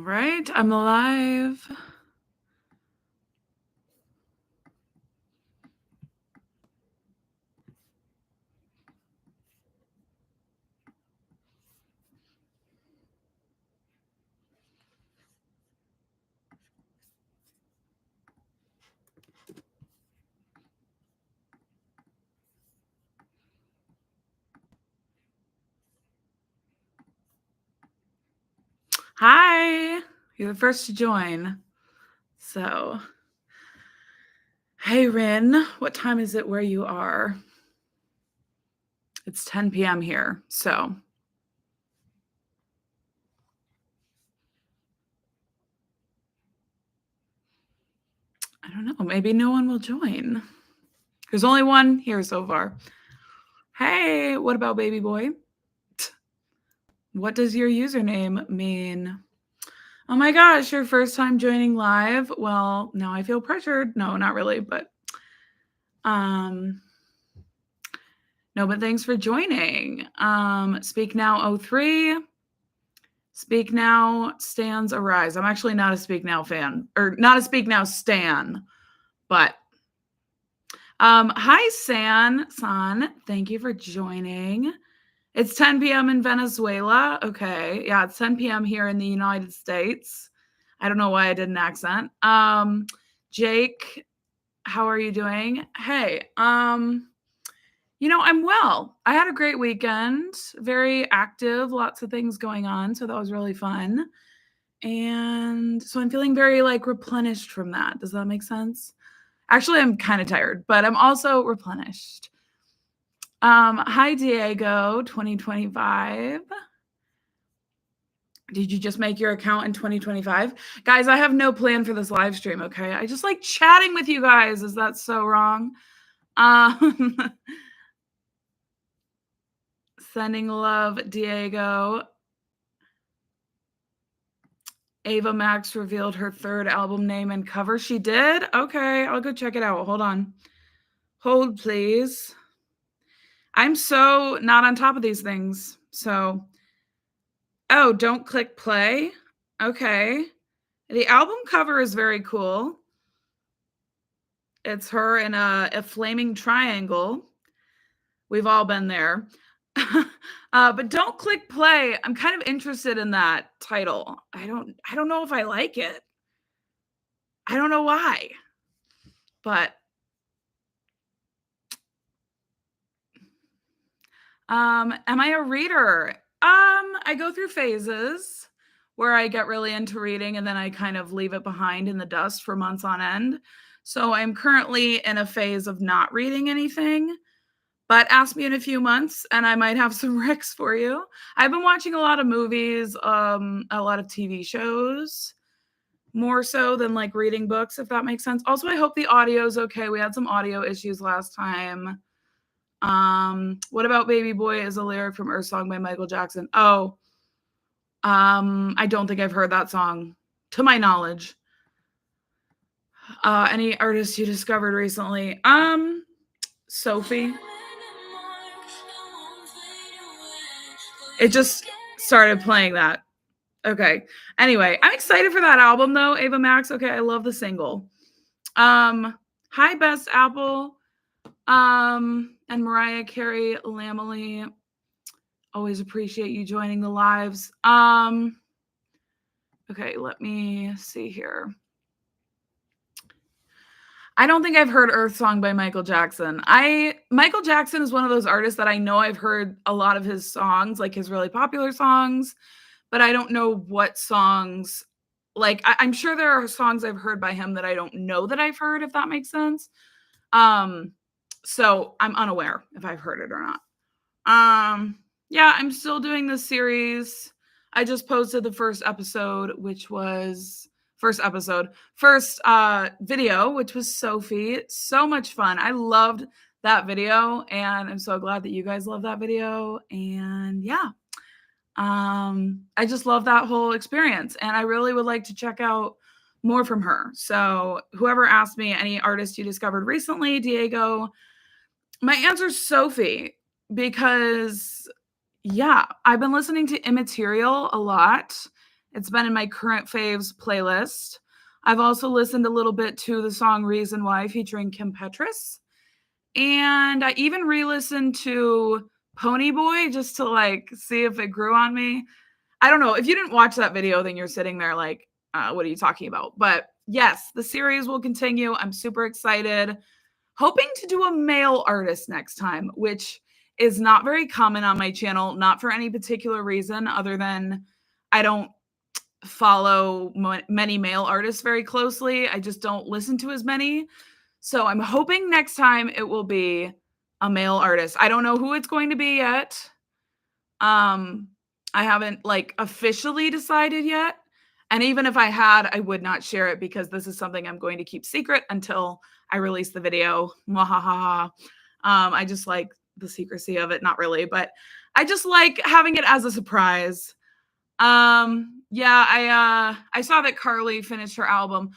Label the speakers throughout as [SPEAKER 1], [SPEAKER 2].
[SPEAKER 1] right, I'm alive. Hi, you're the first to join. So, hey, Rin, what time is it where you are? It's 10 p.m. here, so. I don't know, maybe no one will join. There's only one here so far. Hey, what about baby boy? What does your username mean? Oh my gosh, your first time joining live? Well, now I feel pressured. No, not really, but no, but thanks for joining. Speak Now 03. Speak Now stands arise. I'm actually not a Speak Now fan, or not a Speak Now stan, but hi San. Thank you for joining. It's 10 p.m. in Venezuela. Okay. Yeah, it's 10 p.m. here in the United States. I don't know why I did an accent. Jake, how are you doing? Hey, I'm well. I had a great weekend, very active, lots of things going on, so that was really fun. And so I'm feeling very replenished from that. Does that make sense? Actually, I'm kind of tired, but I'm also replenished. Hi Diego 2025. Did you just make your account in 2025? Guys, I have no plan for this live stream, okay? I just like chatting with you guys. Is that so wrong? Sending love, Diego. Ava Max revealed her third album name and cover. She did? Okay, I'll go check it out. Hold on. Hold, please. I'm so not on top of these things. So, oh, don't click play. Okay. The album cover is very cool. It's her in a flaming triangle. We've all been there. But don't click play. I'm kind of interested in that title. I don't know if I like it. I don't know why. But am I a reader? I go through phases where I get really into reading and then I kind of leave it behind in the dust for months on end. So I'm currently in a phase of not reading anything. But ask me in a few months and I might have some recs for you. I've been watching a lot of movies, a lot of TV shows, more so than reading books, if that makes sense. Also, I hope the audio is okay. We had some audio issues last time. What about Baby Boy is a lyric from Earth Song by Michael Jackson. Oh, I don't think I've heard that song, to my knowledge. Any artists you discovered recently? Sophie. It just started playing that. Okay. Anyway, I'm excited for that album though, Ava Max. Okay, I love the single. Hi, Best Apple. And Mariah Carey Lamely. Always appreciate you joining the lives. Okay, let me see here. I don't think I've heard Earth Song by Michael Jackson. Michael Jackson is one of those artists that I know I've heard a lot of his songs, like his really popular songs, but I don't know what songs. I'm sure there are songs I've heard by him that I don't know that I've heard, if that makes sense. So I'm unaware if I've heard it or not. Yeah, I'm still doing this series. I just posted the first video, which was Sophie. So much fun. I loved that video, and I'm so glad that you guys love that video. And yeah, I just love that whole experience, and I really would like to check out more from her. So whoever asked me any artist you discovered recently, Diego, my answer is Sophie, because yeah, I've been listening to Immaterial a lot. It's been in my current faves playlist. I've also listened a little bit to the song Reason Why featuring Kim Petras. And I even re-listened to Pony Boy just to like see if it grew on me. I don't know. If you didn't watch that video, then you're sitting there like, what are you talking about? But yes, the series will continue. I'm super excited. Hoping to do a male artist next time, which is not very common on my channel, not for any particular reason other than I don't follow many male artists very closely. I just don't listen to as many. So I'm hoping next time it will be a male artist. I don't know who it's going to be yet. I haven't like officially decided yet. And even if I had, I would not share it because this is something I'm going to keep secret until I release the video. Mwahaha. I just like the secrecy of it. Not really, but I just like having it as a surprise. Yeah, I saw that Carly finished her album.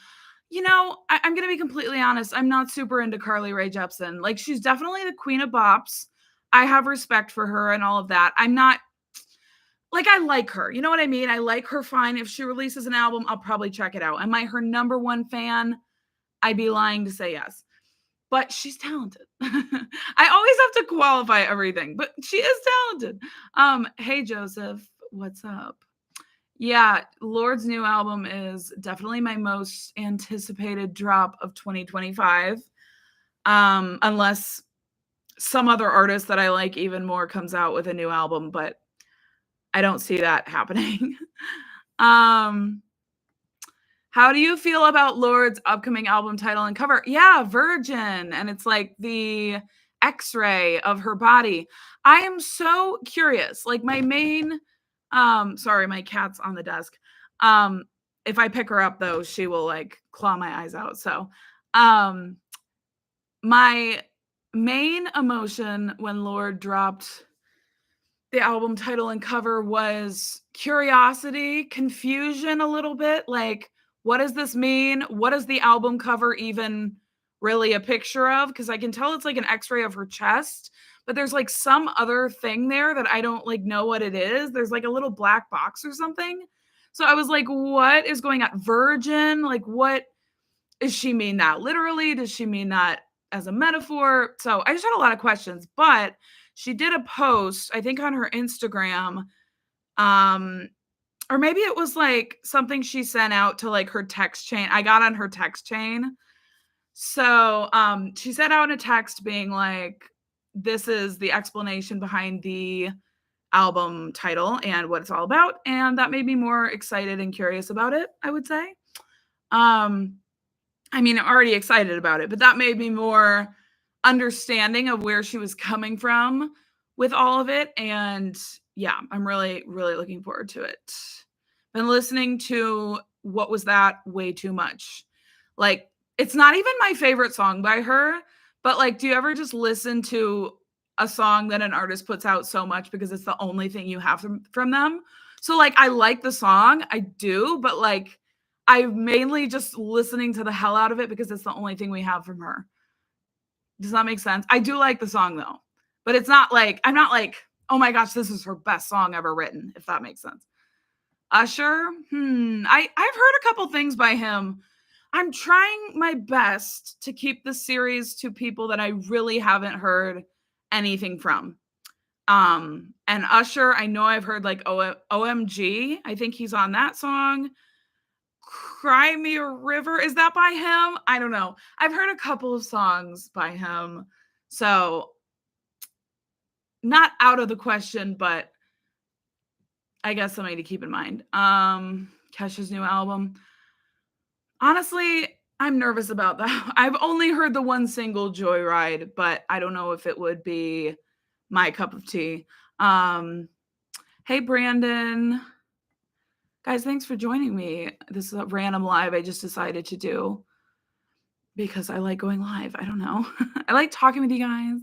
[SPEAKER 1] You know, I'm gonna be completely honest. I'm not super into Carly Rae Jepsen. Like, she's definitely the queen of bops. I have respect for her and all of that. I'm not like I like her. You know what I mean? I like her fine. If she releases an album, I'll probably check it out. Am I her number one fan? I'd be lying to say yes. But she's talented. I always have to qualify everything, but she is talented. Hey Joseph, what's up? Yeah, Lord's new album is definitely my most anticipated drop of 2025. Unless some other artist that I like even more comes out with a new album, but I don't see that happening. How do you feel about Lord's upcoming album title and cover? Yeah, Virgin. And it's like the X-ray of her body. I am so curious. Like my main, sorry, my cat's on the desk. If I pick her up though, she will like claw my eyes out. So my main emotion when Lord dropped the album title and cover was curiosity, confusion a little bit. Like, what does this mean? What is the album cover even really a picture of? Because I can tell it's like an x-ray of her chest, but there's like some other thing there that I don't like know what it is. There's like a little black box or something. So I was like, what is going on? Virgin? Like, what does she mean that literally? Does she mean that as a metaphor? So I just had a lot of questions, but she did a post, I think on her Instagram, or maybe it was like something she sent out to like her text chain. I got on her text chain. So she sent out a text being like, this is the explanation behind the album title and what it's all about. And that made me more excited and curious about it, I would say. I mean, I'm already excited about it, but that made me more understanding of where she was coming from with all of it. And yeah, I'm really, really looking forward to it. Been listening to What Was That way too much. Like, it's not even my favorite song by her, but like, do you ever just listen to a song that an artist puts out so much because it's the only thing you have from them? So like, I like the song, I do, but like, I'm mainly just listening to the hell out of it because it's the only thing we have from her. Does that make sense? I do like the song though, but it's not like, I'm not like, oh my gosh, this is her best song ever written, if that makes sense. Usher, I've heard a couple things by him. I'm trying my best to keep the series to people that I really haven't heard anything from. And Usher, I know I've heard like OMG. I think he's on that song. Cry Me a River. Is that by him? I don't know. I've heard a couple of songs by him. So not out of the question, but I guess something to keep in mind. Kesha's new album. Honestly, I'm nervous about that. I've only heard the one single, Joyride, but I don't know if it would be my cup of tea. Hey, Brandon. Guys, thanks for joining me. This is a random live I just decided to do because I like going live. I don't know. I like talking with you guys.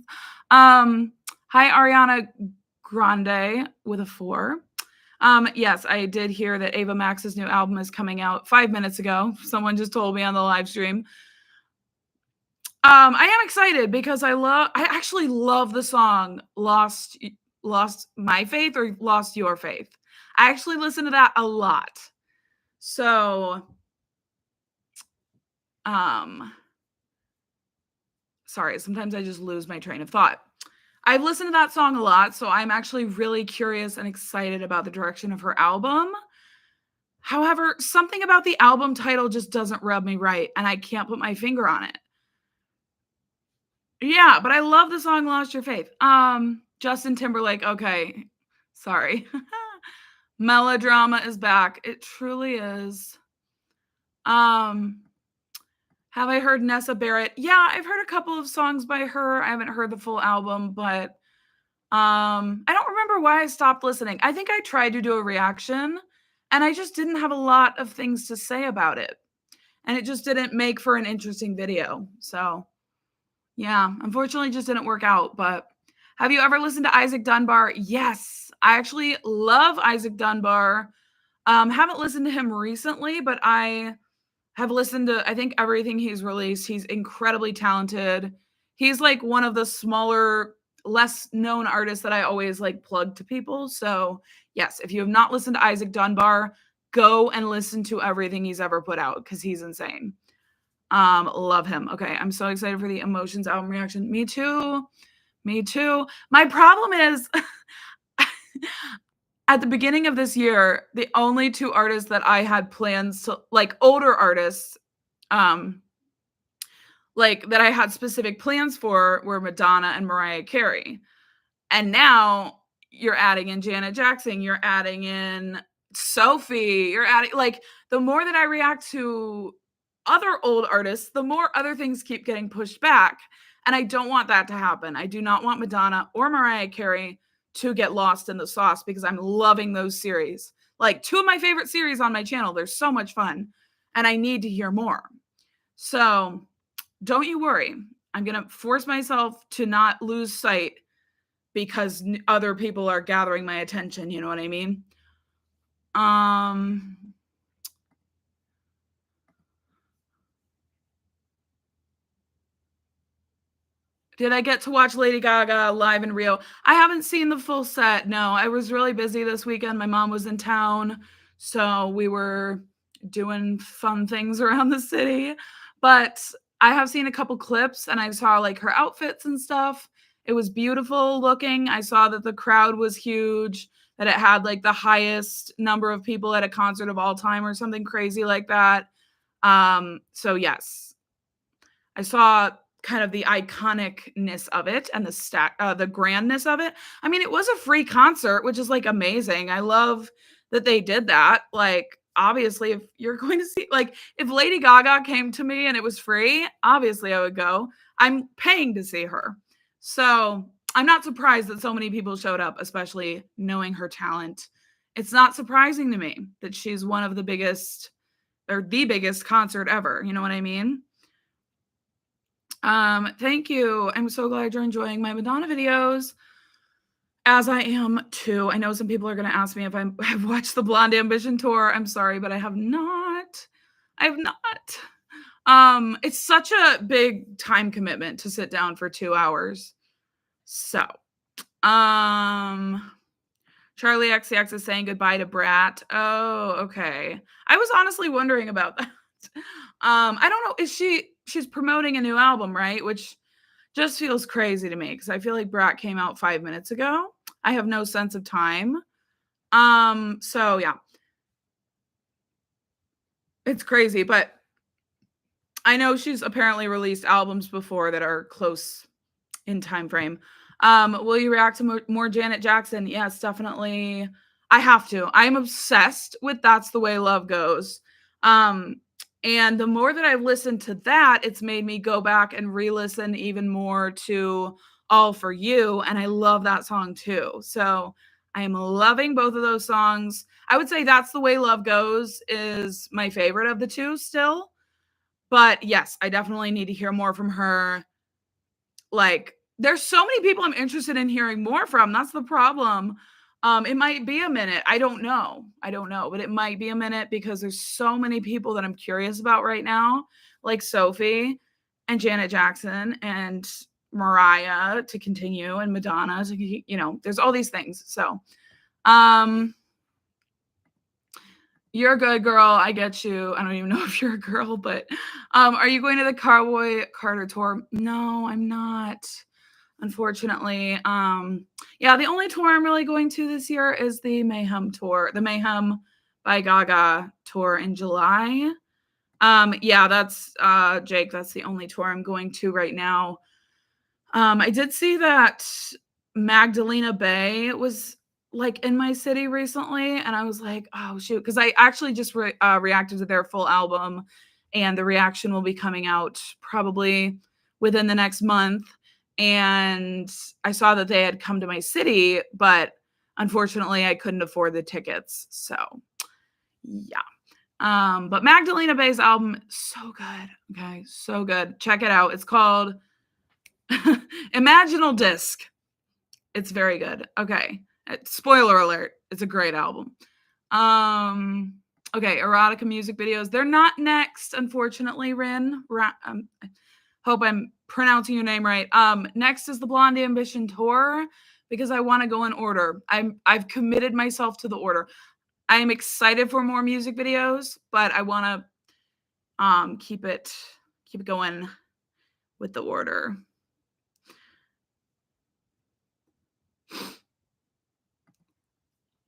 [SPEAKER 1] Hi, Ariana Grande with a 4. Yes, I did hear that Ava Max's new album is coming out 5 minutes ago. Someone just told me on the live stream. I am excited because I actually love the song Lost My Faith or Lost Your Faith. I actually listen to that a lot. So, sorry, sometimes I just lose my train of thought. I've listened to that song a lot, so I'm actually really curious and excited about the direction of her album. However, something about the album title just doesn't rub me right, and I can't put my finger on it. Yeah, but I love the song Lost Your Faith. Justin Timberlake, okay. Sorry. Melodrama is back. It truly is. Um, have I heard Nessa Barrett? Yeah, I've heard a couple of songs by her. I haven't heard the full album, but I don't remember why I stopped listening. I think I tried to do a reaction and I just didn't have a lot of things to say about it. And it just didn't make for an interesting video. So, yeah, unfortunately just didn't work out, but have you ever listened to Isaac Dunbar? Yes. I actually love Isaac Dunbar. Haven't listened to him recently, but I have listened to, I think, everything he's released. He's incredibly talented. He's like one of the smaller, less known artists that I always like plug to people. So, yes, if you have not listened to Isaac Dunbar, go and listen to everything he's ever put out because he's insane. Love him. Okay, I'm so excited for the Emotions album reaction. Me too. Me too. My problem is at the beginning of this year, the only two artists that I had plans to, like, older artists, like, that I had specific plans for were Madonna and Mariah Carey. And now you're adding in Janet Jackson, you're adding in Sophie, you're adding, like, the more that I react to other old artists, the more other things keep getting pushed back. And I don't want that to happen. I do not want Madonna or Mariah Carey to get lost in the sauce because I'm loving those series. Like, two of my favorite series on my channel. They're so much fun. And I need to hear more. So don't you worry. I'm going to force myself to not lose sight because other people are gathering my attention. You know what I mean? Did I get to watch Lady Gaga live in Rio? I haven't seen the full set. No, I was really busy this weekend. My mom was in town, so we were doing fun things around the city. But I have seen a couple clips and I saw like her outfits and stuff. It was beautiful looking. I saw that the crowd was huge, that it had like the highest number of people at a concert of all time or something crazy like that. So yes, I saw kind of the iconicness of it and the grandness of it. I mean, it was a free concert, which is like amazing. I love that they did that. Like, obviously, if you're going to see, like, if Lady Gaga came to me and it was free, obviously I would go. I'm paying to see her. So I'm not surprised that so many people showed up, especially knowing her talent. It's not surprising to me that she's one of the biggest or the biggest concert ever. You know what I mean? Thank you. I'm so glad you're enjoying my Madonna videos, as I am too. I know some people are going to ask me if I've watched the Blonde Ambition tour. I'm sorry, but I have not. I have not. It's such a big time commitment to sit down for 2 hours. So, Charlie XCX is saying goodbye to Brat. Oh, okay. I was honestly wondering about that. I don't know. She's promoting a new album, right? Which just feels crazy to me because I feel like Brat came out 5 minutes ago. I have no sense of time. So yeah. It's crazy, but I know she's apparently released albums before that are close in time frame. Will you react to more Janet Jackson? Yes, definitely. I have to. I'm obsessed with That's the Way Love Goes. And the more that I've listened to that, it's made me go back and re-listen even more to All For You. And I love that song too. So I am loving both of those songs. I would say That's the Way Love Goes is my favorite of the two still. But yes, I definitely need to hear more from her. Like, there's so many people I'm interested in hearing more from. That's the problem. It might be a minute. I don't know, but it might be a minute because there's so many people that I'm curious about right now, like Sophie and Janet Jackson and Mariah to continue and Madonna to, you know, there's all these things. So, You're good, girl. I get you. I don't even know if you're a girl, but are you going to the Cowboy Carter tour? No, I'm not. Unfortunately. Yeah, the only tour I'm really going to this year is the Mayhem tour, the Mayhem by Gaga tour in July. Yeah, that's Jake, that's the only tour I'm going to right now. I did see that Magdalena Bay was like in my city recently, and I was like, oh shoot, because I actually just reacted to their full album, and the reaction will be coming out probably within the next month. And I saw that they had come to my city, but unfortunately, I couldn't afford the tickets. So yeah. But Magdalena Bay's album, so good. Okay, so good. Check it out. It's called Imaginal Disc. It's very good. Okay. Spoiler alert. It's a great album. Okay, erotica music videos. They're not next, unfortunately, Rin. I hope I'm pronouncing your name right. Next is the Blonde Ambition tour because I want to go in order. I've committed myself to the order. I am excited for more music videos, but I want to keep it going with the order.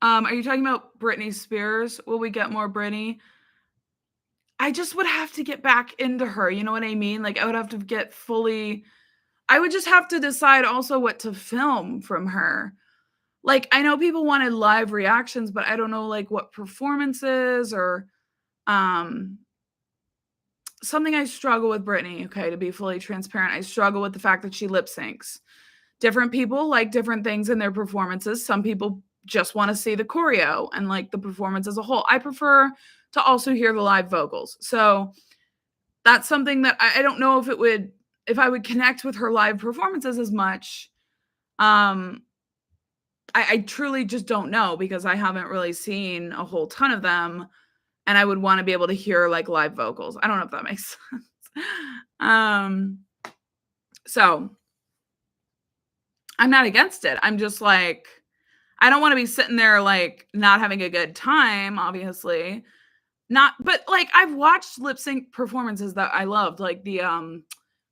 [SPEAKER 1] Are you talking about Britney Spears? Will we get more Britney? I just would have to get back into her. You know what I mean? Like I would have to get fully. I would just have to decide also what to film from her. Like I know people wanted live reactions, but I don't know like what performances or um something I struggle with Britney, okay, to be fully transparent. I struggle with the fact that she lip syncs. Different people like different things in their performances. Some people just want to see the choreo and like the performance as a whole. I prefer to also hear the live vocals. So that's something that I don't know if I would connect with her live performances as much. I truly just don't know because I haven't really seen a whole ton of them, and I would want to be able to hear like live vocals. I don't know if that makes sense. So I'm not against it. I'm just like, I don't want to be sitting there like not having a good time, obviously. Not, but like I've watched lip sync performances that I loved, like the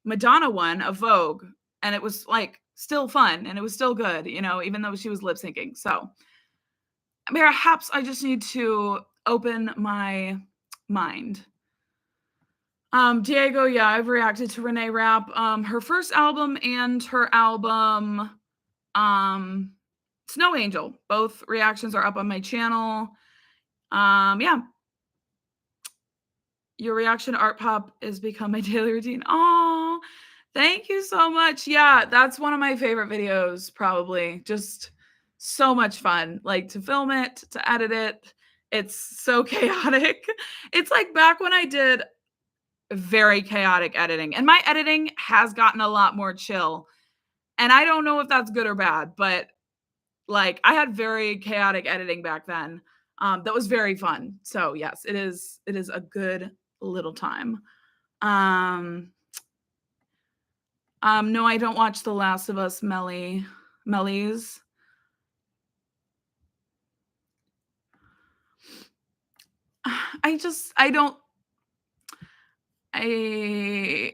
[SPEAKER 1] Madonna one of Vogue, and it was like still fun and it was still good, you know, even though she was lip syncing. So perhaps I just need to open my mind. Diego, yeah, I've reacted to Renee Rapp, her first album and her album, Snow Angel. Both reactions are up on my channel. Yeah. Your reaction to art pop is become my daily routine. Oh, thank you so much. Yeah, that's one of my favorite videos, probably. Just so much fun. Like to film it, to edit it. It's so chaotic. It's like back when I did very chaotic editing, and my editing has gotten a lot more chill. And I don't know if that's good or bad, but like I had very chaotic editing back then. That was very fun. So yes, it is a good little time. No, I don't watch The Last of Us, Mellies. I don't I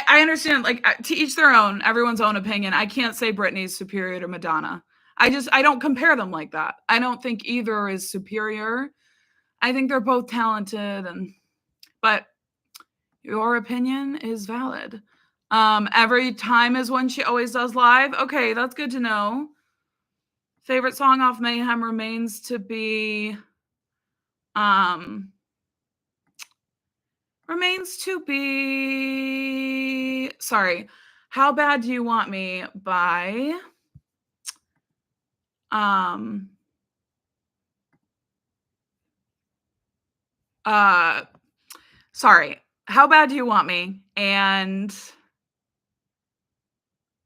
[SPEAKER 1] I understand, like, to each their own, everyone's own opinion. I can't say Britney's superior to Madonna. I don't compare them like that. I don't think either is superior. I think they're both talented, but your opinion is valid. Every time is when she always does live. Okay, that's good to know. Favorite song off Mayhem remains to be sorry, How Bad Do You Want Me by sorry, How Bad Do You Want Me and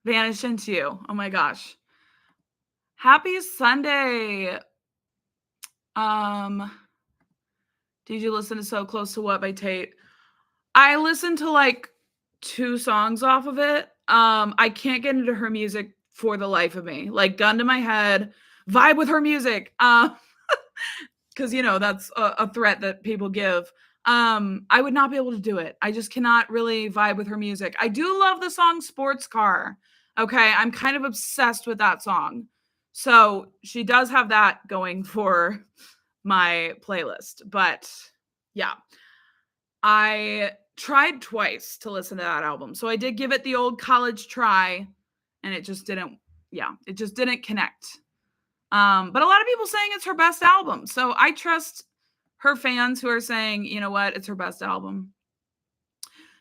[SPEAKER 1] Vanish Into You. Oh my gosh. Happy Sunday. Did you listen to So Close to What by Tate? I listened to like 2 songs off of it. I can't get into her music for the life of me. Like gun to my head, vibe with her music. Because that's a threat that people give. I would not be able to do it. I just cannot really vibe with her music. I do love the song Sports Car. Okay, I'm kind of obsessed with that song. So she does have that going for my playlist. But yeah, I tried twice to listen to that album. So I did give it the old college try, and it just didn't, it just didn't connect. But a lot of people saying it's her best album. So I trust her fans who are saying, you know what, it's her best album.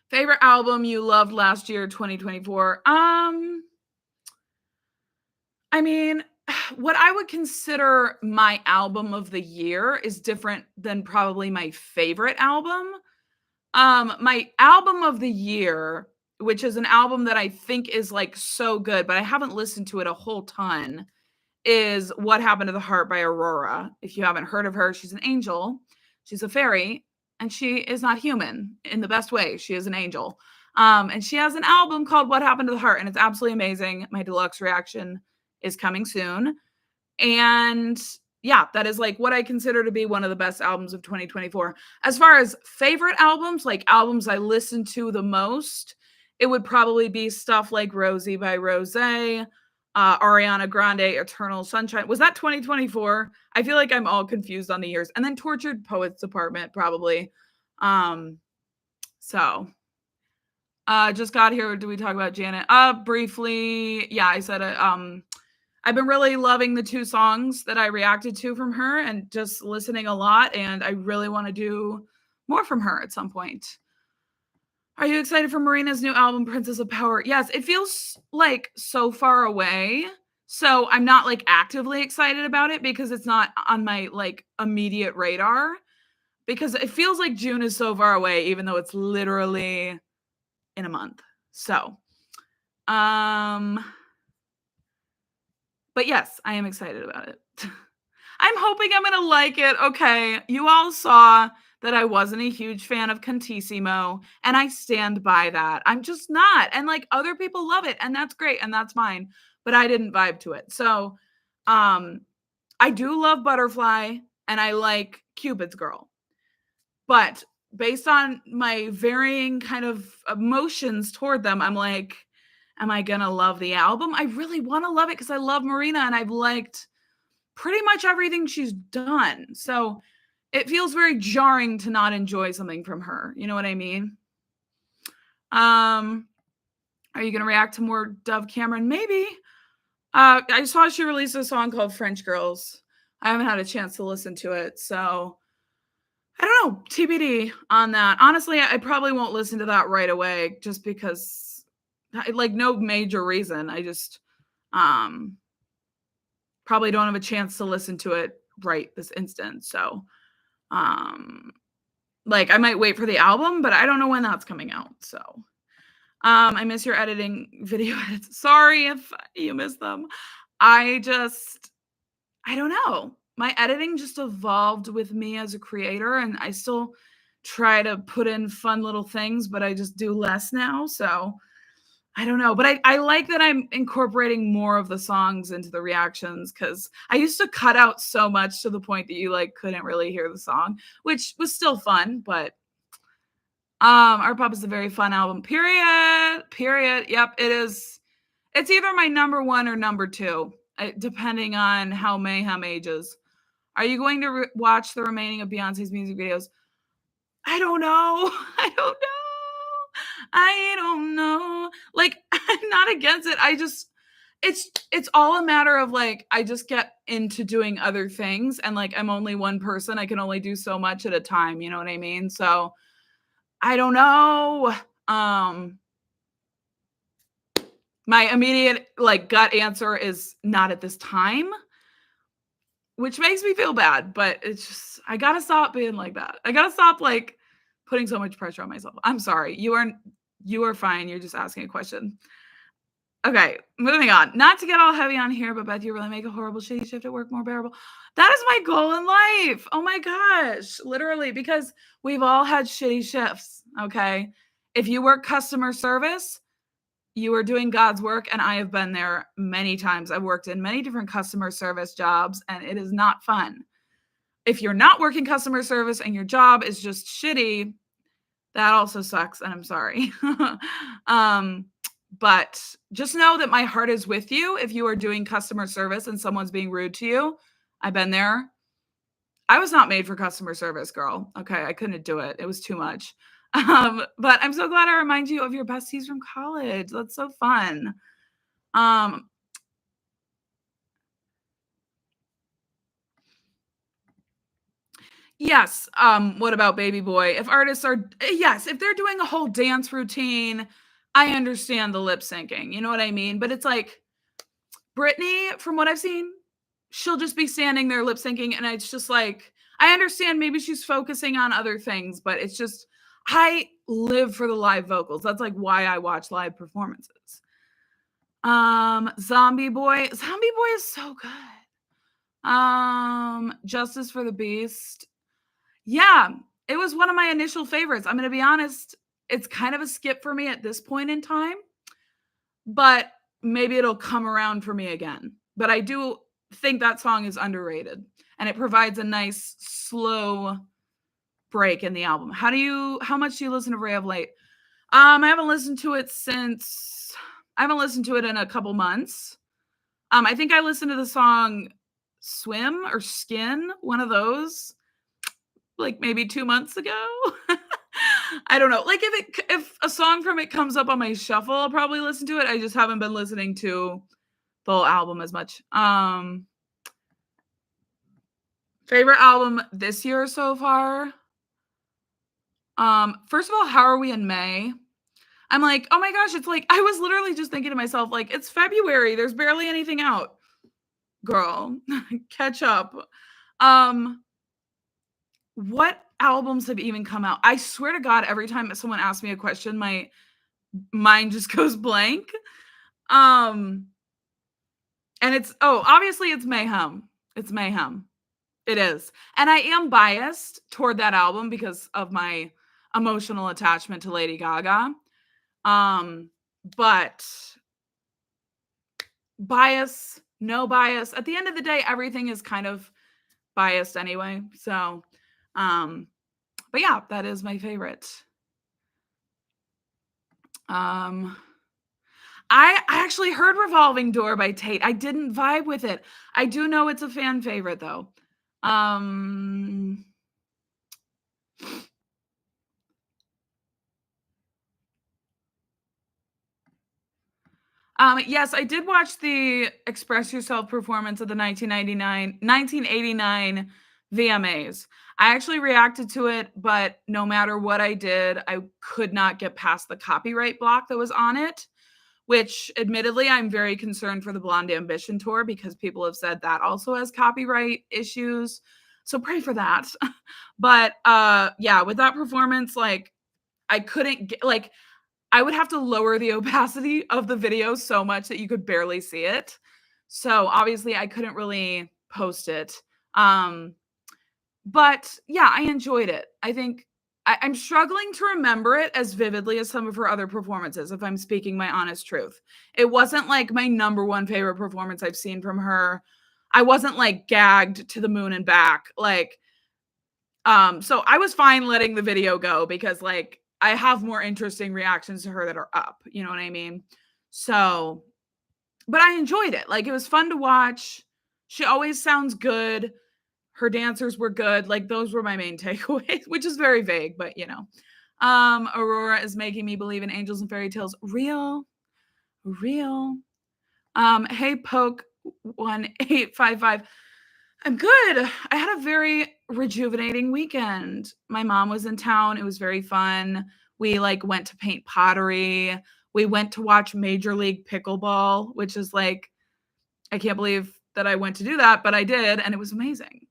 [SPEAKER 1] Favorite album you loved last year, 2024? I mean, what I would consider my album of the year is different than probably my favorite album. My album of the year, which is an album that I think is like so good, but I haven't listened to it a whole ton, is What Happened to the Heart by Aurora. If you haven't heard of her, she's an angel. She's a fairy, and she is not human in the best way. She is an angel. And she has an album called What Happened to the Heart, and it's absolutely amazing. My deluxe reaction is coming soon. And yeah, that is like what I consider to be one of the best albums of 2024. As far as favorite albums, like albums I listen to the most, it would probably be stuff like Rosie by Rose, Ariana Grande, Eternal Sunshine. Was that 2024? I feel like I'm all confused on the years. And then Tortured Poets Department, probably. So just got here. Do we talk about Janet? Briefly. Yeah, I said it. I've been really loving the 2 songs that I reacted to from her and just listening a lot. And I really want to do more from her at some point. Are you excited for Marina's new album, Princess of Power? Yes, it feels like so far away. So I'm not like actively excited about it because it's not on my like immediate radar. Because it feels like June is so far away, even though it's literally in a month. So, but yes, I am excited about it. I'm hoping I'm going to like it. Okay, you all saw that I wasn't a huge fan of Contissimo, and I stand by that. I'm just not. And like other people love it, and that's great, and that's fine, but I didn't vibe to it. So, I do love Butterfly, and I like Cupid's Girl. But based on my varying kind of emotions toward them, I'm like, am I going to love the album? I really want to love it because I love Marina, and I've liked pretty much everything she's done. So it feels very jarring to not enjoy something from her. You know what I mean? Are you going to react to more Dove Cameron? Maybe. I saw she released a song called French Girls. I haven't had a chance to listen to it. So I don't know. TBD on that. Honestly, I probably won't listen to that right away just because like no major reason. I just probably don't have a chance to listen to it right this instant. So, like I might wait for the album, but I don't know when that's coming out. So, I miss your editing video edits. Sorry if you miss them. I don't know. My editing just evolved with me as a creator, and I still try to put in fun little things, but I just do less now. So, I don't know, but I like that I'm incorporating more of the songs into the reactions because I used to cut out so much to the point that you like couldn't really hear the song, which was still fun. But Our Pop is a very fun album. Period. Yep, it is. It's either my number 1 or number 2, depending on how Mayhem ages. Are you going to watch the remaining of Beyonce's music videos? I don't know. I don't know. Like, I'm not against it. It's all a matter of like, I just get into doing other things, and like, I'm only one person. I can only do so much at a time. You know what I mean? So I don't know. My immediate like gut answer is not at this time, which makes me feel bad, but it's just, I gotta stop being like that. I gotta stop like putting so much pressure on myself. I'm sorry. You are fine. You're just asking a question. Okay, moving on. Not to get all heavy on here, but Beth, you really make a horrible shitty shift at work more bearable. That is my goal in life. Oh my gosh. Literally, because we've all had shitty shifts, okay? If you work customer service, you are doing God's work, and I have been there many times. I've worked in many different customer service jobs, and it is not fun. If you're not working customer service and your job is just shitty, that also sucks, and I'm sorry. But just know that my heart is with you if you are doing customer service and someone's being rude to you. I've been there. I was not made for customer service, girl. Okay, I couldn't do it. It was too much. But I'm so glad I remind you of your besties from college. That's so fun. Um, yes. What about Baby Boy? If artists are yes, if they're doing a whole dance routine, I understand the lip syncing. You know what I mean? But it's like Britney, from what I've seen, she'll just be standing there lip syncing, and it's just like I understand maybe she's focusing on other things, but it's just I live for the live vocals. That's like why I watch live performances. Zombie Boy is so good. Justice for the Beast. Yeah, it was one of my initial favorites. I'm going to be honest, it's kind of a skip for me at this point in time, but maybe it'll come around for me again. But I do think that song is underrated, and it provides a nice slow break in the album. How much do you listen to Ray of late? I haven't listened to it in a couple months. I think I listened to the song Swim or Skin, one of those, like maybe 2 months ago. I don't know. Like if a song from it comes up on my shuffle, I'll probably listen to it. I just haven't been listening to the whole album as much. Favorite album this year so far? First of all, How Are We in May? I'm like, oh my gosh, it's like I was literally just thinking to myself, like, it's February. There's barely anything out. Girl, catch up. What albums have even come out? I swear to God, every time someone asks me a question, my mind just goes blank. And obviously it's Mayhem. It's Mayhem. It is. And I am biased toward that album because of my emotional attachment to Lady Gaga. But bias, no bias. At the end of the day, everything is kind of biased anyway. So, but yeah, that is my favorite. I actually heard Revolving Door by Tate. I didn't vibe with it. I do know it's a fan favorite though. Yes, I did watch the Express Yourself performance of the 1989 VMAs. I actually reacted to it, but no matter what I did, I could not get past the copyright block that was on it, which admittedly, I'm very concerned for the Blonde Ambition tour because people have said that also has copyright issues. So pray for that. But yeah, with that performance, like I couldn't get like I would have to lower the opacity of the video so much that you could barely see it. So obviously I couldn't really post it. But yeah, I enjoyed it. I think I'm struggling to remember it as vividly as some of her other performances, if I'm speaking my honest truth. It wasn't like my number one favorite performance I've seen from her. I wasn't like gagged to the moon and back. Like, so I was fine letting the video go because like I have more interesting reactions to her that are up. You know what I mean? So, but I enjoyed it. Like it was fun to watch. She always sounds good. Her dancers were good. Like those were my main takeaways, which is very vague, but you know. Aurora is making me believe in angels and fairy tales. Real. Hey Poke 1855. I'm good. I had a very rejuvenating weekend. My mom was in town. It was very fun. We like went to paint pottery. We went to watch Major League Pickleball, which is like, I can't believe that I went to do that, but I did, and it was amazing.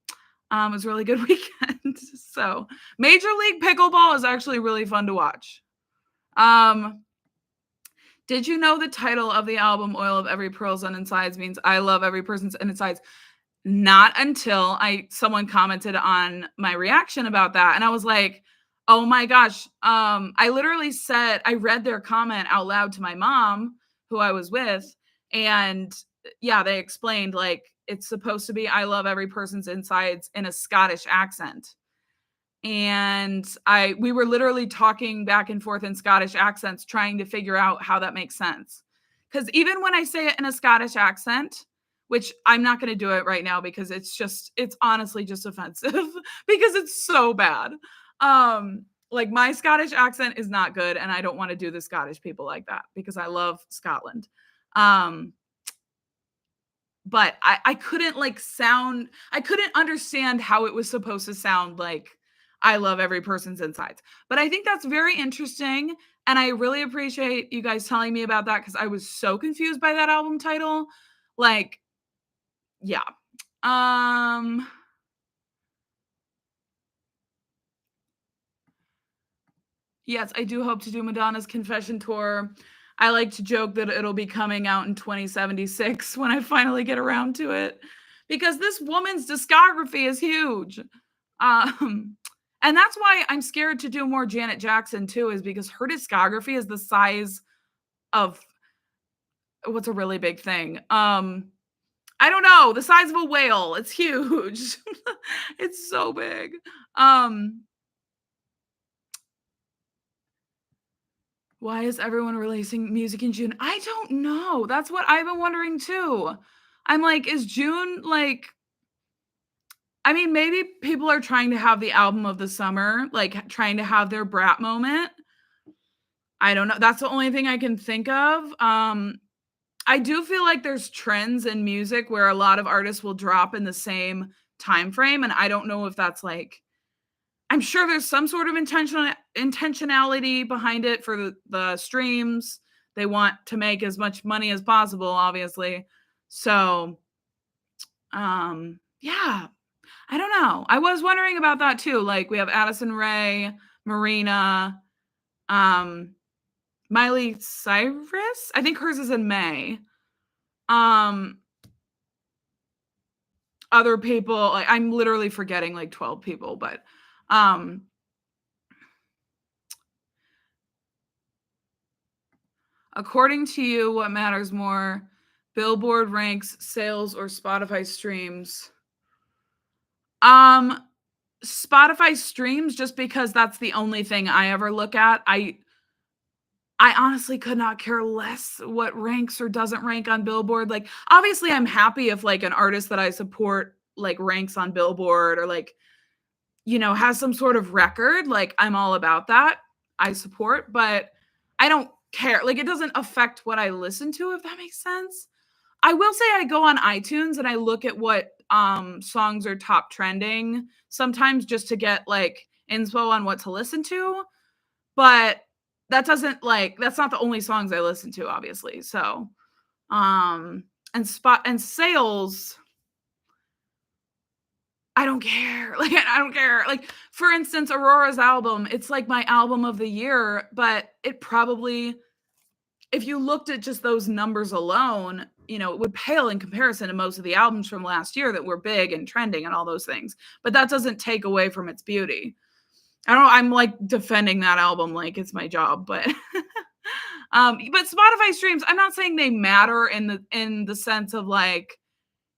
[SPEAKER 1] It was a really good weekend. So Major League Pickleball is actually really fun to watch. Did you know the title of the album, Oil of Every Pearl's on Insides, means I love every person's insides? Not until someone commented on my reaction about that. And I was like, Oh my gosh. I literally said I read their comment out loud to my mom, who I was with, and yeah, they explained like it's supposed to be "I love every person's insides" in a Scottish accent. And we were literally talking back and forth in Scottish accents trying to figure out how that makes sense. Cuz even when I say it in a Scottish accent, which I'm not going to do it right now because it's honestly just offensive because it's so bad. Like my Scottish accent is not good and I don't want to do the Scottish people like that because I love Scotland. Um but I couldn't like sound I couldn't understand how it was supposed to sound like I love every person's insides. But I think that's very interesting and I really appreciate you guys telling me about that cuz I was so confused by that album title. Like yeah. Um yes, I do hope to do Madonna's Confession tour. I like to joke that it'll be coming out in 2076 when I finally get around to it because this woman's discography is huge. Um, and that's why I'm scared to do more Janet Jackson too, is because her discography is the size of what's a really big thing. I don't know, the size of a whale. It's huge. It's so big. Um, why is everyone releasing music in June? I don't know. That's what I've been wondering too. I'm like, is June like I mean, maybe people are trying to have the album of the summer, like trying to have their brat moment. I don't know. That's the only thing I can think of. I do feel like there's trends in music where a lot of artists will drop in the same time frame, and I don't know if that's like I'm sure there's some sort of intentionality behind it for the streams. They want to make as much money as possible, obviously. So, yeah, I don't know. I was wondering about that too. Like we have Addison Rae, Marina, um, Miley Cyrus. I think hers is in May. Um, other people, like I'm literally forgetting like 12 people, but um according to you, what matters more? Billboard ranks, sales, or Spotify streams? Um, Spotify streams just because that's the only thing I ever look at. I honestly could not care less what ranks or doesn't rank on Billboard. Like, obviously, I'm happy if like an artist that I support like ranks on Billboard or like, has some sort of record. Like, I'm all about that. I support, but I don't care. Like, it doesn't affect what I listen to, if that makes sense. I will say I go on iTunes and I look at what songs are top trending sometimes just to get like info on what to listen to, but that's not the only songs I listen to obviously. So, and spot and sales I don't care. Like I don't care. Like for instance, Aurora's album, it's like my album of the year, but it probably if you looked at just those numbers alone, it would pale in comparison to most of the albums from last year that were big and trending and all those things. But that doesn't take away from its beauty. I'm like defending that album like it's my job, but but Spotify streams, I'm not saying they matter in the sense of like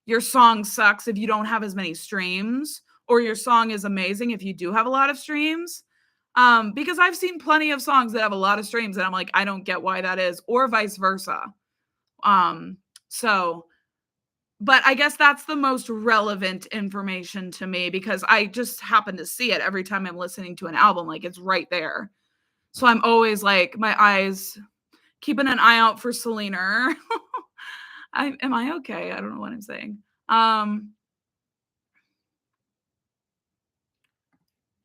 [SPEAKER 1] your song sucks if you don't have as many streams or your song is amazing if you do have a lot of streams. Because I've seen plenty of songs that have a lot of streams and I'm like, I don't get why that is, or vice versa. Um, so, but I guess that's the most relevant information to me because I just happen to see it every time I'm listening to an album. Like it's right there. So I'm always like, my eyes keeping an eye out for Selena. Am I okay? I don't know what I'm saying. Um,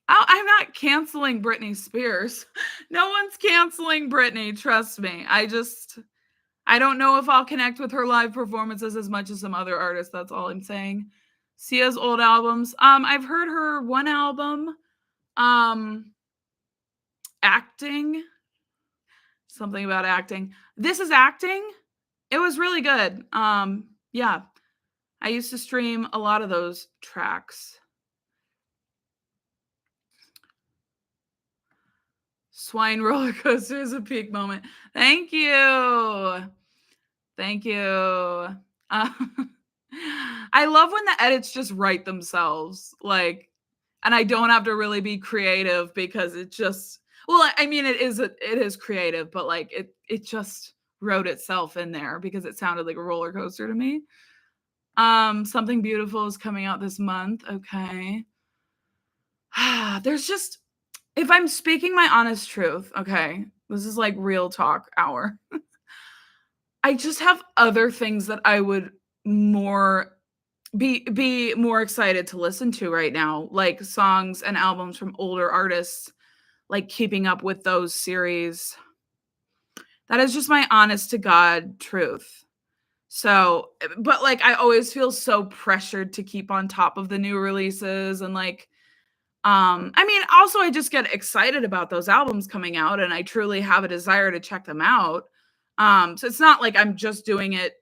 [SPEAKER 1] I'm not canceling Britney Spears. No one's canceling Britney, trust me. I don't know if I'll connect with her live performances as much as some other artists, that's all I'm saying. Sia's old albums. I've heard her one album, um, Acting, something about acting. This Is Acting. It was really good. Yeah. I used to stream a lot of those tracks. Swine roller coaster is a peak moment. Thank you. Thank you. I love when the edits just write themselves, like, and I don't have to really be creative because it just, well, I mean, it is creative, but like it just wrote itself in there because it sounded like a roller coaster to me. Something Beautiful is coming out this month. Okay. There's just, if I'm speaking my honest truth, okay, this is like real talk hour. I just have other things that I would more be more excited to listen to right now, like songs and albums from older artists, like keeping up with those series. That is just my honest to God truth. So, but like I always feel so pressured to keep on top of the new releases and like I mean, also I just get excited about those albums coming out and I truly have a desire to check them out. So it's not like I'm just doing it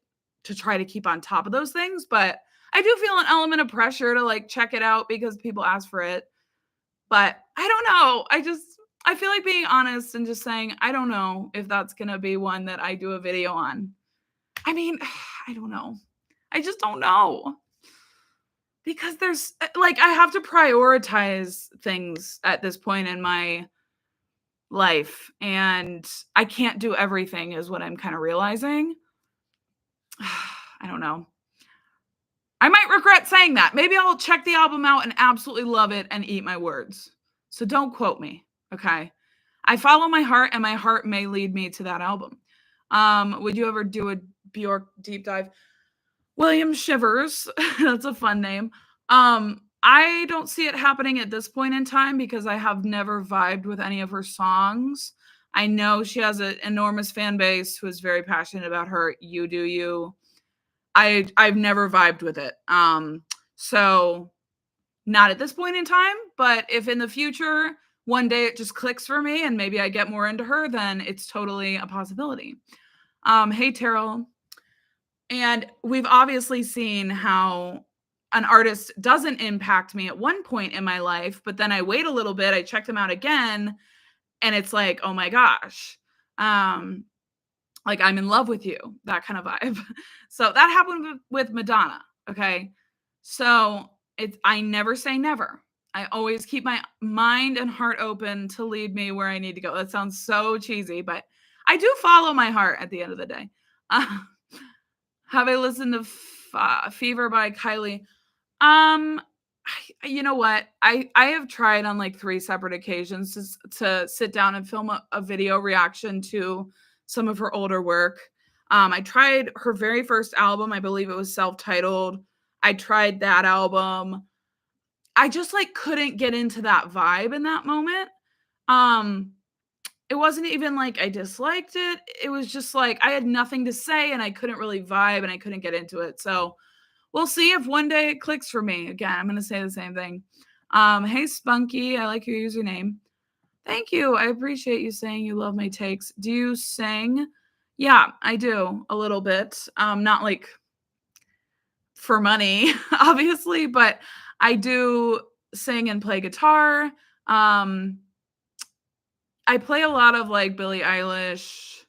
[SPEAKER 1] to try to keep on top of those things, but I do feel an element of pressure to like check it out because people ask for it. But I don't know. I feel like being honest and just saying I don't know if that's going to be one that I do a video on. I mean, I don't know. I just don't know. Because there's like I have to prioritize things at this point in my life and I can't do everything is what I'm kind of realizing. I don't know. I might regret saying that. Maybe I'll check the album out and absolutely love it and eat my words. So don't quote me, okay? I follow my heart and my heart may lead me to that album. Would you ever do a Bjork deep dive? William Shivers, that's a fun name. I don't see it happening at this point in time because I have never vibed with any of her songs. I know she has an enormous fan base who is very passionate about her. You do you. I've never vibed with it. So not at this point in time, but if in the future one day it just clicks for me and maybe I get more into her, then it's totally a possibility. Hey Terrell. And we've obviously seen how an artist doesn't impact me at one point in my life, but then I wait a little bit, I check them out again, and it's like, oh my gosh. Like I'm in love with you, that kind of vibe. So that happened with Madonna. Okay. So I never say never. I always keep my mind and heart open to lead me where I need to go. That sounds so cheesy, but I do follow my heart at the end of the day. Have I listened to Fever by Kylie? Um, you know what? I have tried on like 3 separate occasions to sit down and film a video reaction to some of her older work. I tried her very first album. I believe it was self-titled. I tried that album. I just like couldn't get into that vibe in that moment. It wasn't even like I disliked it. It was just like I had nothing to say and I couldn't really vibe and I couldn't get into it. So we'll see if one day it clicks for me. Again, I'm going to say the same thing. Hey, Spunky, I like your username. Thank you. I appreciate you saying you love my takes. Do you sing? Yeah, I do a little bit. Not like for money, obviously, but I do sing and play guitar. I play a lot of like Billie Eilish,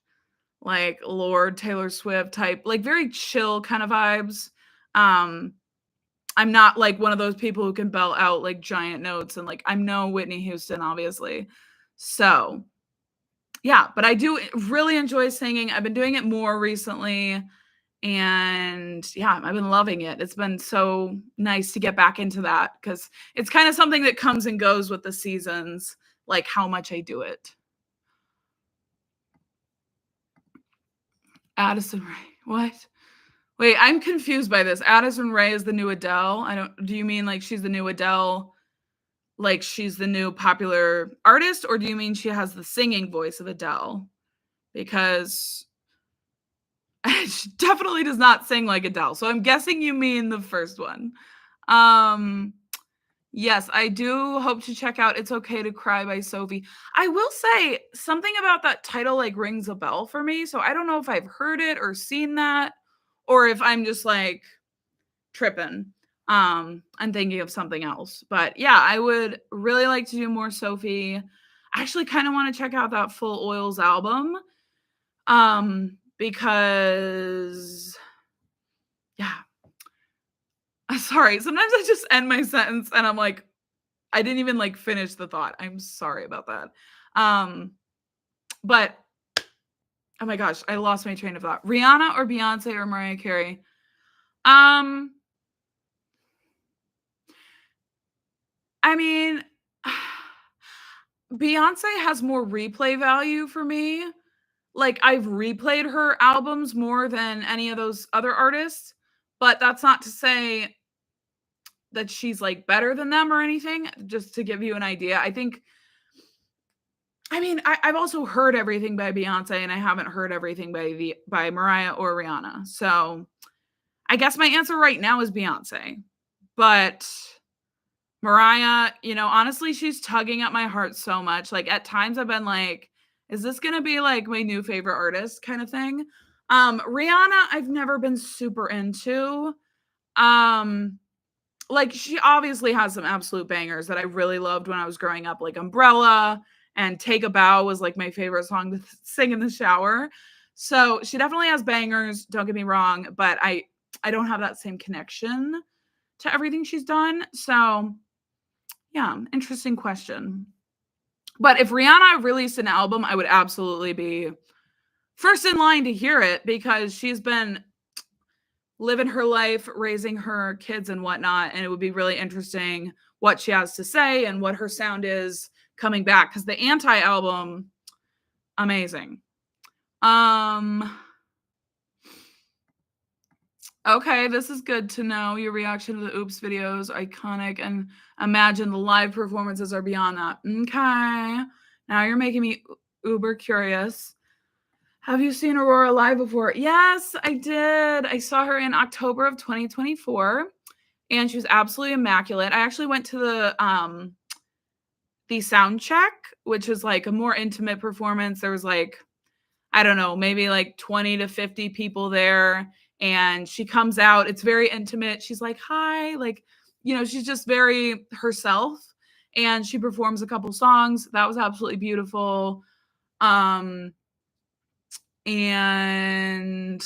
[SPEAKER 1] like Lord, Taylor Swift type, like very chill kind of vibes. I'm not like one of those people who can belt out like giant notes and like I'm no Whitney Houston, obviously. So yeah, but I do really enjoy singing. I've been doing it more recently. And yeah, I've been loving it. It's been so nice to get back into that because it's kind of something that comes and goes with the seasons, like how much I do it. Addison Rae. What? Wait, I'm confused by this. Addison Rae is the new Adele. Do you mean like she's the new Adele? Like she's the new popular artist? Or do you mean she has the singing voice of Adele? Because she definitely does not sing like Adele. So I'm guessing you mean the first one. Yes, I do hope to check out It's Okay to Cry by Sophie. I will say something about that title like rings a bell for me. So I don't know if I've heard it or seen that or if I'm just like tripping and thinking of something else. But yeah, I would really like to do more Sophie. I actually kind of want to check out that Full Oils album. Because yeah. Sorry, sometimes I just end my sentence and I'm like, I didn't even like finish the thought. I'm sorry about that. But oh my gosh, I lost my train of thought. Rihanna or Beyonce or Mariah Carey? I mean, Beyonce has more replay value for me. Like, I've replayed her albums more than any of those other artists, but that's not to say that she's like better than them or anything. Just to give you an idea, I've also heard everything by Beyonce, and I haven't heard everything by Mariah or Rihanna. So I guess my answer right now is Beyonce. But Mariah, honestly, she's tugging at my heart so much. Like, at times I've been like, is this gonna be like my new favorite artist kind of thing? Rihanna, I've never been super into. Like, she obviously has some absolute bangers that I really loved when I was growing up, like Umbrella and Take a Bow was like my favorite song to sing in the shower. So she definitely has bangers, don't get me wrong, but I don't have that same connection to everything she's done. So yeah, interesting question. But if Rihanna released an album, I would absolutely be first in line to hear it because she's been living her life, raising her kids and whatnot. And it would be really interesting what she has to say and what her sound is coming back. Because the Anti album, amazing. Okay, this is good to know. Your reaction to the Oops videos, iconic, and imagine the live performances are beyond that. Okay. Now you're making me uber curious. Have you seen Aurora live before? Yes, I did. I saw her in October of 2024, and she was absolutely immaculate. I actually went to the sound check, which was like a more intimate performance. There was like, I don't know, maybe like 20 to 50 people there, and she comes out. It's very intimate. She's like, "Hi," like, she's just very herself, and she performs a couple songs. That was absolutely beautiful. And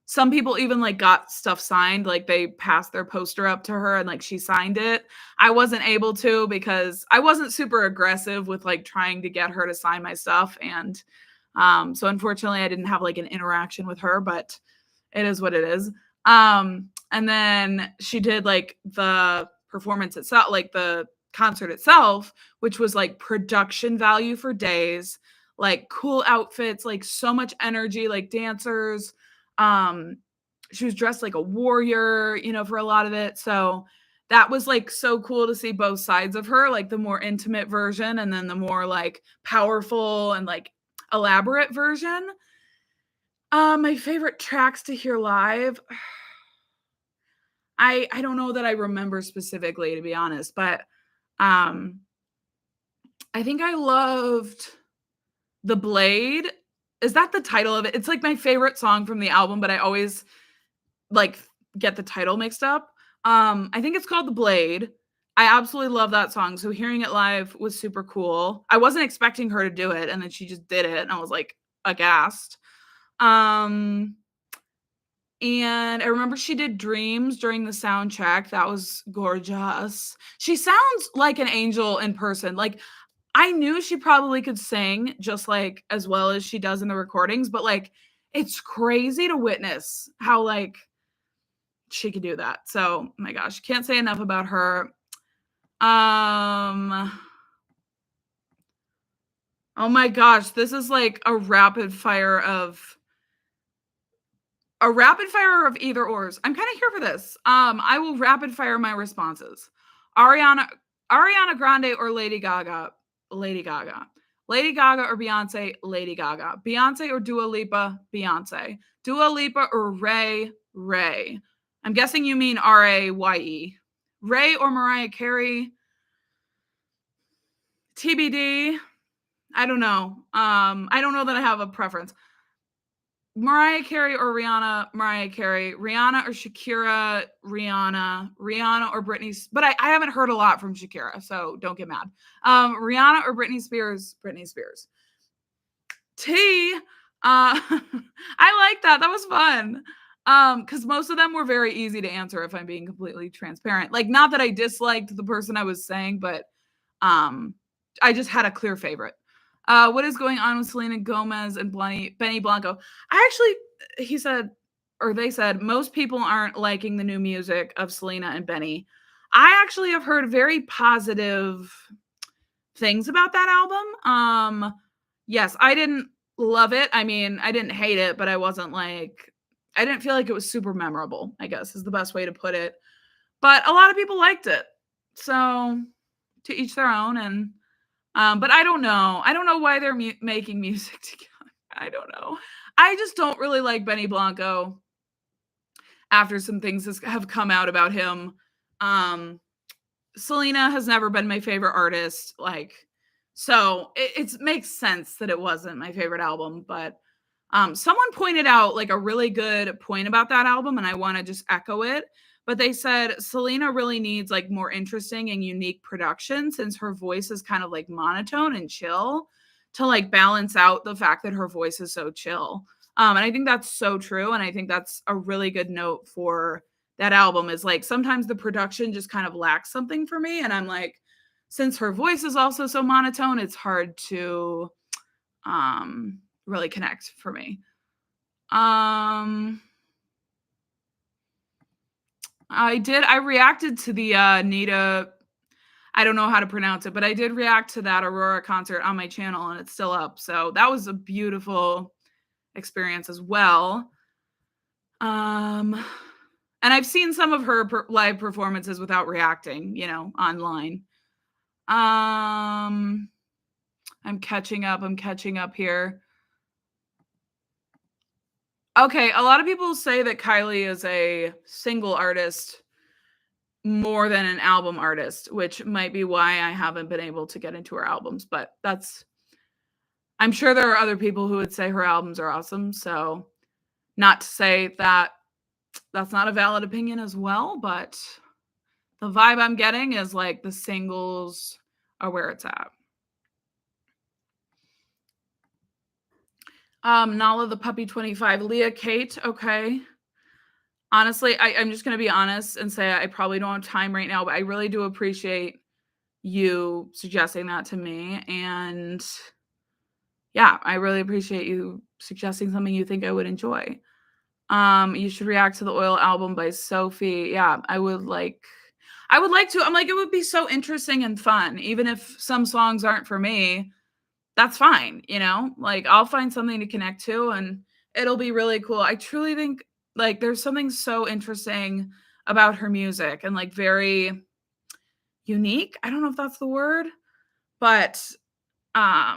[SPEAKER 1] some people even like got stuff signed, like they passed their poster up to her and like she signed it. I wasn't able to because I wasn't super aggressive with like trying to get her to sign my stuff. And so unfortunately I didn't have like an interaction with her, but it is what it is. And then she did like the performance itself, like the concert itself, which was like production value for days, like cool outfits, like so much energy, like dancers. She was dressed like a warrior, for a lot of it. So that was like so cool to see both sides of her, like the more intimate version and then the more like powerful and like elaborate version. My favorite tracks to hear live. I don't know that I remember specifically, to be honest, but I think I loved The Blade. Is that the title of it? It's like my favorite song from the album, but I always like get the title mixed up. I think it's called The Blade. I absolutely love that song. So hearing it live was super cool. I wasn't expecting her to do it, and then she just did it, and I was like aghast. And I remember she did Dreams during the soundtrack. That was gorgeous. She sounds like an angel in person. Like, I knew she probably could sing just like as well as she does in the recordings, but like it's crazy to witness how like she could do that. So, my gosh, can't say enough about her. Oh my gosh, this is like a rapid fire of either ors. I'm kind of here for this. I will rapid fire my responses. Ariana Grande or Lady Gaga? Lady Gaga. Lady Gaga or Beyonce? Lady Gaga. Beyonce or Dua Lipa? Beyonce. Dua Lipa or Ray? Ray. I'm guessing you mean Raye. Ray or Mariah Carey? TBD. I don't know. I don't know that I have a preference. Mariah Carey or Rihanna, Mariah Carey, Rihanna or Shakira, Rihanna or Britney. But I haven't heard a lot from Shakira, so don't get mad. Rihanna or Britney Spears, Britney Spears. T, I like that. That was fun. Because most of them were very easy to answer if I'm being completely transparent. Like, not that I disliked the person I was saying, but I just had a clear favorite. What is going on with Selena Gomez and Benny Blanco? He said, or they said, most people aren't liking the new music of Selena and Benny. I actually have heard very positive things about that album. Yes, I didn't love it. I mean, I didn't hate it, but I didn't feel like it was super memorable, I guess is the best way to put it. But a lot of people liked it. So to each their own. And but I don't know. I don't know why they're making music together. I don't know. I just don't really like Benny Blanco after some things have come out about him. Selena has never been my favorite artist. So it makes sense that it wasn't my favorite album. But someone pointed out like a really good point about that album, and I want to just echo it. But they said Selena really needs like more interesting and unique production since her voice is kind of like monotone and chill to like balance out the fact that her voice is so chill. And I think that's so true. And I think that's a really good note for that album is like sometimes the production just kind of lacks something for me. And I'm like, since her voice is also so monotone, it's hard to really connect for me. I reacted to the Nita, I don't know how to pronounce it, but I did react to that Aurora concert on my channel and it's still up. So that was a beautiful experience as well. And I've seen some of her live performances without reacting, online. I'm catching up here. Okay, a lot of people say that Kylie is a single artist more than an album artist, which might be why I haven't been able to get into her albums, but I'm sure there are other people who would say her albums are awesome, so not to say that that's not a valid opinion as well, but the vibe I'm getting is like the singles are where it's at. Nala the Puppy 25, Leah Kate, okay. Honestly, I'm just going to be honest and say I probably don't have time right now, but I really do appreciate you suggesting that to me. And yeah, I really appreciate you suggesting something you think I would enjoy. You should react to the Oil album by Sophie. Yeah, I would like to. I'm like, it would be so interesting and fun. Even if some songs aren't for me, that's fine. Like I'll find something to connect to and it'll be really cool. I truly think like there's something so interesting about her music and like very unique. I don't know if that's the word, but yeah,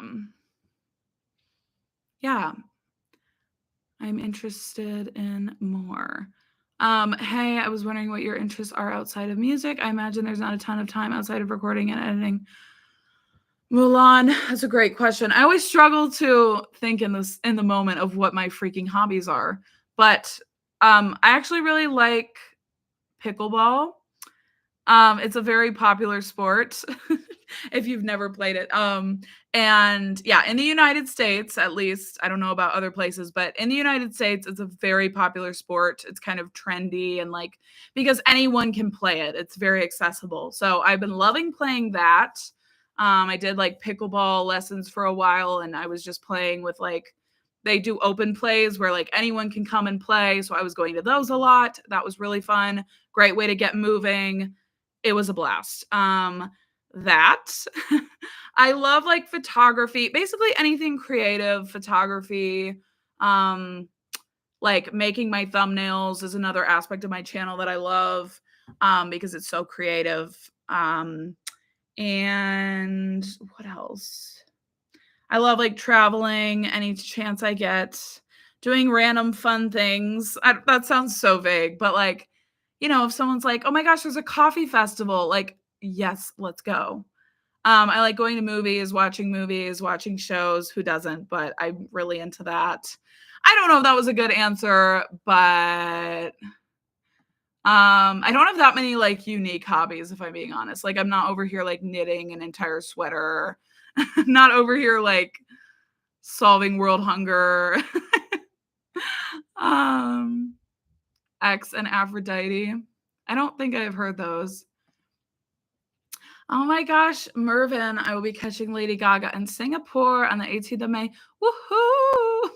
[SPEAKER 1] I'm interested in more. Hey, I was wondering what your interests are outside of music. I imagine there's not a ton of time outside of recording and editing. Mulan, that's a great question. I always struggle to think in the moment of what my freaking hobbies are, but I actually really like pickleball. It's a very popular sport if you've never played it. And yeah, in the United States, at least, I don't know about other places, but in the United States, it's a very popular sport. It's kind of trendy and like, because anyone can play it. It's very accessible. So I've been loving playing that. I did like pickleball lessons for a while and I was just playing with like, they do open plays where like anyone can come and play. So I was going to those a lot. That was really fun. Great way to get moving. It was a blast. That I love like photography, basically anything creative, photography, like making my thumbnails is another aspect of my channel that I love, because it's so creative. And what else? I love like traveling any chance I get, doing random fun things. That sounds so vague, but like, if someone's like, oh my gosh, there's a coffee festival, like, yes, let's go. I like going to movies, watching shows. Who doesn't? But I'm really into that. I don't know if that was a good answer, but I don't have that many like unique hobbies, if I'm being honest. Like I'm not over here like knitting an entire sweater. Not over here like solving world hunger. um X and Aphrodite. I don't think I've heard those. Oh my gosh, Mervin, I will be catching Lady Gaga in Singapore on the 18th of May. Woohoo!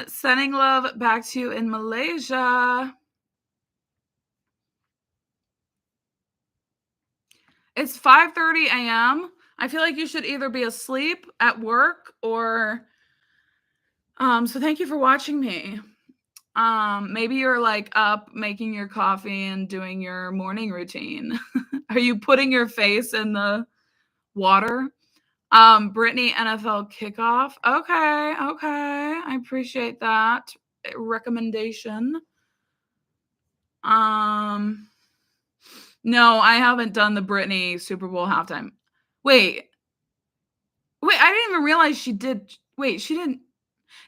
[SPEAKER 1] Sending love back to you in Malaysia. It's 5:30 a.m. I feel like you should either be asleep at work or so thank you for watching me. Maybe you're like up making your coffee and doing your morning routine. Are you putting your face in the water? Brittany NFL kickoff. Okay, okay. I appreciate that recommendation. No, I haven't done the Brittany Super Bowl halftime. Wait, I didn't even realize she did. Wait, she didn't.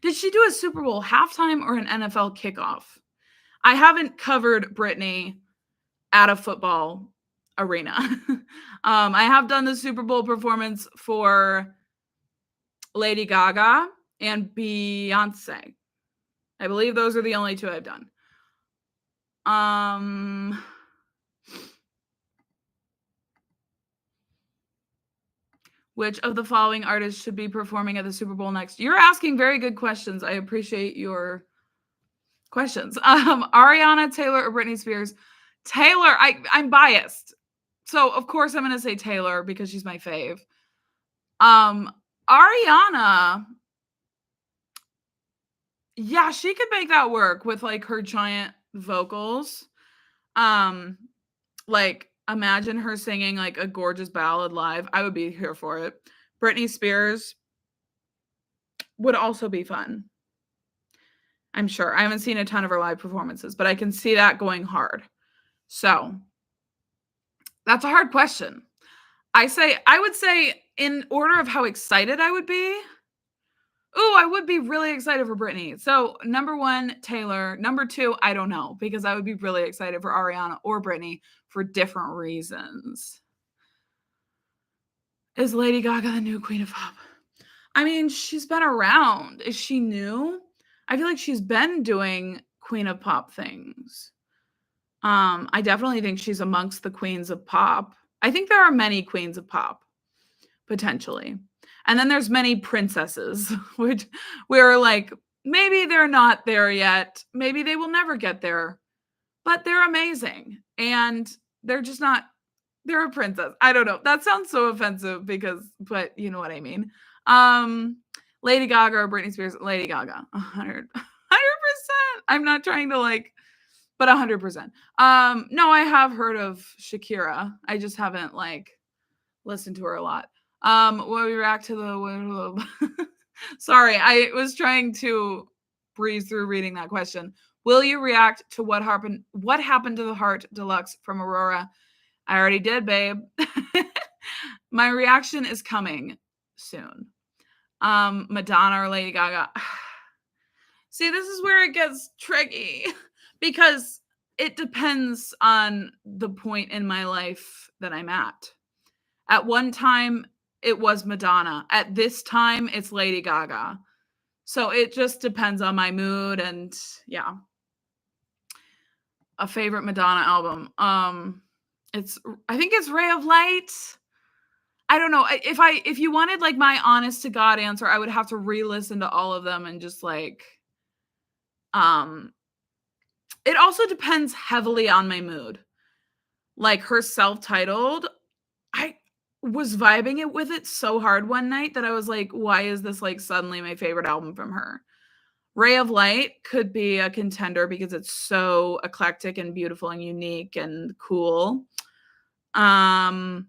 [SPEAKER 1] Did she do a Super Bowl halftime or an NFL kickoff? I haven't covered Brittany at a football arena. I have done the Super Bowl performance for Lady Gaga and Beyonce. I believe those are the only two I've done. Which of the following artists should be performing at the Super Bowl next? You're asking very good questions. I appreciate your questions. Ariana, Taylor, or Britney Spears? Taylor. I'm biased. So of course I'm gonna say Taylor because she's my fave. Ariana. Yeah, she could make that work with like her giant vocals. Like imagine her singing like a gorgeous ballad live. I would be here for it. Britney Spears would also be fun. I'm sure. I haven't seen a ton of her live performances, but I can see that going hard. So that's a hard question. I would say in order of how excited I would be. Oh, I would be really excited for Britney. So number 1, Taylor. Number 2, I don't know, because I would be really excited for Ariana or Britney for different reasons. Is Lady Gaga the new queen of pop? I mean, she's been around. Is she new? I feel like she's been doing queen of pop things. I definitely think she's amongst the queens of pop. I think there are many queens of pop, potentially. And then there's many princesses, which we're like, maybe they're not there yet. Maybe they will never get there, but they're amazing. And they're just not, they're a princess. I don't know. That sounds so offensive but you know what I mean. Lady Gaga or Britney Spears? Lady Gaga, 100%. I'm not trying to like, but 100%. No, I have heard of Shakira. I just haven't like listened to her a lot. Will we react to the sorry, I was trying to breeze through reading that question. Will you react to what happened to the Heart Deluxe from Aurora? I already did, babe. My reaction is coming soon. Madonna or Lady Gaga. See, this is where it gets tricky because it depends on the point in my life that I'm at. At one time, it was Madonna. At this time, it's Lady Gaga. So it just depends on my mood and yeah. A favorite Madonna album. I think it's Ray of Light. I don't know. If you wanted like my honest to God answer, I would have to re-listen to all of them and just like it also depends heavily on my mood. Like her self-titled, I was vibing it with it so hard one night that I was like, why is this like suddenly my favorite album from her? Ray of Light could be a contender because it's so eclectic and beautiful and unique and cool. Erotica,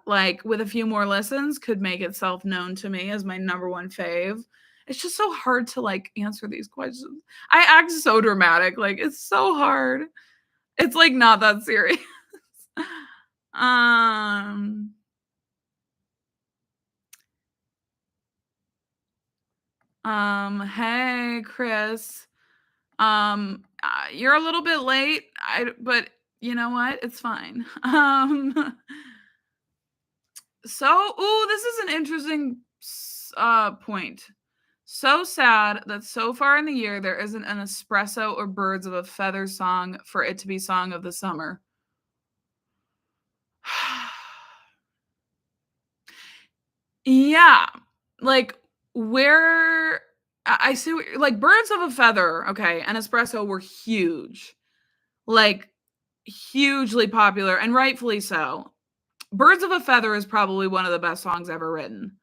[SPEAKER 1] like with a few more listens, could make itself known to me as my number 1 fave. It's just so hard to like answer these questions. I act so dramatic. Like it's so hard. It's like not that serious. Hey, Chris. You're a little bit late. But you know what? It's fine. This is an interesting point. So sad that so far in the year there isn't an espresso or birds of a feather song for it to be song of the summer. Yeah. Like where I see like birds of a feather, okay, and espresso were huge. Like hugely popular and rightfully so. Birds of a Feather is probably one of the best songs ever written.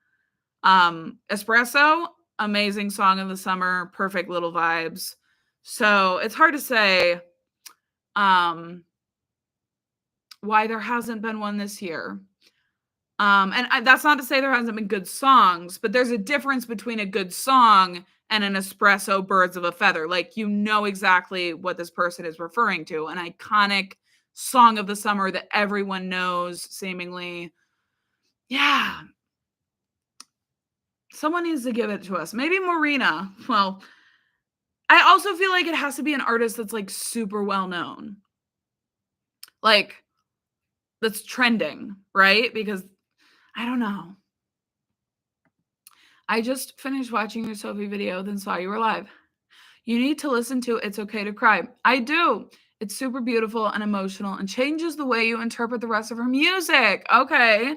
[SPEAKER 1] Espresso, amazing song of the summer, perfect little vibes. So it's hard to say why there hasn't been one this year. That's not to say there hasn't been good songs, but there's a difference between a good song and an espresso birds of a feather. Like, you know exactly what this person is referring to. An iconic song of the summer that everyone knows, seemingly. Yeah. Someone needs to give it to us. Maybe Marina. Well, I also feel like it has to be an artist that's like super well known. Like, that's trending, right? Because I don't know. I just finished watching your Sophie video, then saw you were live. You need to listen to It's Okay to Cry. I do. It's super beautiful and emotional and changes the way you interpret the rest of her music. Okay.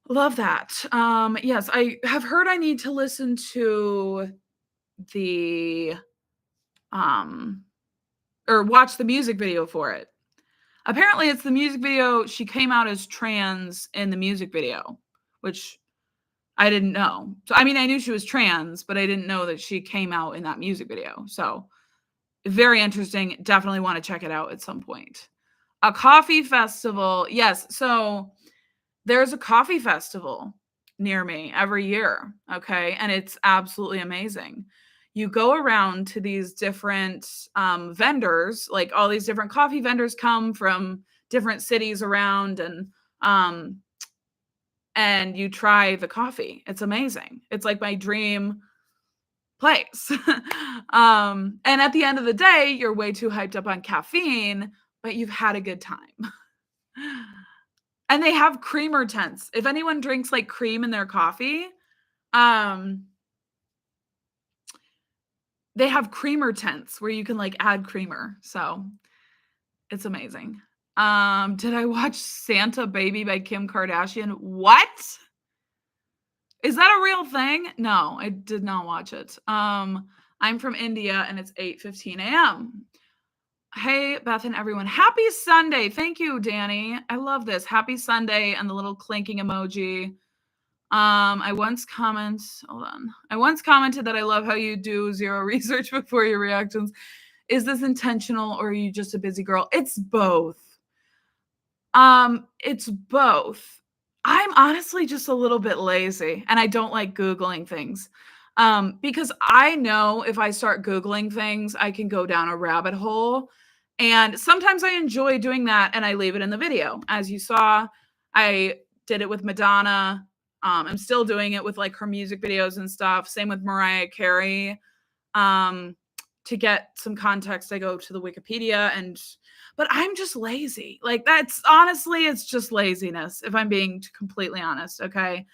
[SPEAKER 1] Love that. Yes, I have heard I need to listen to the or watch the music video for it. Apparently it's the music video. She came out as trans in the music video, which I didn't know. So, I mean, I knew she was trans, but I didn't know that she came out in that music video. So, very interesting. Definitely want to check it out at some point. A coffee festival. Yes. So, there's a coffee festival near me every year. Okay. And it's absolutely amazing. You go around to these different vendors, like all these different coffee vendors come from different cities around, and you try the coffee. It's amazing. It's like my dream place. And at the end of the day, you're way too hyped up on caffeine, but you've had a good time. And they have creamer tents. If anyone drinks like cream in their coffee, they have creamer tents where you can like add creamer. So it's amazing. Did I watch Santa Baby by Kim Kardashian? What? Is that a real thing? No, I did not watch it. I'm from India and it's 8:15 a.m. Hey, Beth and everyone. Happy Sunday. Thank you, Danny. I love this. Happy Sunday and the little clinking emoji. I once commented that I love how you do zero research before your reactions. Is this intentional or are you just a busy girl? It's both. It's both. I'm honestly just a little bit lazy and I don't like Googling things. Because I know if I start Googling things, I can go down a rabbit hole. And sometimes I enjoy doing that and I leave it in the video. As you saw, I did it with Madonna. I'm still doing it with like her music videos and stuff. Same with Mariah Carey. To get some context, I go to the Wikipedia but I'm just lazy. Like that's honestly, it's just laziness if I'm being completely honest. Okay.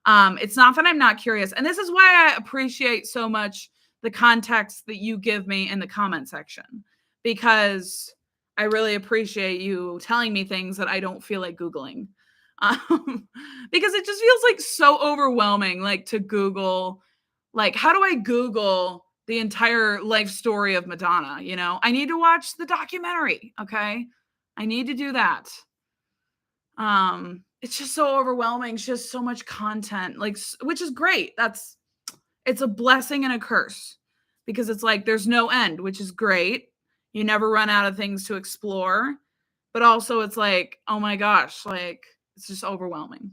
[SPEAKER 1] It's not that I'm not curious. And this is why I appreciate so much the context that you give me in the comment section, because I really appreciate you telling me things that I don't feel like Googling. Because it just feels like so overwhelming, like to Google, like, how do I Google the entire life story of Madonna? You know, I need to watch the documentary. Okay. I need to do that. It's just so overwhelming. It's just so much content, like, which is great. It's a blessing and a curse because it's like, there's no end, which is great. You never run out of things to explore, but also it's like, oh my gosh, like it's just overwhelming.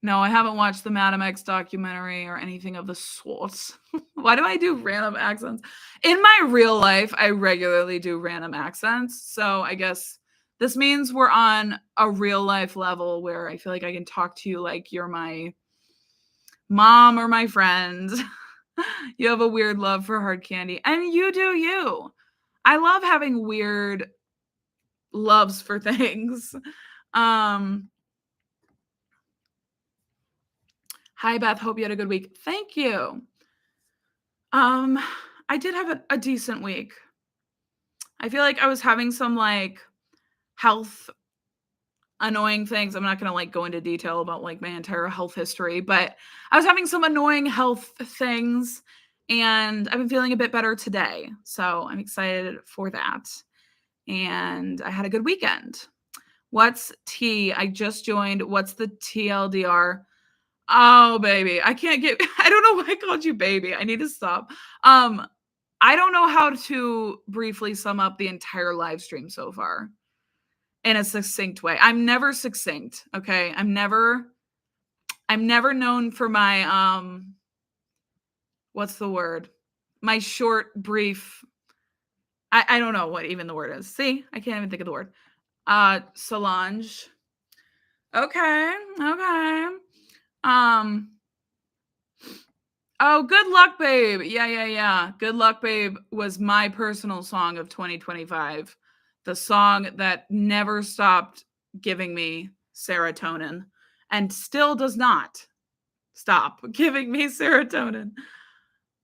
[SPEAKER 1] No, I haven't watched the Madam X documentary or anything of the sort. Why do I do random accents? In my real life, I regularly do random accents. So I guess This means we're on a real life level where I feel like I can talk to you like you're my mom or my friend. You have a weird love for hard candy, and you do you. I love having weird loves for things. Hi Beth, hope you had a good week. Thank you. I did have a decent week. I feel like I was having some like health annoying things. I'm not going to like go into detail about like my entire health history, but I was having some annoying health things and I've been feeling a bit better today. So I'm excited for that. And I had a good weekend. What's T? I just joined. What's the TLDR? Oh, baby. I can't get, I don't know why I called you baby. I need to stop. I don't know how to briefly sum up the entire live stream so far in a succinct way. I'm never succinct, okay? I'm never known for my what's the word? My short, brief. I don't know what even the word is. See, I can't even think of the word. Solange. Okay. Oh, Good Luck Babe. Yeah. Good Luck Babe was my personal song of 2025. The song that never stopped giving me serotonin and still does not stop giving me serotonin.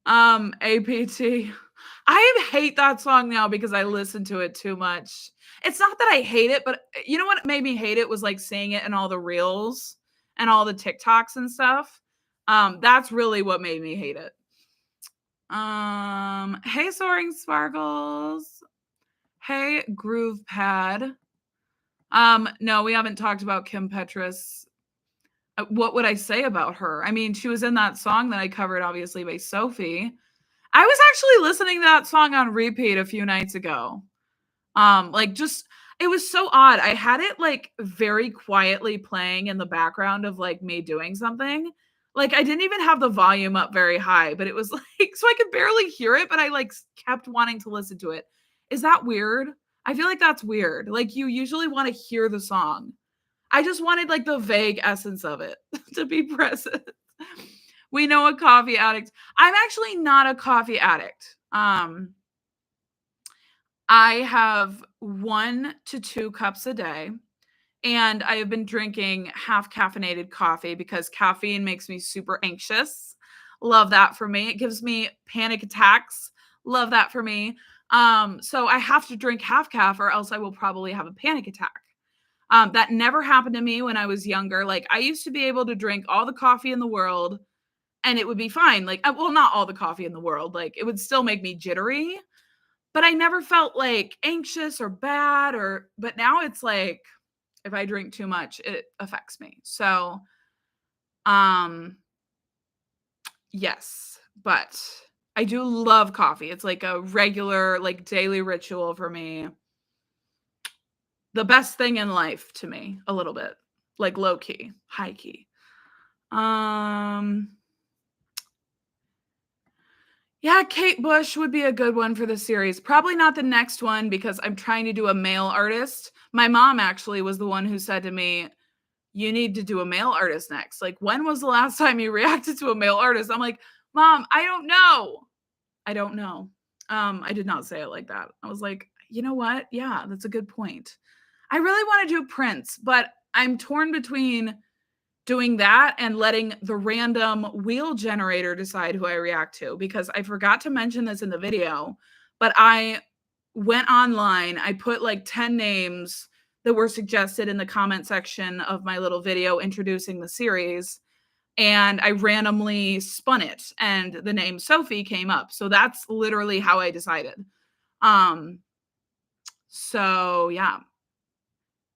[SPEAKER 1] APT. I hate that song now because I listen to it too much. It's not that I hate it, but you know what made me hate it was like seeing it in all the reels and all the TikToks and stuff. That's really what made me hate it. Hey Soaring Sparkles. Hey Groove Pad. No, we haven't talked about Kim Petras. What would I say about her? I mean, she was in that song that I covered, obviously, by Sophie. I was actually listening to that song on repeat a few nights ago. It was so odd. I had it like very quietly playing in the background of like me doing something. Like I didn't even have the volume up very high, but it was like so I could barely hear it, but I like kept wanting to listen to it. Is that weird? I feel like that's weird. Like you usually want to hear the song. I just wanted like the vague essence of it to be present. We know a coffee addict. I'm actually not a coffee addict. I have 1 to 2 cups a day, and I have been drinking half caffeinated coffee because caffeine makes me super anxious. Love that for me. It gives me panic attacks. Love that for me. So I have to drink half caff or else I will probably have a panic attack. That never happened to me when I was younger. Like I used to be able to drink all the coffee in the world and it would be fine. Like, well, not all the coffee in the world. Like it would still make me jittery, but I never felt like anxious or bad but now it's like, if I drink too much, it affects me. So, yes, but I do love coffee. It's like a regular, like daily ritual for me. The best thing in life to me, a little bit, like low key, high key. Yeah, Kate Bush would be a good one for the series. Probably not the next one because I'm trying to do a male artist. My mom actually was the one who said to me, you need to do a male artist next. Like, when was the last time you reacted to a male artist? I'm like, Mom, I don't know. I did not say it like that. I was like, you know what? Yeah, that's a good point. I really want to do Prince, but I'm torn between doing that and letting the random wheel generator decide who I react to, because I forgot to mention this in the video, but I went online, I put like 10 names that were suggested in the comment section of my little video introducing the series, and I randomly spun it and the name Sophie came up. So that's literally how I decided. So yeah.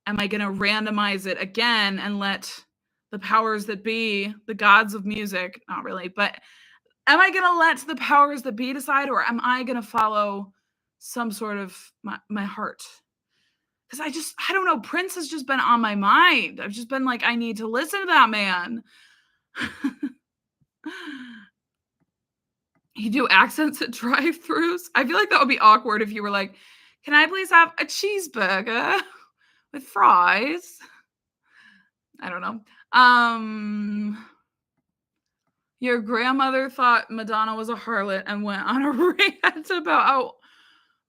[SPEAKER 1] Am I going to randomize it again and let the powers that be, the gods of music, not really, but am I going to let the powers that be decide, or am I going to follow some sort of my heart? Because I don't know, Prince has just been on my mind. I've just been like, I need to listen to that man. You do accents at drive-thrus? I feel like that would be awkward if you were like, can I please have a cheeseburger? with fries. I don't know. Your grandmother thought Madonna was a harlot and went on a rant about how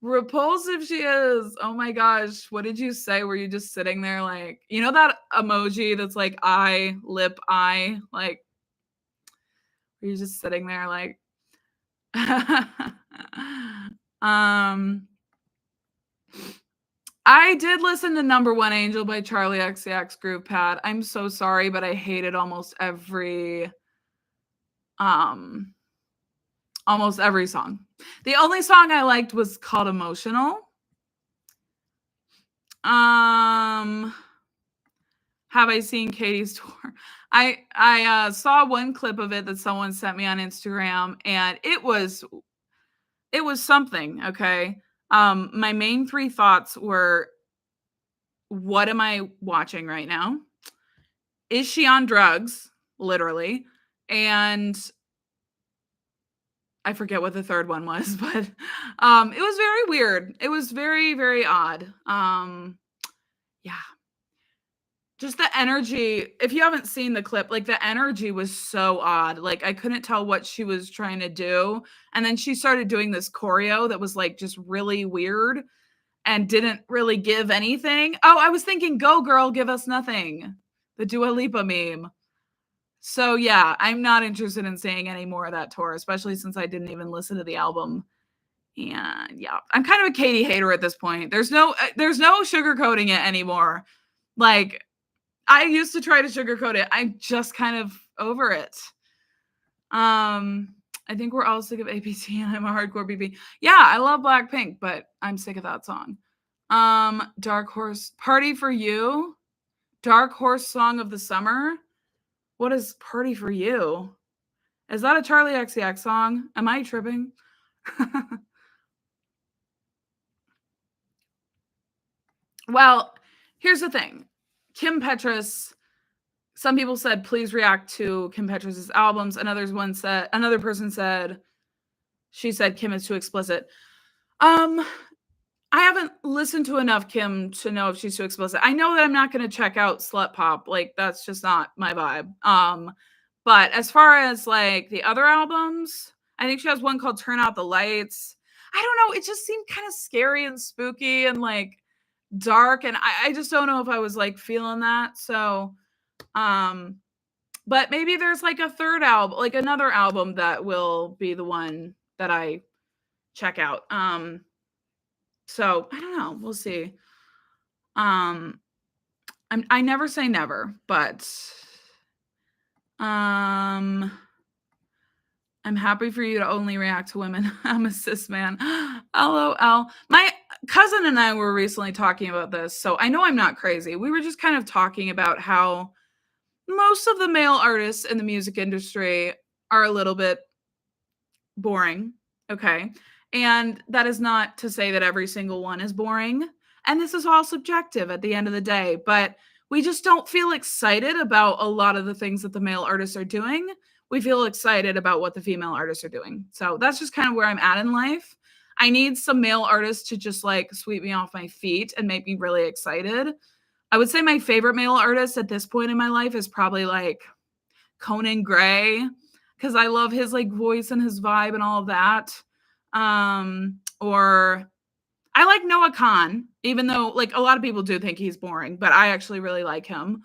[SPEAKER 1] repulsive she is. Oh my gosh. What did you say? Were you just sitting there like, you know that emoji that's like eye, lip, eye? Like, were you just sitting there like I did listen to Number One Angel by Charlie XCX Groove Pad. I'm so sorry, but I hated almost every song. The only song I liked was called Emotional. Have I seen Katie's tour? I saw one clip of it that someone sent me on Instagram, and it was something, okay? My main 3 thoughts were, what am I watching right now? Is she on drugs? Literally. And I forget what the third one was, but it was very weird. It was very, very odd. Yeah. Just the energy. If you haven't seen the clip, like the energy was so odd. Like I couldn't tell what she was trying to do. And then she started doing this choreo that was like just really weird and didn't really give anything. Oh, I was thinking, go girl, give us nothing. The Dua Lipa meme. So yeah, I'm not interested in seeing any more of that tour, especially since I didn't even listen to the album. And yeah, I'm kind of a Katie hater at this point. There's no sugarcoating it anymore. Like I used to try to sugarcoat it. I'm just kind of over it. I think we're all sick of APT and I'm a hardcore BB. Yeah, I love Blackpink, but I'm sick of that song. Dark Horse, Party for You. Dark Horse Song of the Summer. What is Party for You? Is that a Charlie XCX song? Am I tripping? Well, here's the thing. Kim Petras, some people said, please react to Kim Petras' albums. Another person said, she said Kim is too explicit. I haven't listened to enough Kim to know if she's too explicit. I know that I'm not going to check out Slut Pop. Like, that's just not my vibe. But as far as like the other albums, I think she has one called Turn Out the Lights. I don't know. It just seemed kind of scary and spooky and like dark. And I just don't know if I was like feeling that. So, but maybe there's like a third album, like another album that will be the one that I check out. So I don't know. We'll see. I never say never, but I'm happy for you to only react to women. I'm a cis man. LOL. My cousin and I were recently talking about this, so I know I'm not crazy. We were just kind of talking about how most of the male artists in the music industry are a little bit boring. Okay. And that is not to say that every single one is boring. And this is all subjective at the end of the day, but we just don't feel excited about a lot of the things that the male artists are doing. We feel excited about what the female artists are doing. So that's just kind of where I'm at in life. I need some male artists to just like sweep me off my feet and make me really excited. I would say my favorite male artist at this point in my life is probably like Conan Gray, because I love his like voice and his vibe and all of that. Or I like Noah Khan, even though like a lot of people do think he's boring, but I actually really like him.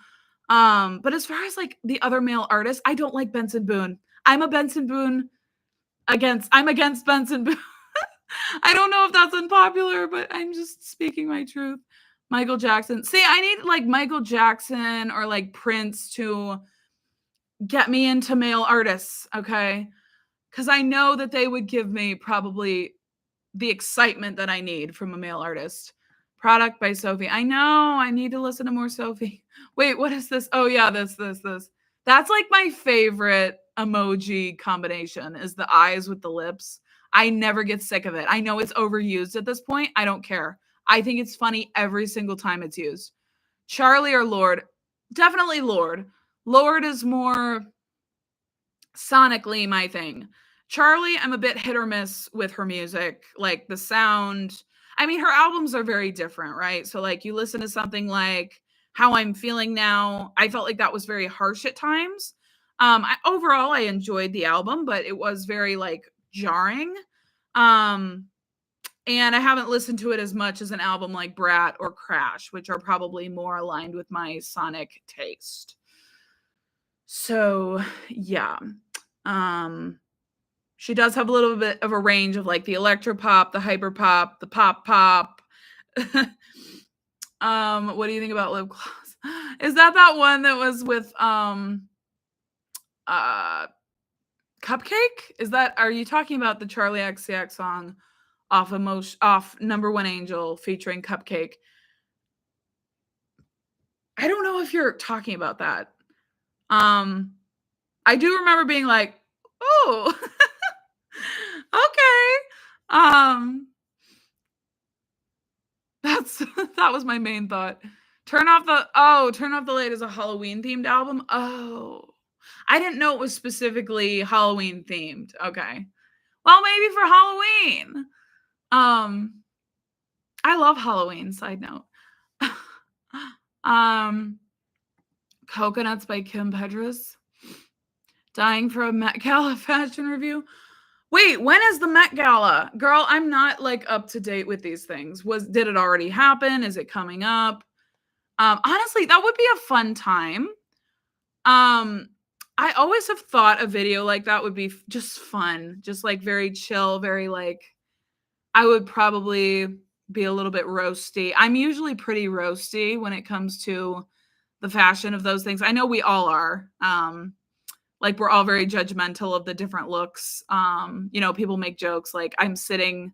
[SPEAKER 1] But as far as like the other male artists, I don't like Benson Boone. I'm against Benson Boone. I don't know if that's unpopular, but I'm just speaking my truth. Michael Jackson. See, I need like Michael Jackson or like Prince to get me into male artists, okay? Because I know that they would give me probably the excitement that I need from a male artist. Product by Sophie. I know, I need to listen to more Sophie. Wait, what is this? Oh yeah, this. That's like my favorite emoji combination is the eyes with the lips. I never get sick of it. I know it's overused at this point. I don't care. I think it's funny every single time it's used. Charlie or Lord? Definitely Lord. Lord is more sonically my thing. Charlie, I'm a bit hit or miss with her music. Like the sound, I mean, her albums are very different, right? So like you listen to something like How I'm Feeling Now, I felt like that was very harsh at times. Overall I enjoyed the album, but it was very like jarring. Um and I haven't listened to it as much as an album like Brat or Crash, which are probably more aligned with my sonic taste. So, yeah. Um she does have a little bit of a range of like the electropop, the hyperpop, the pop pop. What do you think about lip gloss? Is that one that was with uh Cupcake? Are you talking about the Charlie XCX song off Number One Angel featuring Cupcake? I don't know if you're talking about that. I do remember being like, oh, okay. That was my main thought. Turn Off the Light is a Halloween themed album. Oh, I didn't know it was specifically Halloween themed. Okay. Well, maybe for Halloween. I love Halloween, side note. Coconuts by Kim Petras. Dying for a Met Gala fashion review. Wait, when is the Met Gala? Girl, I'm not like up to date with these things. Did it already happen? Is it coming up? Honestly, that would be a fun time. I always have thought a video like that would be just fun, just like very chill, very like, I would probably be a little bit roasty. I'm usually pretty roasty when it comes to the fashion of those things. I know we all are. Like we're all very judgmental of the different looks. People make jokes like I'm sitting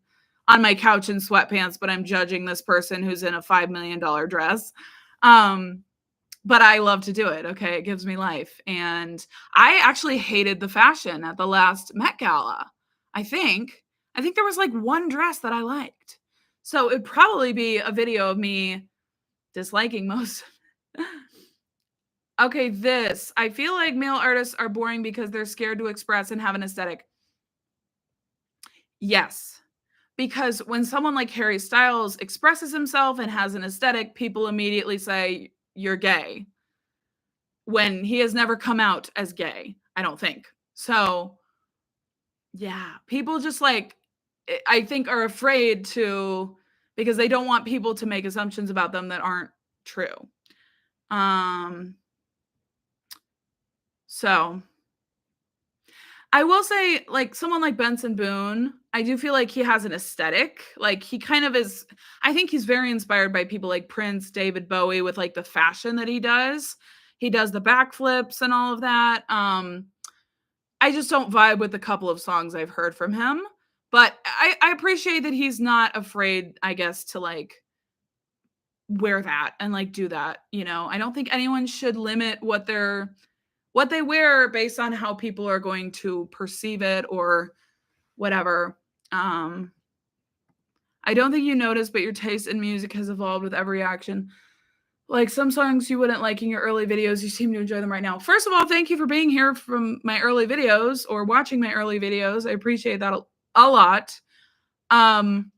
[SPEAKER 1] on my couch in sweatpants, but I'm judging this person who's in a $5 million dress. But I love to do it. Okay. It gives me life. And I actually hated the fashion at the last Met Gala. I think there was like one dress that I liked. So it'd probably be a video of me disliking most. Okay, I feel like male artists are boring because they're scared to express and have an aesthetic. Yes. Because when someone like Harry Styles expresses himself and has an aesthetic, people immediately say, you're gay. When he has never come out as gay, I don't think. So, yeah, people just like, I think are afraid to, because they don't want people to make assumptions about them that aren't true. So I will say, like, someone like Benson Boone, I do feel like he has an aesthetic. Like, he kind of is, I think he's very inspired by people like Prince, David Bowie, with like the fashion that he does. He does the backflips and all of that. I just don't vibe with a couple of songs I've heard from him. But I appreciate that he's not afraid, I guess, to like wear that and like do that. I don't think anyone should limit what they wear based on how people are going to perceive it or whatever. I don't think you notice, but your taste in music has evolved with every action. Like some songs you wouldn't like in your early videos, you seem to enjoy them right now. First of all, thank you for being here from my early videos or watching my early videos. I appreciate that a lot. And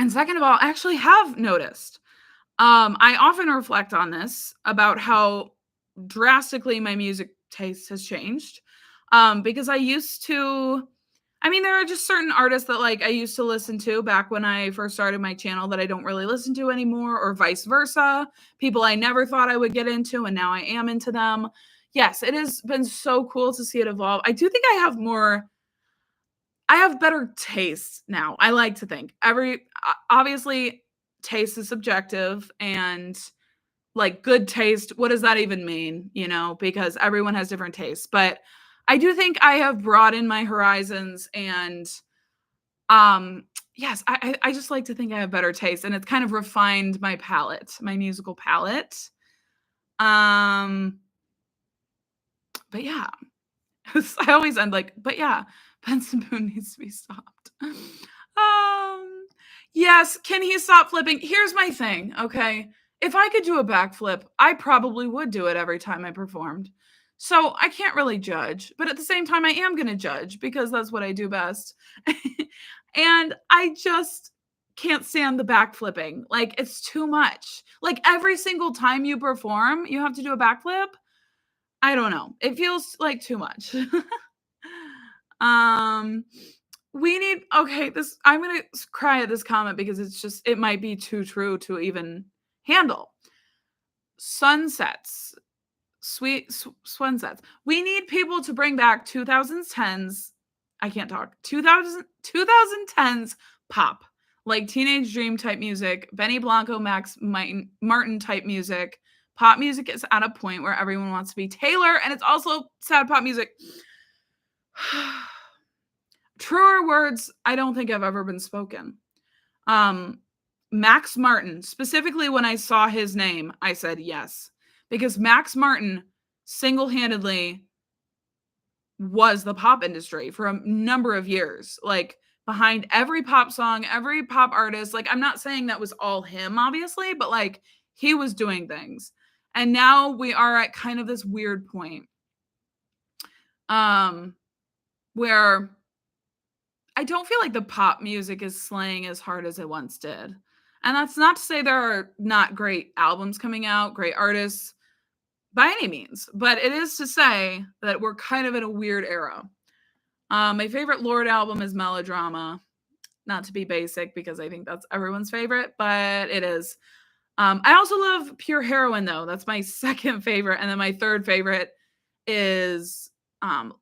[SPEAKER 1] second of all, I actually have noticed. I often reflect on this about how drastically my music taste has changed. Because there are just certain artists that like I used to listen to back when I first started my channel that I don't really listen to anymore, or vice versa. People I never thought I would get into, and now I am into them. Yes, it has been so cool to see it evolve. I do think I have better taste now. I like to think obviously taste is subjective, and like good taste, what does that even mean? Because everyone has different tastes. But I do think I have broadened my horizons, and yes, I just like to think I have better taste, and it's kind of refined my musical palette. But yeah, I always end like, but yeah, Benson Boone needs to be stopped. Yes, can he stop flipping? Here's my thing, okay? If I could do a backflip, I probably would do it every time I performed. So I can't really judge, but at the same time, I am going to judge because that's what I do best. And I just can't stand the backflipping. Like, it's too much. Like, every single time you perform, you have to do a backflip. I don't know. It feels like too much. We need I'm gonna cry at this comment because it might be too true to even handle. Sunsets. Sunsets. We need people to bring back 2010s. I can't talk. 2010s pop. Like Teenage Dream type music, Benny Blanco, Max Martin type music. Pop music is at a point where everyone wants to be Taylor, and it's also sad pop music. Truer words, I don't think have ever been spoken. Max Martin, specifically when I saw his name, I said yes. Because Max Martin single-handedly was the pop industry for a number of years. Like, behind every pop song, every pop artist. Like, I'm not saying that was all him, obviously, but like, he was doing things. And now we are at kind of this weird point where I don't feel like the pop music is slaying as hard as it once did. And that's not to say there are not great albums coming out, great artists, by any means. But it is to say that we're kind of in a weird era. My favorite Lorde album is Melodrama. Not to be basic, because I think that's everyone's favorite, but it is. I also love Pure Heroine, though. That's my second favorite. And then my third favorite is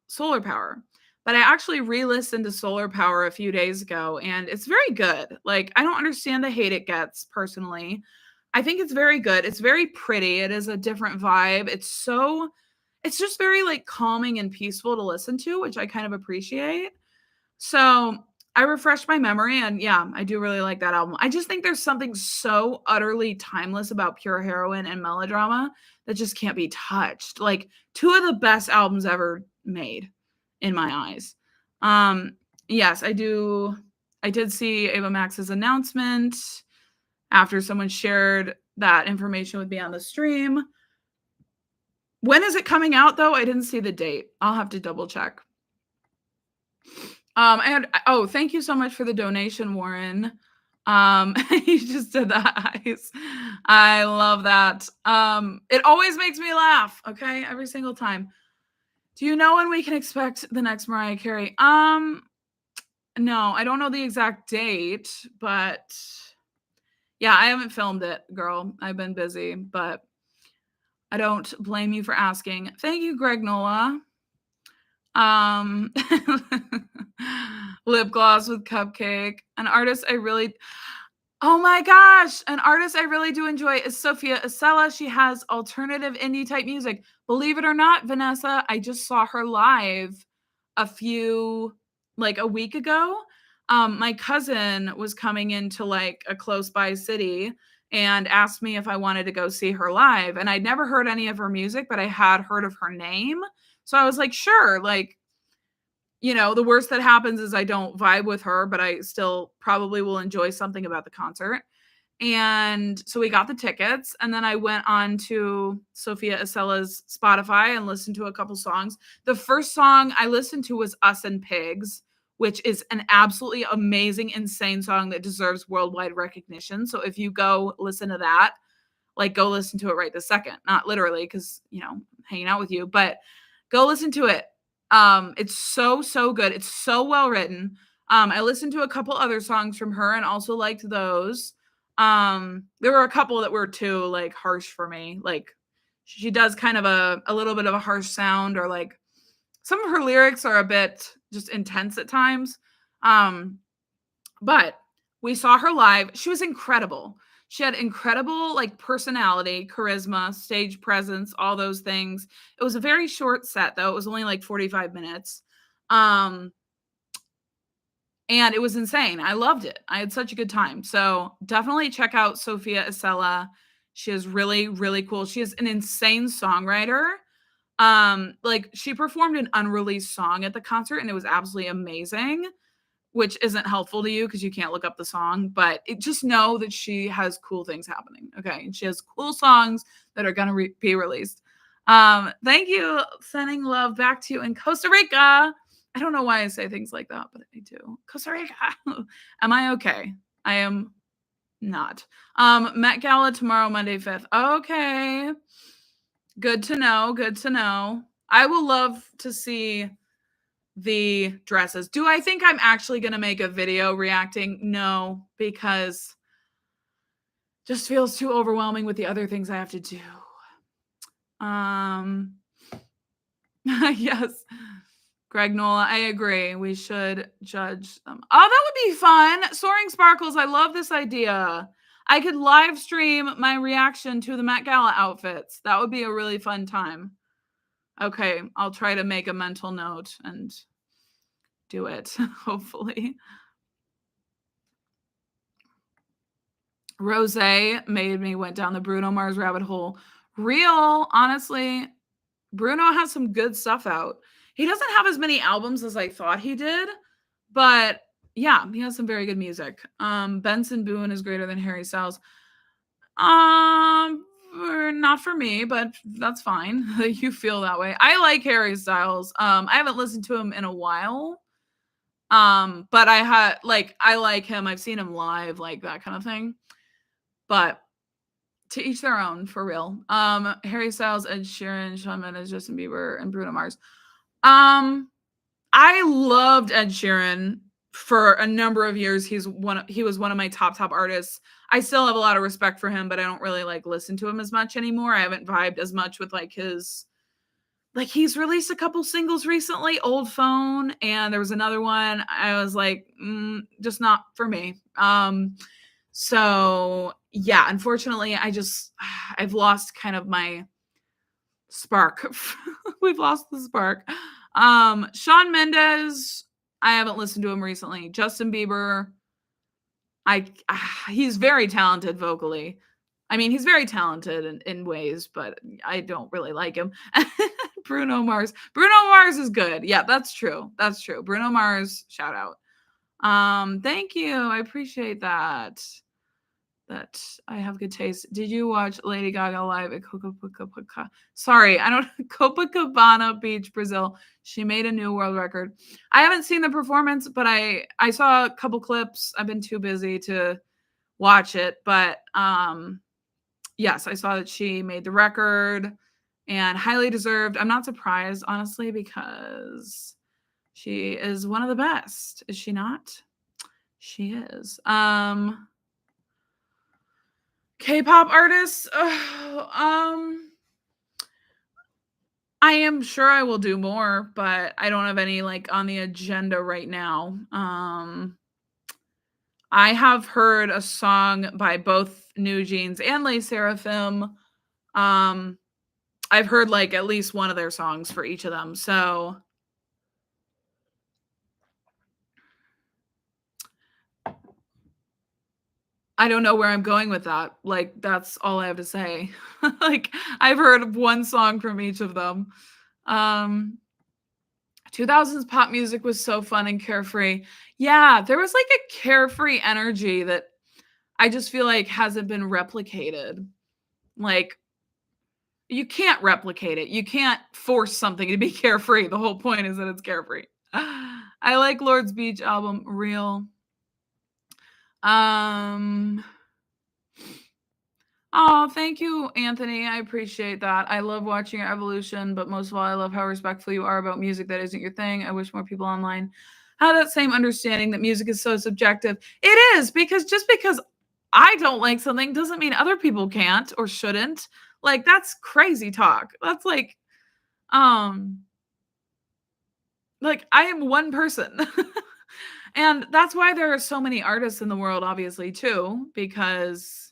[SPEAKER 1] Solar Power. But I actually re-listened to Solar Power a few days ago, and it's very good. Like, I don't understand the hate it gets, personally. I think it's very good. It's very pretty. It is a different vibe. It's just very, like, calming and peaceful to listen to, which I kind of appreciate. So I refreshed my memory, and yeah, I do really like that album. I just think there's something so utterly timeless about Pure Heroine and Melodrama that just can't be touched. Like, two of the best albums ever made, in my eyes. Yes, I did see Ava Max's announcement after someone shared that information with me on the stream. When is it coming out, though? I didn't see the date. I'll have to double check. Thank you so much for the donation, Warren. You just did that. I love that. It always makes me laugh. Okay, every single time. Do you know when we can expect the next Mariah Carey? No, I don't know the exact date, but yeah, I haven't filmed it, girl. I've been busy, but I don't blame you for asking. Thank you, Greg Nola. Lip gloss with cupcake. An artist I really do enjoy is Sophia Isella. She has alternative indie type music. Believe it or not, Vanessa, I just saw her live a week ago. My cousin was coming into like a close by city and asked me if I wanted to go see her live. And I'd never heard any of her music, but I had heard of her name. So I was like, sure, like, you know, the worst that happens is I don't vibe with her, but I still probably will enjoy something about the concert. And so we got the tickets, and then I went on to Sophia Isella's Spotify and listened to a couple songs. The first song I listened to was Us and Pigs, which is an absolutely amazing, insane song that deserves worldwide recognition. So if you go listen to that, like, go listen to it right this second. Not literally, because, you know, I'm hanging out with you, but go listen to it. It's so good. It's so well written. I listened to a couple other songs from her and also liked those. There were a couple that were too like harsh for me. Like, she does kind of a little bit of a harsh sound, or like some of her lyrics are a bit just intense at times. But we saw her live. She was incredible. She had incredible like personality, charisma, stage presence, all those things. It was a very short set, though. It was only like 45 minutes. And it was insane. I loved it. I had such a good time. So definitely check out Sophia Isella. She is really, really cool. She is an insane songwriter. Like, she performed an unreleased song at the concert, and it was absolutely amazing, which isn't helpful to you because you can't look up the song, but just know that she has cool things happening. Okay. And she has cool songs that are going to be released. Thank you. Sending love back to you in Costa Rica. I don't know why I say things like that, but I do. Costa Rica. Am I okay? I am not. Met Gala tomorrow, Monday 5th. Okay. Good to know. Good to know. I will love to see the dresses. Do I think I'm actually going to make a video reacting? No, because just feels too overwhelming with the other things I have to do. Yes. Greg Nola, I agree. We should judge them. Oh, that would be fun. Soaring Sparkles, I love this idea. I could live stream my reaction to the Met Gala outfits. That would be a really fun time. Okay, I'll try to make a mental note and do it, hopefully. Rose made me went down the Bruno Mars rabbit hole. Real, honestly, Bruno has some good stuff out. He doesn't have as many albums as I thought he did, but yeah, he has some very good music. Benson Boone is greater than Harry Styles. Not for me, but that's fine. You feel that way. I like Harry Styles. I haven't listened to him in a while. But I like him. I've seen him live, like that kind of thing. But to each their own, for real. Harry Styles, Ed Sheeran, Shawn Mendes, Justin Bieber, and Bruno Mars. I loved Ed Sheeran for a number of years. He was one of my top artists. I still have a lot of respect for him, but I don't really like listen to him as much anymore. I haven't vibed as much with like his, like he's released a couple singles recently, Old Phone, and there was another one. I was like, just not for me. So yeah, unfortunately, I've lost kind of my spark. We've lost the spark. Shawn Mendes, I haven't listened to him recently. Justin Bieber, he's very talented vocally. I mean, he's very talented in ways, but I don't really like him. Bruno Mars is good. Yeah, that's true. Bruno Mars, shout out. Thank you. I appreciate that I have good taste. Did you watch Lady Gaga live at Copacabana? Sorry, I don't Copacabana Beach, Brazil. She made a new world record. I haven't seen the performance, but I saw a couple clips. I've been too busy to watch it, but yes, I saw that she made the record and highly deserved. I'm not surprised, honestly, because she is one of the best. Is she not? She is. K-pop artists. I am sure I will do more, but I don't have any like on the agenda right now. I have heard a song by both New Jeans and Les Seraphim. I've heard like at least one of their songs for each of them. So I don't know where I'm going with that. Like, that's all I have to say. Like, I've heard one song from each of them. 2000s pop music was so fun and carefree. Yeah, there was like a carefree energy that I just feel like hasn't been replicated. Like, you can't replicate it. You can't force something to be carefree. The whole point is that it's carefree. I like Lord's Beach album, Real. Oh, thank you, Anthony. I appreciate that. I love watching your evolution, but most of all, I love how respectful you are about music that isn't your thing. I wish more people online had that same understanding that music is so subjective. It is, because just because I don't like something doesn't mean other people can't or shouldn't. Like, that's crazy talk. That's like I am one person. And that's why there are so many artists in the world, obviously, too, because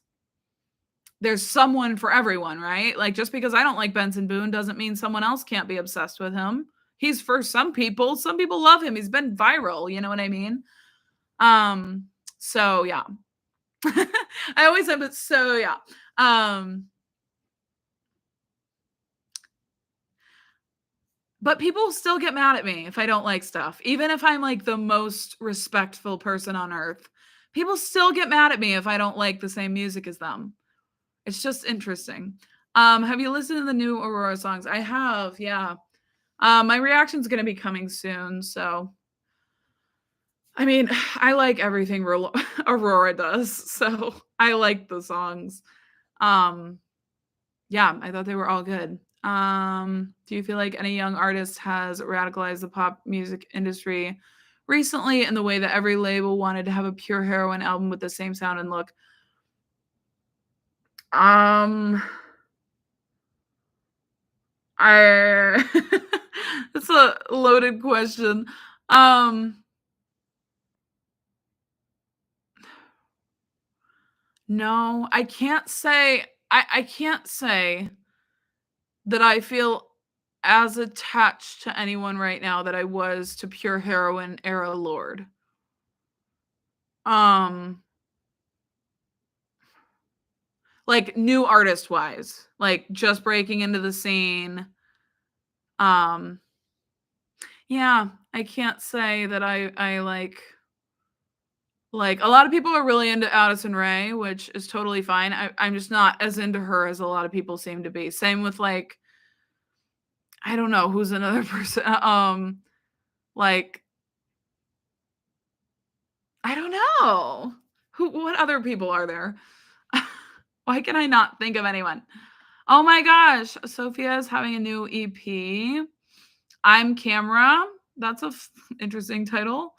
[SPEAKER 1] there's someone for everyone, right? Like, just because I don't like Benson Boone doesn't mean someone else can't be obsessed with him. He's for some people. Some people love him. He's been viral. You know what I mean? So yeah. I always have it. So yeah. But people still get mad at me if I don't like stuff. Even if I'm like the most respectful person on earth, people still get mad at me if I don't like the same music as them. It's just interesting. Have you listened to the new Aurora songs? I have, yeah. My reaction's going to be coming soon, so I mean, I like everything Aurora does, so I like the songs. Um, yeah, I thought they were all good. Do you feel like any young artist has radicalized the pop music industry recently in the way that every label wanted to have a pure heroine album with the same sound and look? Um, I That's a loaded question. Um, no, I can't say that I feel as attached to anyone right now that I was to pure heroine era Lord. Um, like new artist wise, like just breaking into the scene. Um, yeah, I can't say that I like a lot of people are really into Addison Rae, which is totally fine. I'm just not as into her as a lot of people seem to be. Same with like I don't know who's another person. Like I don't know who. What other people are there? Why can I not think of anyone? Oh my gosh, Sophia is having a new EP. I'm Camera. That's a interesting title.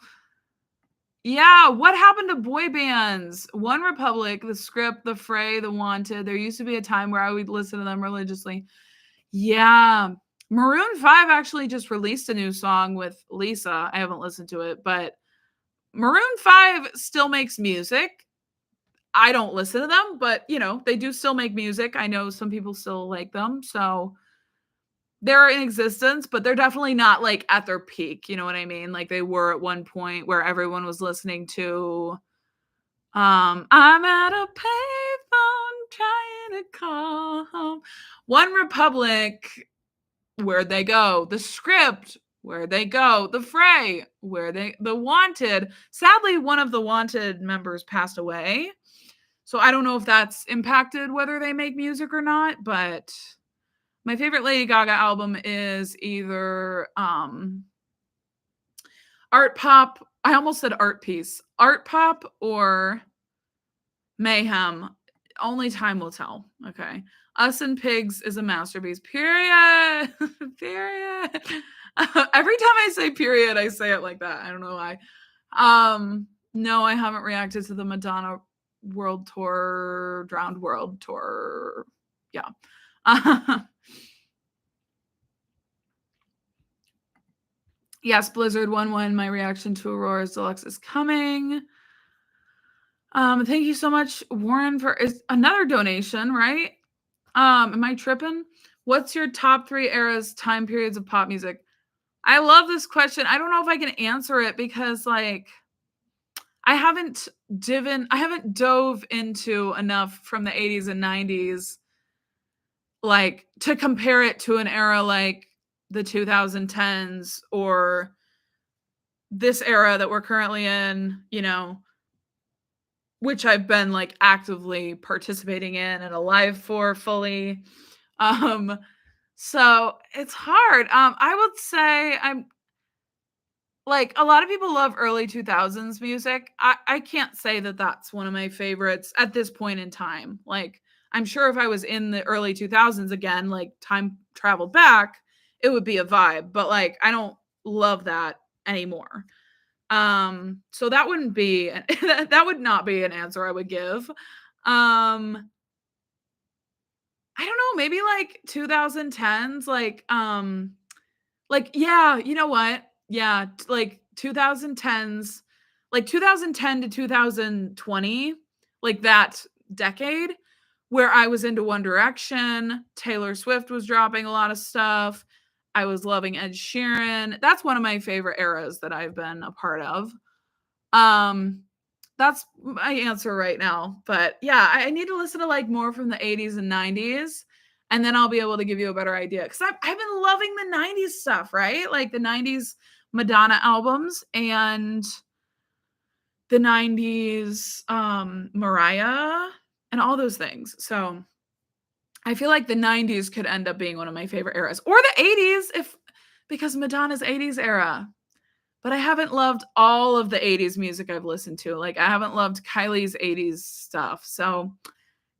[SPEAKER 1] Yeah, what happened to boy bands? One Republic, The Script, The Fray, The Wanted. There used to be a time where I would listen to them religiously. Yeah. Maroon 5 actually just released a new song with Lisa. I haven't listened to it, but Maroon 5 still makes music. I don't listen to them, but you know, they do still make music. I know some people still like them. So they're in existence, but they're definitely not like at their peak. You know what I mean? Like they were at one point where everyone was listening to I'm at a payphone trying to call home. One Republic, where'd they go? The Script, where'd they go? The Fray, the Wanted. Sadly, one of the Wanted members passed away. So I don't know if that's impacted whether they make music or not, but my favorite Lady Gaga album is either art pop. I almost said art piece. Art pop or mayhem. Only time will tell. Okay. Us and Pigs is a masterpiece. Period. Period. Every time I say period, I say it like that. I don't know why. No, I haven't reacted to the Madonna World Tour, Drowned World Tour. Yeah. Yes, Blizzard 1-1. My reaction to Aurora's Deluxe is coming. Thank you so much, Warren, for is another donation, right? Am I tripping? What's your top 3 eras, time periods of pop music? I love this question. I don't know if I can answer it because like I haven't dove into enough from the 80s and 90s like to compare it to an era like the 2010s or this era that we're currently in, you know, which I've been like actively participating in and alive for fully. Um, so it's hard. I would say I'm like a lot of people love early 2000s music. I can't say that that's one of my favorites at this point in time. Like, I'm sure if I was in the early 2000s again, like time traveled back, it would be a vibe, but like I don't love that anymore. So that wouldn't be that would not be an answer I would give. I don't know, maybe like 2010s like yeah, you know what? Yeah, like 2010s, like 2010 to 2020, like that decade where I was into One Direction, Taylor Swift was dropping a lot of stuff. I was loving Ed Sheeran. That's one of my favorite eras that I've been a part of. Um, that's my answer right now. But yeah, I need to listen to like more from the 80s and 90s. And then I'll be able to give you a better idea. Because I've been loving the 90s stuff, right? Like the 90s Madonna albums and the 90s Mariah and all those things. So I feel like the 90s could end up being one of my favorite eras. Or the 80s if because Madonna's 80s era. but I haven't loved all of the 80s music I've listened to. Like, I haven't loved Kylie's 80s stuff. So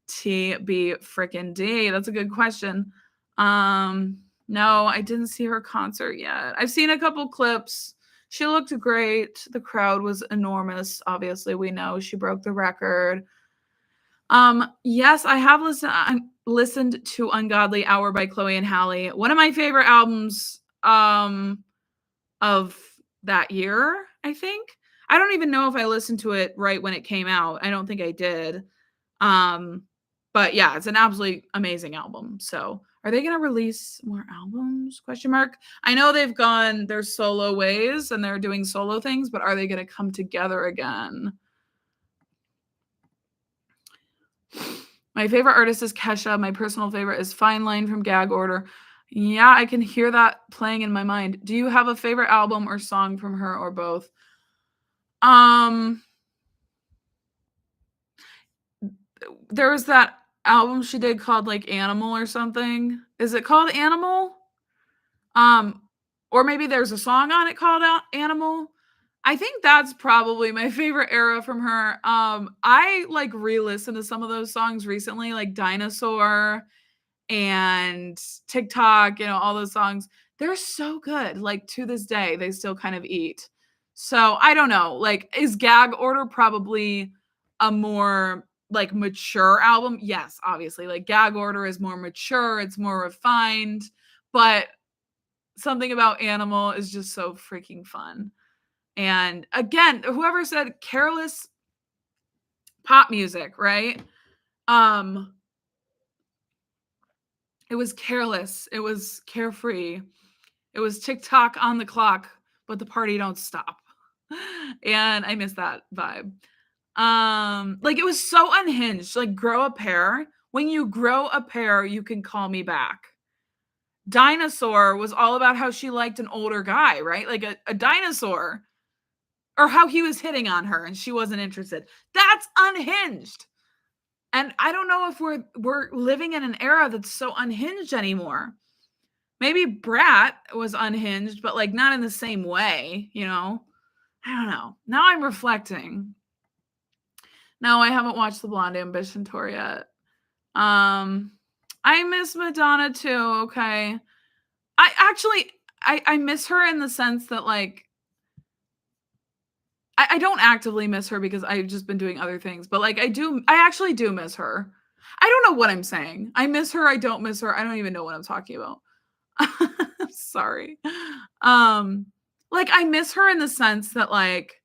[SPEAKER 1] TB frickin' D. That's a good question. No, I didn't see her concert yet. I've seen a couple clips. She looked great. The crowd was enormous. Obviously, we know she broke the record. Yes, I have listened to Ungodly Hour by Chloe and Halle. One of my favorite albums of that year, I think. I don't even know if I listened to it right when it came out. I don't think I did. But yeah, it's an absolutely amazing album. So, are they going to release more albums? Question mark. I know they've gone their solo ways and they're doing solo things, but are they going to come together again? My favorite artist is Kesha. My personal favorite is Fine Line from Gag Order. Yeah, I can hear that playing in my mind. Do you have a favorite album or song from her or both? There was that album she did called like Animal or something. Is it called Animal? Or maybe there's a song on it called Animal. I think that's probably my favorite era from her. I like re-listened to some of those songs recently, like Dinosaur and TikTok, all those songs. They're so good. Like to this day, they still kind of eat. So I don't know. Like, is Gag Order probably a more like mature album? Yes, obviously. Like Gag Order is more mature, it's more refined, but something about Animal is just so freaking fun. And again, whoever said careless pop music, right? It was careless. It was carefree. It was TikTok on the clock, but the party don't stop. And I miss that vibe. Like it was so unhinged. Like grow a pair. When you grow a pair, you can call me back. Dinosaur was all about how she liked an older guy, right? Like a dinosaur. Or how he was hitting on her and she wasn't interested. That's unhinged. And I don't know if we're living in an era that's so unhinged anymore. Maybe Brat was unhinged, but like not in the same way, I don't know. Now I'm reflecting. No, I haven't watched the Blonde Ambition tour yet. I miss Madonna too. Okay. I miss her in the sense that like I don't actively miss her because I've just been doing other things, but like I actually do miss her. I don't know what I'm saying. I miss her. I don't miss her. I don't even know what I'm talking about. Sorry. Like I miss her in the sense that like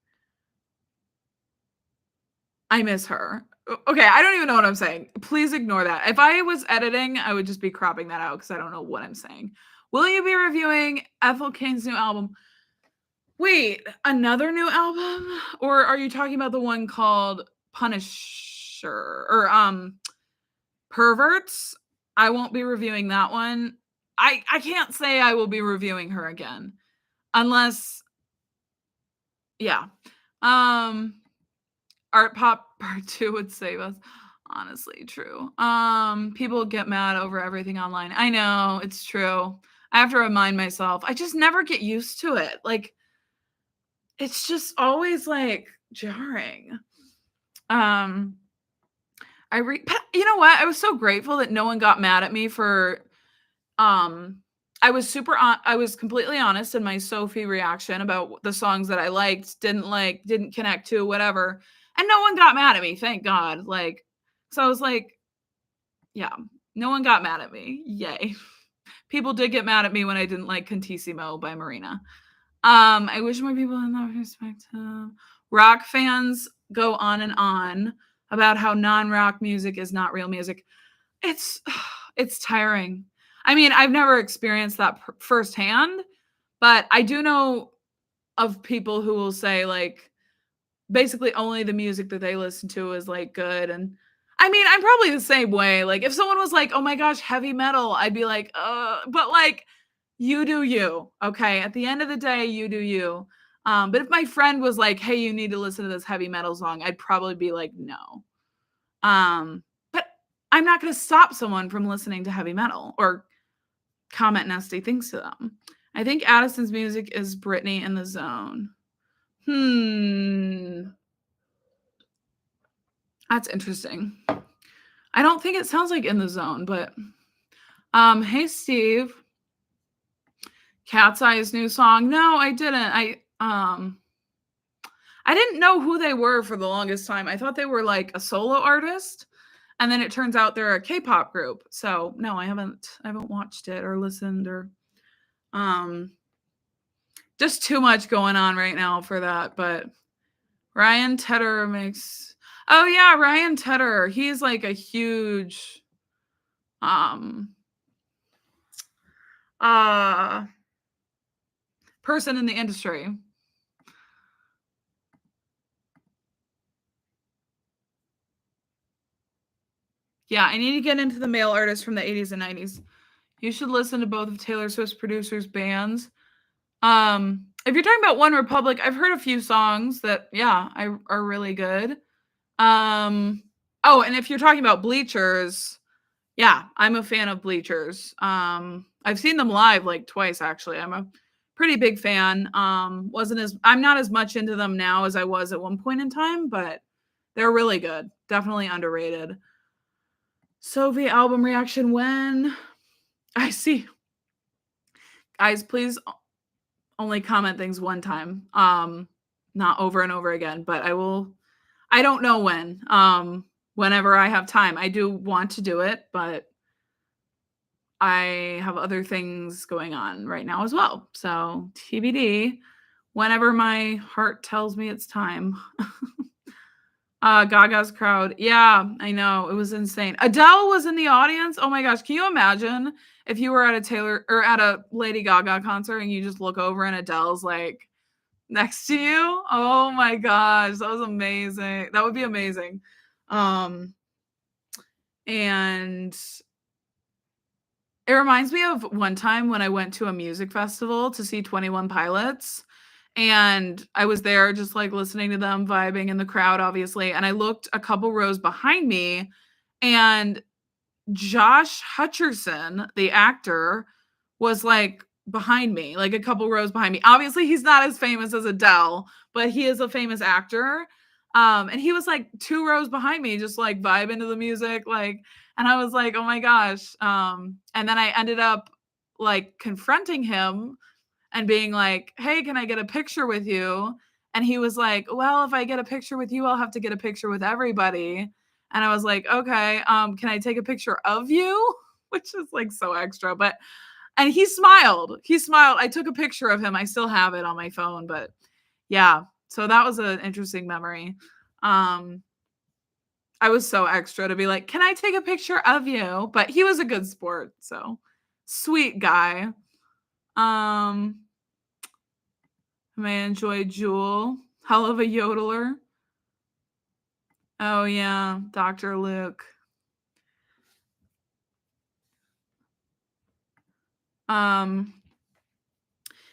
[SPEAKER 1] I miss her. Okay, I don't even know what I'm saying. Please ignore that. If I was editing, I would just be cropping that out because I don't know what I'm saying. Will you be reviewing Ethel King's new album? Wait, another new album? Or are you talking about the one called Punisher or Perverts? I won't be reviewing that one. I can't say I will be reviewing her again. Unless yeah. Art Pop Part 2 would save us. Honestly, true. People get mad over everything online. I know, it's true. I have to remind myself. I just never get used to it. Like it's just always like jarring. You know what? I was so grateful that no one got mad at me for I was completely honest in my Sophie reaction about the songs that I liked, didn't connect to, whatever. And no one got mad at me, thank God. Like so I was like, yeah, no one got mad at me. Yay. People did get mad at me when I didn't like Contissimo by Marina. I wish more people had that perspective. Rock fans go on and on about how non-rock music is not real music. It's tiring. I mean, I've never experienced that firsthand, but I do know of people who will say like basically only the music that they listen to is like good. And I mean, I'm probably the same way. Like if someone was like, "Oh my gosh, heavy metal," I'd be like, but like you do you. Okay. At the end of the day, you do you. But if my friend was like, "Hey, you need to listen to this heavy metal song," I'd probably be like, "No." But I'm not going to stop someone from listening to heavy metal or comment nasty things to them. I think Addison's music is Britney in the Zone. Hmm. That's interesting. I don't think it sounds like In the Zone, but hey Steve. Cat's Eye's new song. No, I didn't. I didn't know who they were for the longest time. I thought they were like a solo artist, and then it turns out they're a K-pop group. So no, I haven't watched it or listened or um just too much going on right now for that. But Ryan Tedder makes oh yeah, Ryan Tedder. He's like a huge um uh person in the industry. Yeah, I need to get into the male artists from the 80s and 90s. You should listen to both of Taylor Swift's producers' bands. If you're talking about One Republic, I've heard a few songs that, are really good. Oh, and if you're talking about Bleachers, yeah, I'm a fan of Bleachers. I've seen them live like twice actually. I'm a pretty big fan. I'm not as much into them now as I was at one point in time, but they're really good. Definitely underrated. Sophie album reaction when I see. Guys, please only comment things one time. Not over and over again, but I don't know when. Whenever I have time. I do want to do it, but I have other things going on right now as well. So, TBD, whenever my heart tells me it's time. Gaga's crowd. Yeah, I know. It was insane. Adele was in the audience. Oh my gosh. Can you imagine if you were at a Taylor or at a Lady Gaga concert and you just look over and Adele's like next to you? Oh my gosh. That was amazing. That would be amazing. And it reminds me of one time when I went to a music festival to see 21 Pilots. And I was there just like listening to them, vibing in the crowd, obviously. And I looked a couple rows behind me, and Josh Hutcherson, the actor, was like behind me, like a couple rows behind me. Obviously, he's not as famous as Adele, but he is a famous actor. And he was like 2 rows behind me, just like vibing to the music, like, and I was like, oh my gosh. And then I ended up like confronting him and being like, hey, can I get a picture with you? And he was like, well, if I get a picture with you, I'll have to get a picture with everybody. And I was like, okay, can I take a picture of you? Which is like so extra, but and he smiled. He smiled. I took a picture of him. I still have it on my phone, but yeah. So that was an interesting memory. I was so extra to be like, can I take a picture of you? But he was a good sport. So sweet guy. May enjoy Jewel. Hell of a yodeler. Oh yeah, Dr. Luke.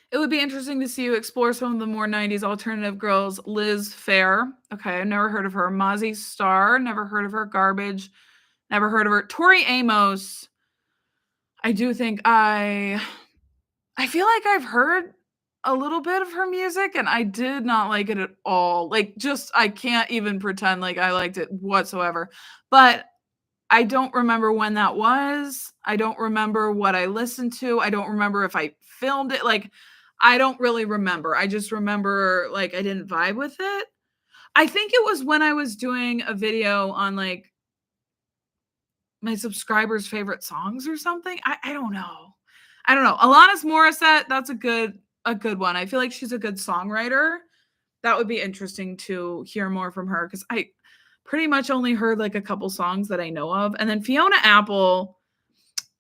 [SPEAKER 1] It would be interesting to see you explore some of the more 90s alternative girls. Liz Fair. Okay, I've never heard of her. Mozzie Star. Never heard of her. Garbage. Never heard of her. Tori Amos. I do think I feel like I've heard a little bit of her music and I did not like it at all. Like just I can't even pretend like I liked it whatsoever. But I don't remember when that was. I don't remember what I listened to. I don't remember if I filmed it. Like I don't really remember. I just remember like I didn't vibe with it. I think it was when I was doing a video on like my subscribers' favorite songs or something. I don't know. I don't know. Alanis Morissette, that's a good one. I feel like she's a good songwriter. That would be interesting to hear more from her because I pretty much only heard like a couple songs that I know of. And then Fiona Apple,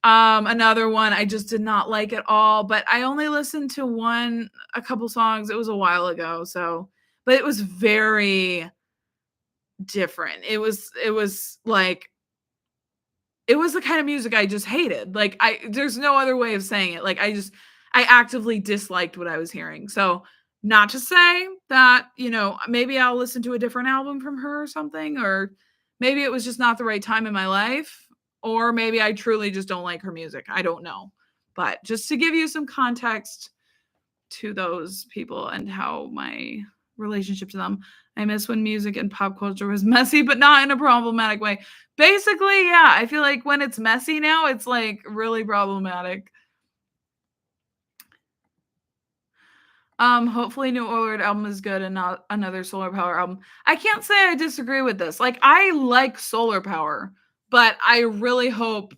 [SPEAKER 1] another one I just did not like at all, but I only listened to a couple songs. It was a while ago. So, but it was very different. It was like it was the kind of music I just hated. Like there's no other way of saying it. Like I actively disliked what I was hearing. So not to say that, maybe I'll listen to a different album from her or something, or maybe it was just not the right time in my life, or maybe I truly just don't like her music. I don't know. But just to give you some context to those people and how my relationship to them. I miss when music and pop culture was messy, but not in a problematic way. Basically, yeah, I feel like when it's messy now, it's like really problematic. Hopefully New Orleans album is good and not another Solar Power album. I can't say I disagree with this. Like, I like Solar Power, but I really hope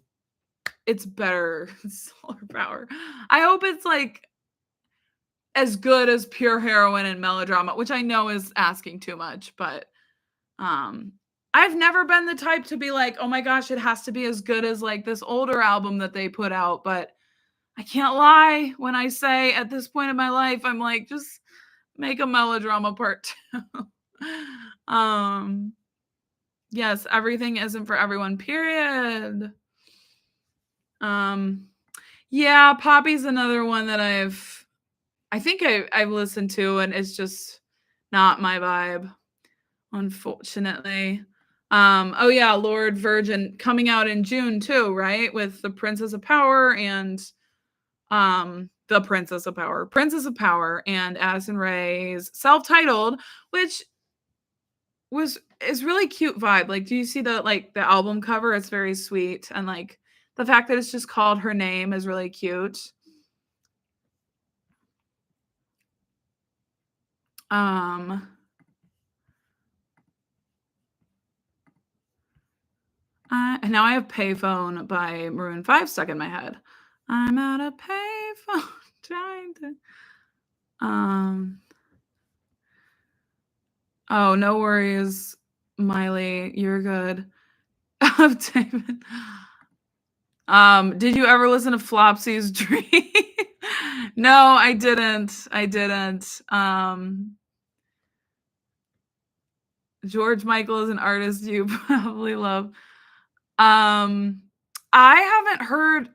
[SPEAKER 1] it's better than Solar Power. I hope it's like as good as Pure Heroine and Melodrama, which I know is asking too much, but I've never been the type to be like, oh my gosh, it has to be as good as like this older album that they put out. But I can't lie when I say at this point in my life, I'm like, just make a Melodrama part 2. Yes, everything isn't for everyone, period. Yeah, Poppy's another one that I think I've listened to, and it's just not my vibe, unfortunately. Oh yeah, Lord Virgin coming out in June too, right? With the Princess of Power and the Princess of Power, and Addison Rae's self-titled, which is really cute vibe. Like, do you see the album cover? It's very sweet, and like the fact that it's just called her name is really cute. And now I have Payphone by Maroon 5 stuck in my head. I'm at a payphone trying to. Oh, no worries, Miley. You're good. David. Did you ever listen to Flopsy's Dream? No, I didn't. George Michael is an artist you probably love. I haven't heard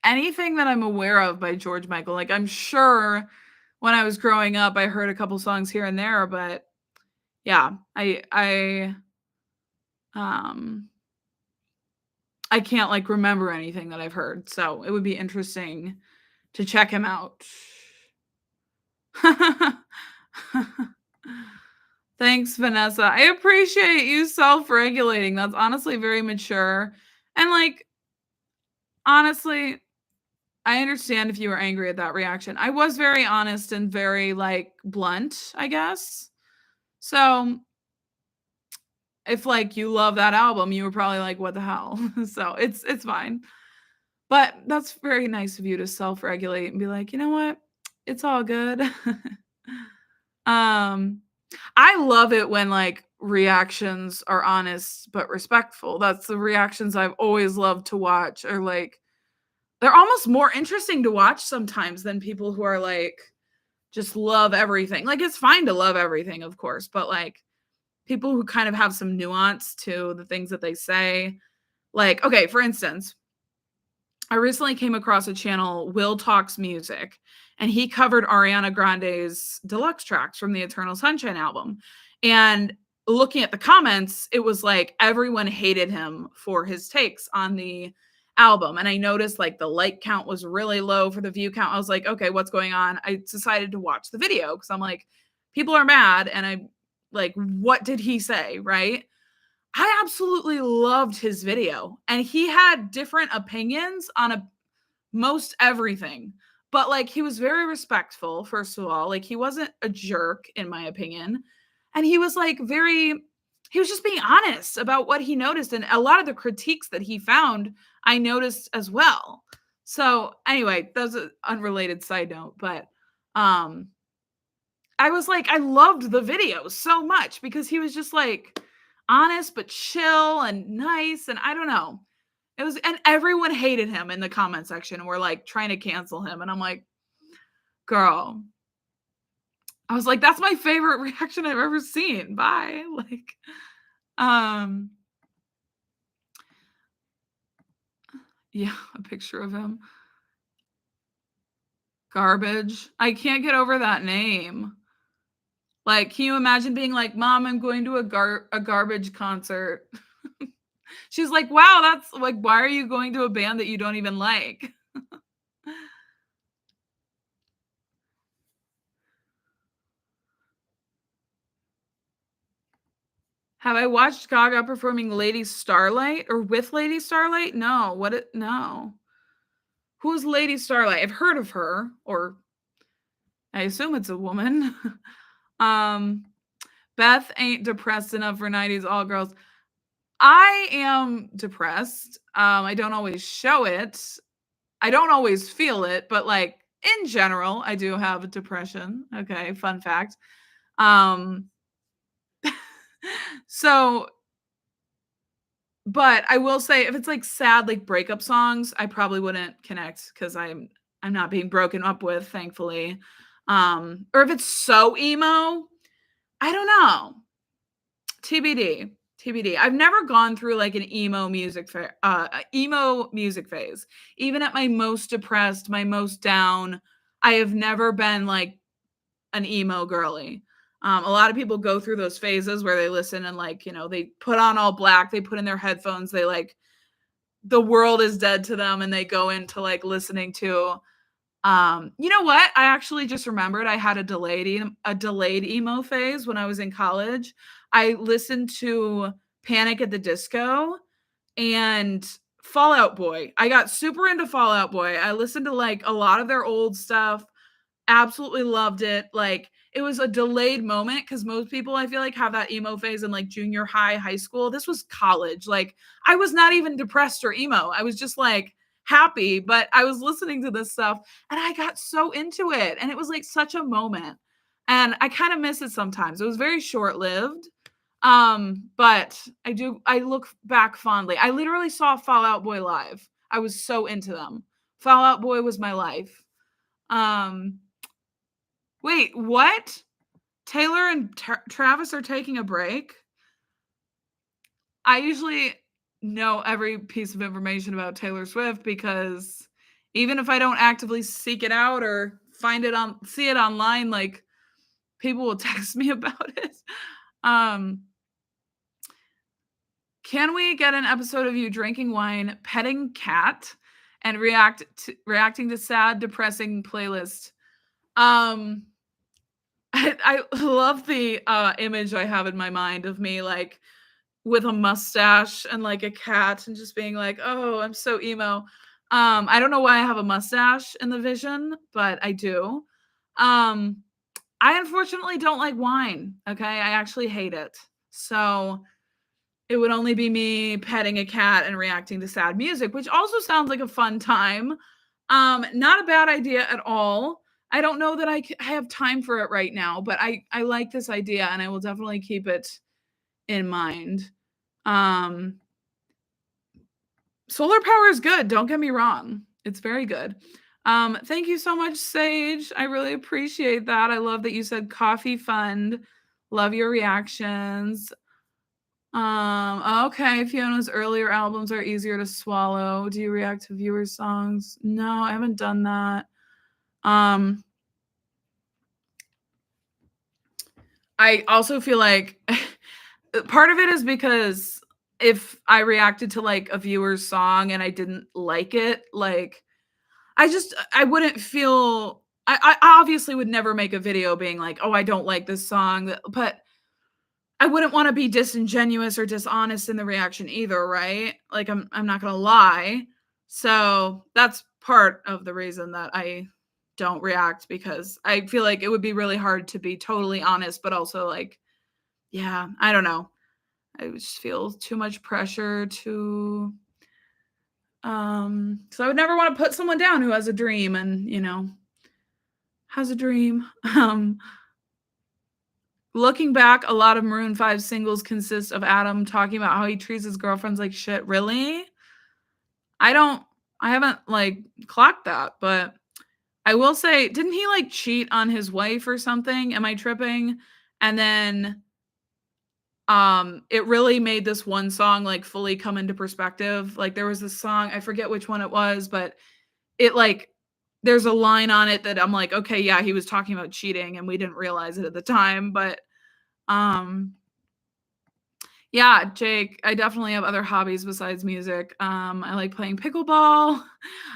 [SPEAKER 1] anything that I'm aware of by George Michael. Like, I'm sure when I was growing up, I heard a couple songs here and there, but yeah, I can't like remember anything that I've heard. So it would be interesting to check him out. Thanks, Vanessa. I appreciate you self-regulating. That's honestly very mature. And like, honestly, I understand if you were angry at that reaction. I was very honest and very like blunt, I guess. So if like you love that album, you were probably like, what the hell? So it's fine. But that's very nice of you to self-regulate and be like, you know what? It's all good. I love it when like reactions are honest but respectful. That's the reactions I've always loved to watch, or like they're almost more interesting to watch sometimes than people who are like just love everything. Like, it's fine to love everything, of course, but like people who kind of have some nuance to the things that they say. Like, okay, for instance, I recently came across a channel, Will Talks Music, and he covered Ariana Grande's deluxe tracks from the Eternal Sunshine album. And looking at the comments, it was like everyone hated him for his takes on the album. And I noticed like the like count was really low for the view count. I was like, okay, what's going on? I decided to watch the video because I'm like, people are mad. And I like, what did he say? Right. I absolutely loved his video, and he had different opinions on most everything. But like, he was very respectful, first of all. Like, he wasn't a jerk, in my opinion. And he was like he was just being honest about what he noticed. And a lot of the critiques that he found, I noticed as well. So anyway, that's an unrelated side note, but I was like, I loved the video so much because he was just like honest but chill and nice, and I don't know. It was, and everyone hated him in the comment section and were like trying to cancel him, and I'm like, girl. I was like, that's my favorite reaction I've ever seen. Bye. Like, yeah, a picture of him. Garbage. I can't get over that name. Like, can you imagine being like, Mom, I'm going to a garbage concert? She's like, wow, that's like, why are you going to a band that you don't even like? Have I watched Gaga performing Lady Starlight or with Lady Starlight? No. No. Who's Lady Starlight? I've heard of her, or I assume it's a woman. um, Beth ain't depressed enough for 90s all girls. I am depressed. I don't always show it. I don't always feel it, but like in general, I do have depression. Okay, fun fact. Um, so, but I will say if it's like sad, like breakup songs, I probably wouldn't connect because I'm not being broken up with, thankfully. Or if it's so emo, I don't know. TBD. TBD. I've never gone through like an emo music phase. Even at my most depressed, my most down, I have never been like an emo girly. A lot of people go through those phases where they listen and like, they put on all black, they put in their headphones, they like the world is dead to them and they go into like listening to you know what? I actually just remembered I had a delayed emo phase when I was in college. I listened to Panic at the Disco and Fall Out Boy. I got super into Fall Out Boy. I listened to like a lot of their old stuff. Absolutely loved it. Like it was a delayed moment because most people I feel like have that emo phase in like junior high, high school. This was college. Like I was not even depressed or emo. I was just like happy, but I was listening to this stuff and I got so into it. And it was like such a moment. And I kind of miss it sometimes. It was very short-lived. But I look back fondly. I literally saw Fall Out Boy live. I was so into them. Fall Out Boy was my life. Um, Wait, what? Taylor and Travis are taking a break? I usually know every piece of information about Taylor Swift because even if I don't actively seek it out or see it online, like people will text me about it. Um, can we get an episode of you drinking wine, petting cat, and reacting to sad, depressing playlist? Um, I love the image I have in my mind of me like with a mustache and like a cat and just being like, oh, I'm so emo. I don't know why I have a mustache in the vision, but I do. Um, I unfortunately don't like wine. Okay. I actually hate it. So it would only be me petting a cat and reacting to sad music, which also sounds like a fun time. Not a bad idea at all. I don't know that I have time for it right now, but I like this idea and I will definitely keep it in mind. Um, Solar power is good. Don't get me wrong. It's very good. Thank you so much, Sage. I really appreciate that. I love that you said coffee fund. Love your reactions. Okay. Fiona's earlier albums are easier to swallow. Do you react to viewer songs? No, I haven't done that. I also feel like part of it is because if I reacted to like a viewer's song and I didn't like it, like I wouldn't feel I obviously would never make a video being like, oh, I don't like this song, but I wouldn't want to be disingenuous or dishonest in the reaction either, right? Like I'm not gonna lie. So that's part of the reason that I don't react because I feel like it would be really hard to be totally honest, but also like, yeah, I don't know. I just feel too much pressure to so I would never want to put someone down who has a dream and, has a dream. Looking back, a lot of Maroon 5 singles consist of Adam talking about how he treats his girlfriends like shit. Really? I haven't like clocked that, but I will say, didn't he like cheat on his wife or something? Am I tripping? And then it really made this one song like fully come into perspective. Like there was this song, I forget which one it was, but it like there's a line on it that I'm like, okay, yeah, he was talking about cheating and we didn't realize it at the time, but yeah, Jake, I definitely have other hobbies besides music. I like playing pickleball.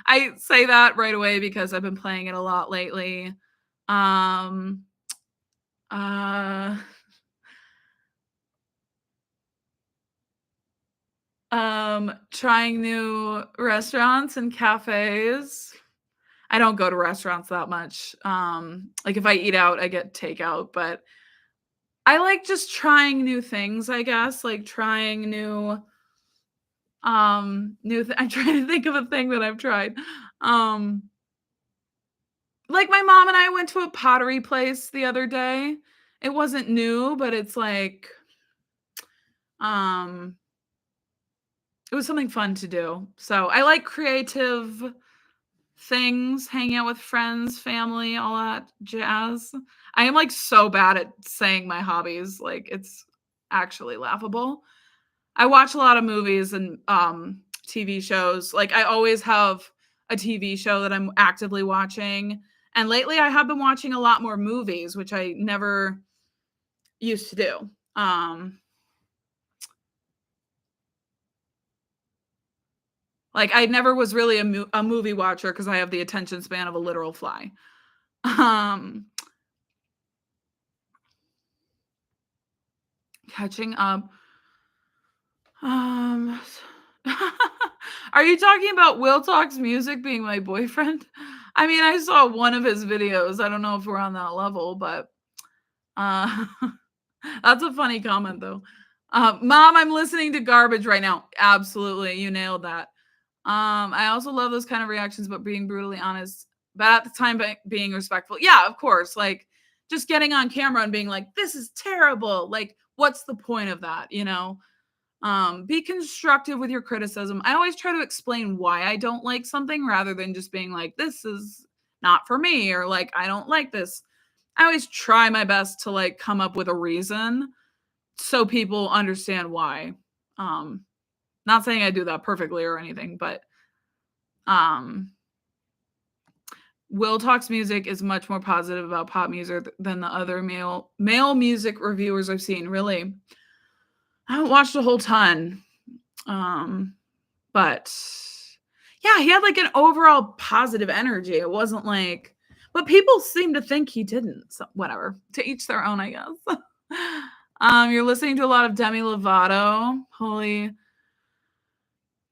[SPEAKER 1] I say that right away because I've been playing it a lot lately. Um uh Trying new restaurants and cafes. I don't go to restaurants that much. Like if I eat out, I get takeout, but I like just trying new things, I guess, like trying I'm trying to think of a thing that I've tried. Um, like my mom and I went to a pottery place the other day. It wasn't new, but it's like um it was something fun to do. So I like creative things, hanging out with friends, family, all that jazz. I am like so bad at saying my hobbies, like it's actually laughable. I watch a lot of movies and TV shows. Like I always have a TV show that I'm actively watching. And lately I have been watching a lot more movies, which I never used to do. Like I never was really a movie watcher because I have the attention span of a literal fly. Um, Catching up. Um, are you talking about Will Talks Music being my boyfriend? I mean, I saw one of his videos. I don't know if we're on that level, but uh, that's a funny comment though. Mom, I'm listening to garbage right now. Absolutely, you nailed that. I also love those kind of reactions, but being brutally honest, but at the time being respectful. Yeah, of course. Like just getting on camera and being like, "This is terrible." Like, what's the point of that? Be constructive with your criticism. I always try to explain why I don't like something rather than just being like, "This is not for me," or like, "I don't like this." I always try my best to like come up with a reason so people understand why. Um, Not saying I do that perfectly or anything, but um Will Talks Music is much more positive about pop music than the other male music reviewers I've seen. Really, I haven't watched a whole ton, um, but yeah, he had like an overall positive energy. It wasn't like, but people seem to think he didn't. So whatever, to each their own, I guess. You're listening to a lot of Demi Lovato. Holy,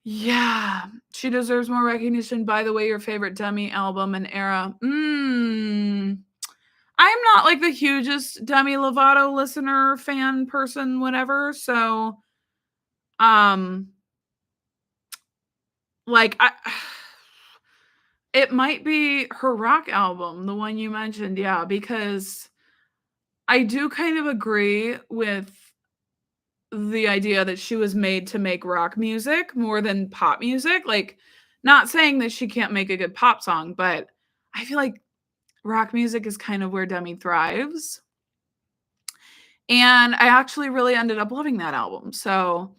[SPEAKER 1] yeah, she deserves more recognition. By the way, your favorite Demi album and era. I'm not like the hugest Demi Lovato listener, fan, person, whatever. So, um, like I it might be her rock album, the one you mentioned, yeah, because I do kind of agree with the idea that she was made to make rock music more than pop music. Like, not saying that she can't make a good pop song, but I feel like rock music is kind of where Demi thrives. And I actually really ended up loving that album. So,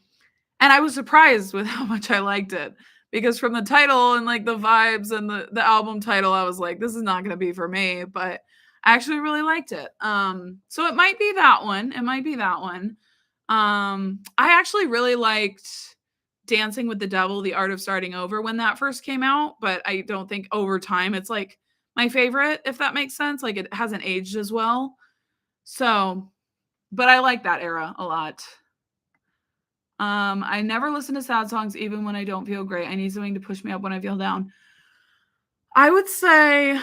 [SPEAKER 1] and I was surprised with how much I liked it because from the title and like the vibes and the album title, I was like, this is not going to be for me, but I actually really liked it. So it might be that one. It might be that one. I actually really liked Dancing with the Devil, The Art of Starting Over when that first came out, but I don't think over time it's like my favorite, if that makes sense. Like it hasn't aged as well. So, but I like that era a lot. I never listen to sad songs even when I don't feel great. I need something to push me up when I feel down. I would say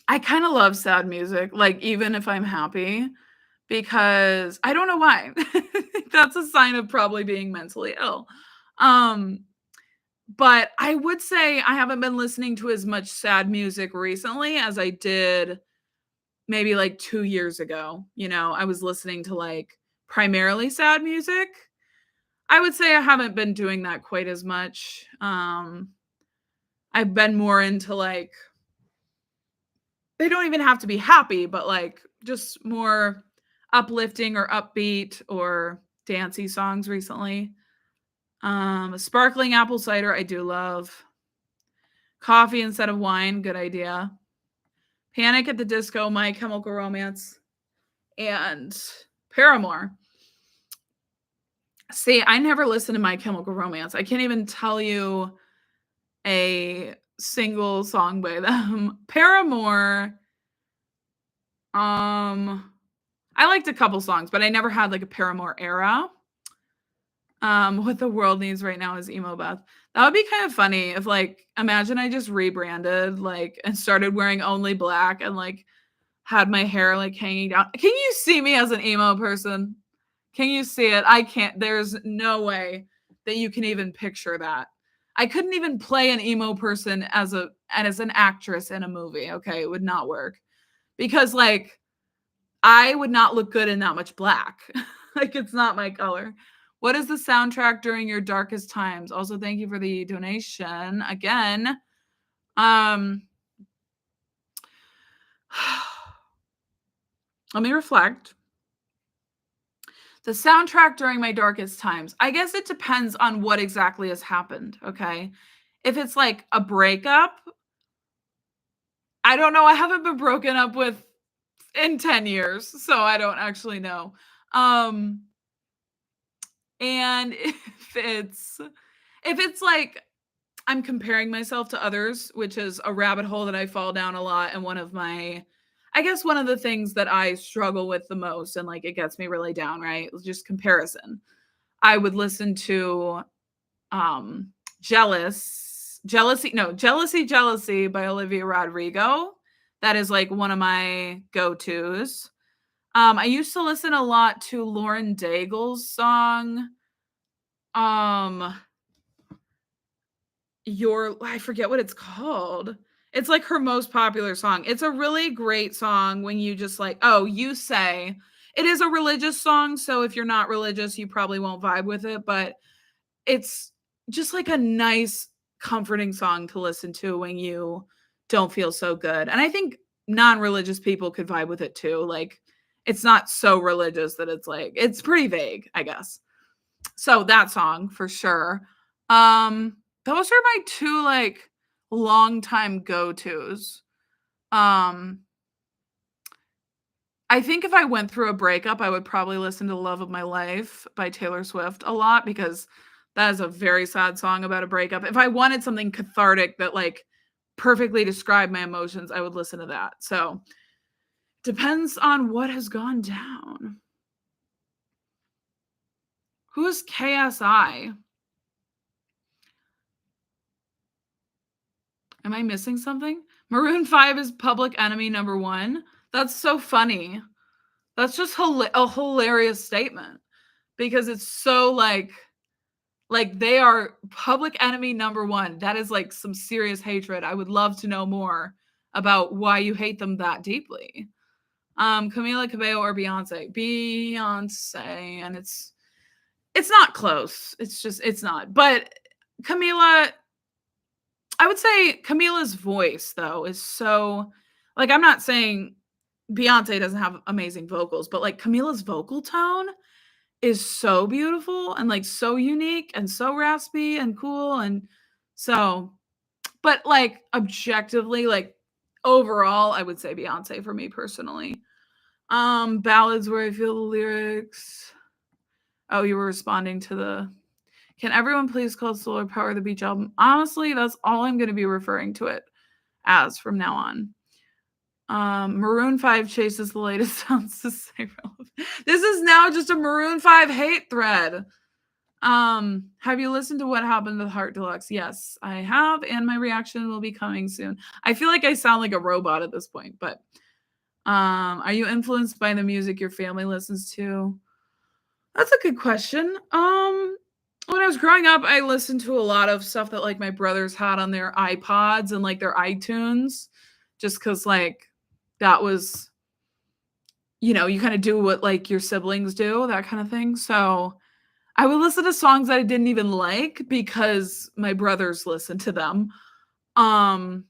[SPEAKER 1] I kind of love sad music, like even if I'm happy, because I don't know why. That's a sign of probably being mentally ill. Um, but I would say I haven't been listening to as much sad music recently as I did maybe like 2 years ago. I was listening to like primarily sad music. I would say I haven't been doing that quite as much. I've been more into like they don't even have to be happy, but like just more uplifting or upbeat or dancey songs recently. Sparkling apple cider, I do love. Coffee instead of wine, good idea. Panic at the Disco, My Chemical Romance, and Paramore. See, I never listened to My Chemical Romance. I can't even tell you a single song by them. Paramore, I liked a couple songs, but I never had like a Paramore era. What the world needs right now is emo Beth. That would be kind of funny if, like, imagine I just rebranded, like, and started wearing only black and, like, had my hair, like, hanging down. Can you see me as an emo person? Can you see it? I can't. There's no way that you can even picture that. I couldn't even play an emo person as an actress in a movie. Okay, it would not work because, like, I would not look good in that much black. Like, it's not my color. What is the soundtrack during your darkest times? Also, thank you for the donation again. Let me reflect. The soundtrack during my darkest times. I guess it depends on what exactly has happened, okay? If it's like a breakup, I don't know. I haven't been broken up with in 10 years, so I don't actually know. Um and if it's like I'm comparing myself to others, which is a rabbit hole that I fall down a lot, and I guess one of the things that I struggle with the most and, like, it gets me really down, right? Just comparison. I would listen to um Jealousy by Olivia Rodrigo. That is like one of my go-tos. I used to listen a lot to Lauren Daigle's song. Um I forget what it's called. It's like her most popular song. It's a really great song when you just like, oh, you say it is a religious song, so if you're not religious, you probably won't vibe with it, but it's just like a nice comforting song to listen to when you don't feel so good. And I think non-religious people could vibe with it too. Like, it's not so religious that it's like it's pretty vague, I guess. So that song for sure. Those are my two like long time go-tos. Um I think if I went through a breakup, I would probably listen to Love of My Life by Taylor Swift a lot because that is a very sad song about a breakup. If I wanted something cathartic that like perfectly described my emotions, I would listen to that. So, depends on what has gone down. Who's KSI? Am I missing something? Maroon 5 is Public Enemy number 1. That's so funny. That's just a hilarious statement because it's so like they are Public Enemy number 1. That is like some serious hatred. I would love to know more about why you hate them that deeply. Camila Cabello or Beyonce? Beyonce, and it's not close. It's not. But Camila, I would say Camila's voice though is so like I'm not saying Beyonce doesn't have amazing vocals, but like Camila's vocal tone is so beautiful and like so unique and so raspy and cool and so but like objectively like overall I would say Beyonce for me personally. Ballads where I feel the lyrics. Oh, you were responding to the Can everyone please call Solar Power the Beach album? Honestly, that's all I'm going to be referring to it as from now on. Maroon 5 chases the latest sounds to say relevant. This is now just a Maroon 5 hate thread. Have you listened to What Happened to Heart Deluxe? Yes, I have, and my reaction will be coming soon. I feel like I sound like a robot at this point, but are you influenced by the music your family listens to? That's a good question. When I was growing up, I listened to a lot of stuff that like my brothers had on their iPods and like their iTunes, just because like that was, you kind of do what like your siblings do, that kind of thing. So I would listen to songs that I didn't even like because my brothers listened to them. Um,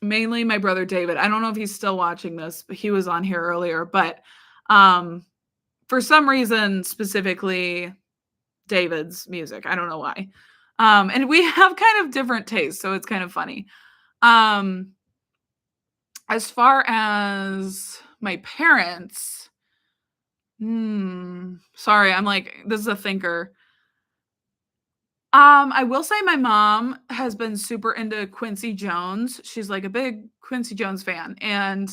[SPEAKER 1] Mainly my brother David. I don't know if he's still watching this, but he was on here earlier. But for some reason, specifically David's music. I don't know why. And we have kind of different tastes, so it's kind of funny. As far as my parents, sorry, I'm like, this is a thinker. I will say my mom has been super into Quincy Jones. She's like a big Quincy Jones fan, and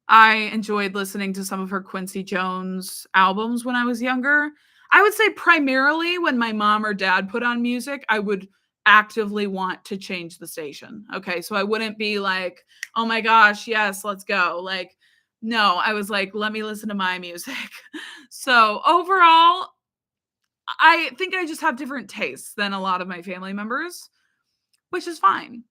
[SPEAKER 1] I enjoyed listening to some of her Quincy Jones albums when I was younger. I would say primarily when my mom or dad put on music, I would actively want to change the station. Okay. So I wouldn't be like, oh my gosh, yes, let's go. Like, no, I was like, let me listen to my music. So overall, I think I just have different tastes than a lot of my family members, which is fine.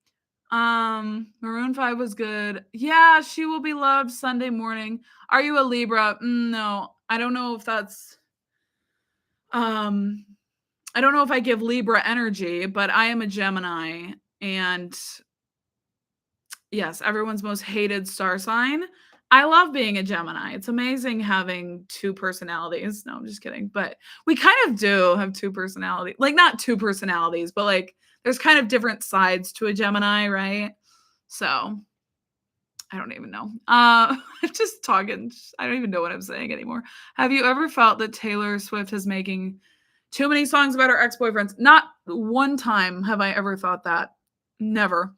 [SPEAKER 1] Maroon 5 was good. Yeah, She Will Be Loved Sunday Morning. Are you a Libra? No, I don't know if that's um I don't know if I give Libra energy, but I am a Gemini, and yes, everyone's most hated star sign. I love being a Gemini. It's amazing having two personalities. No, I'm just kidding. But we kind of do have two personalities. Like, not two personalities, but like there's kind of different sides to a Gemini, right? So I don't even know. I'm just talking. I don't even know what I'm saying anymore. Have you ever felt that Taylor Swift is making too many songs about her ex-boyfriends? Not one time have I ever thought that. Never.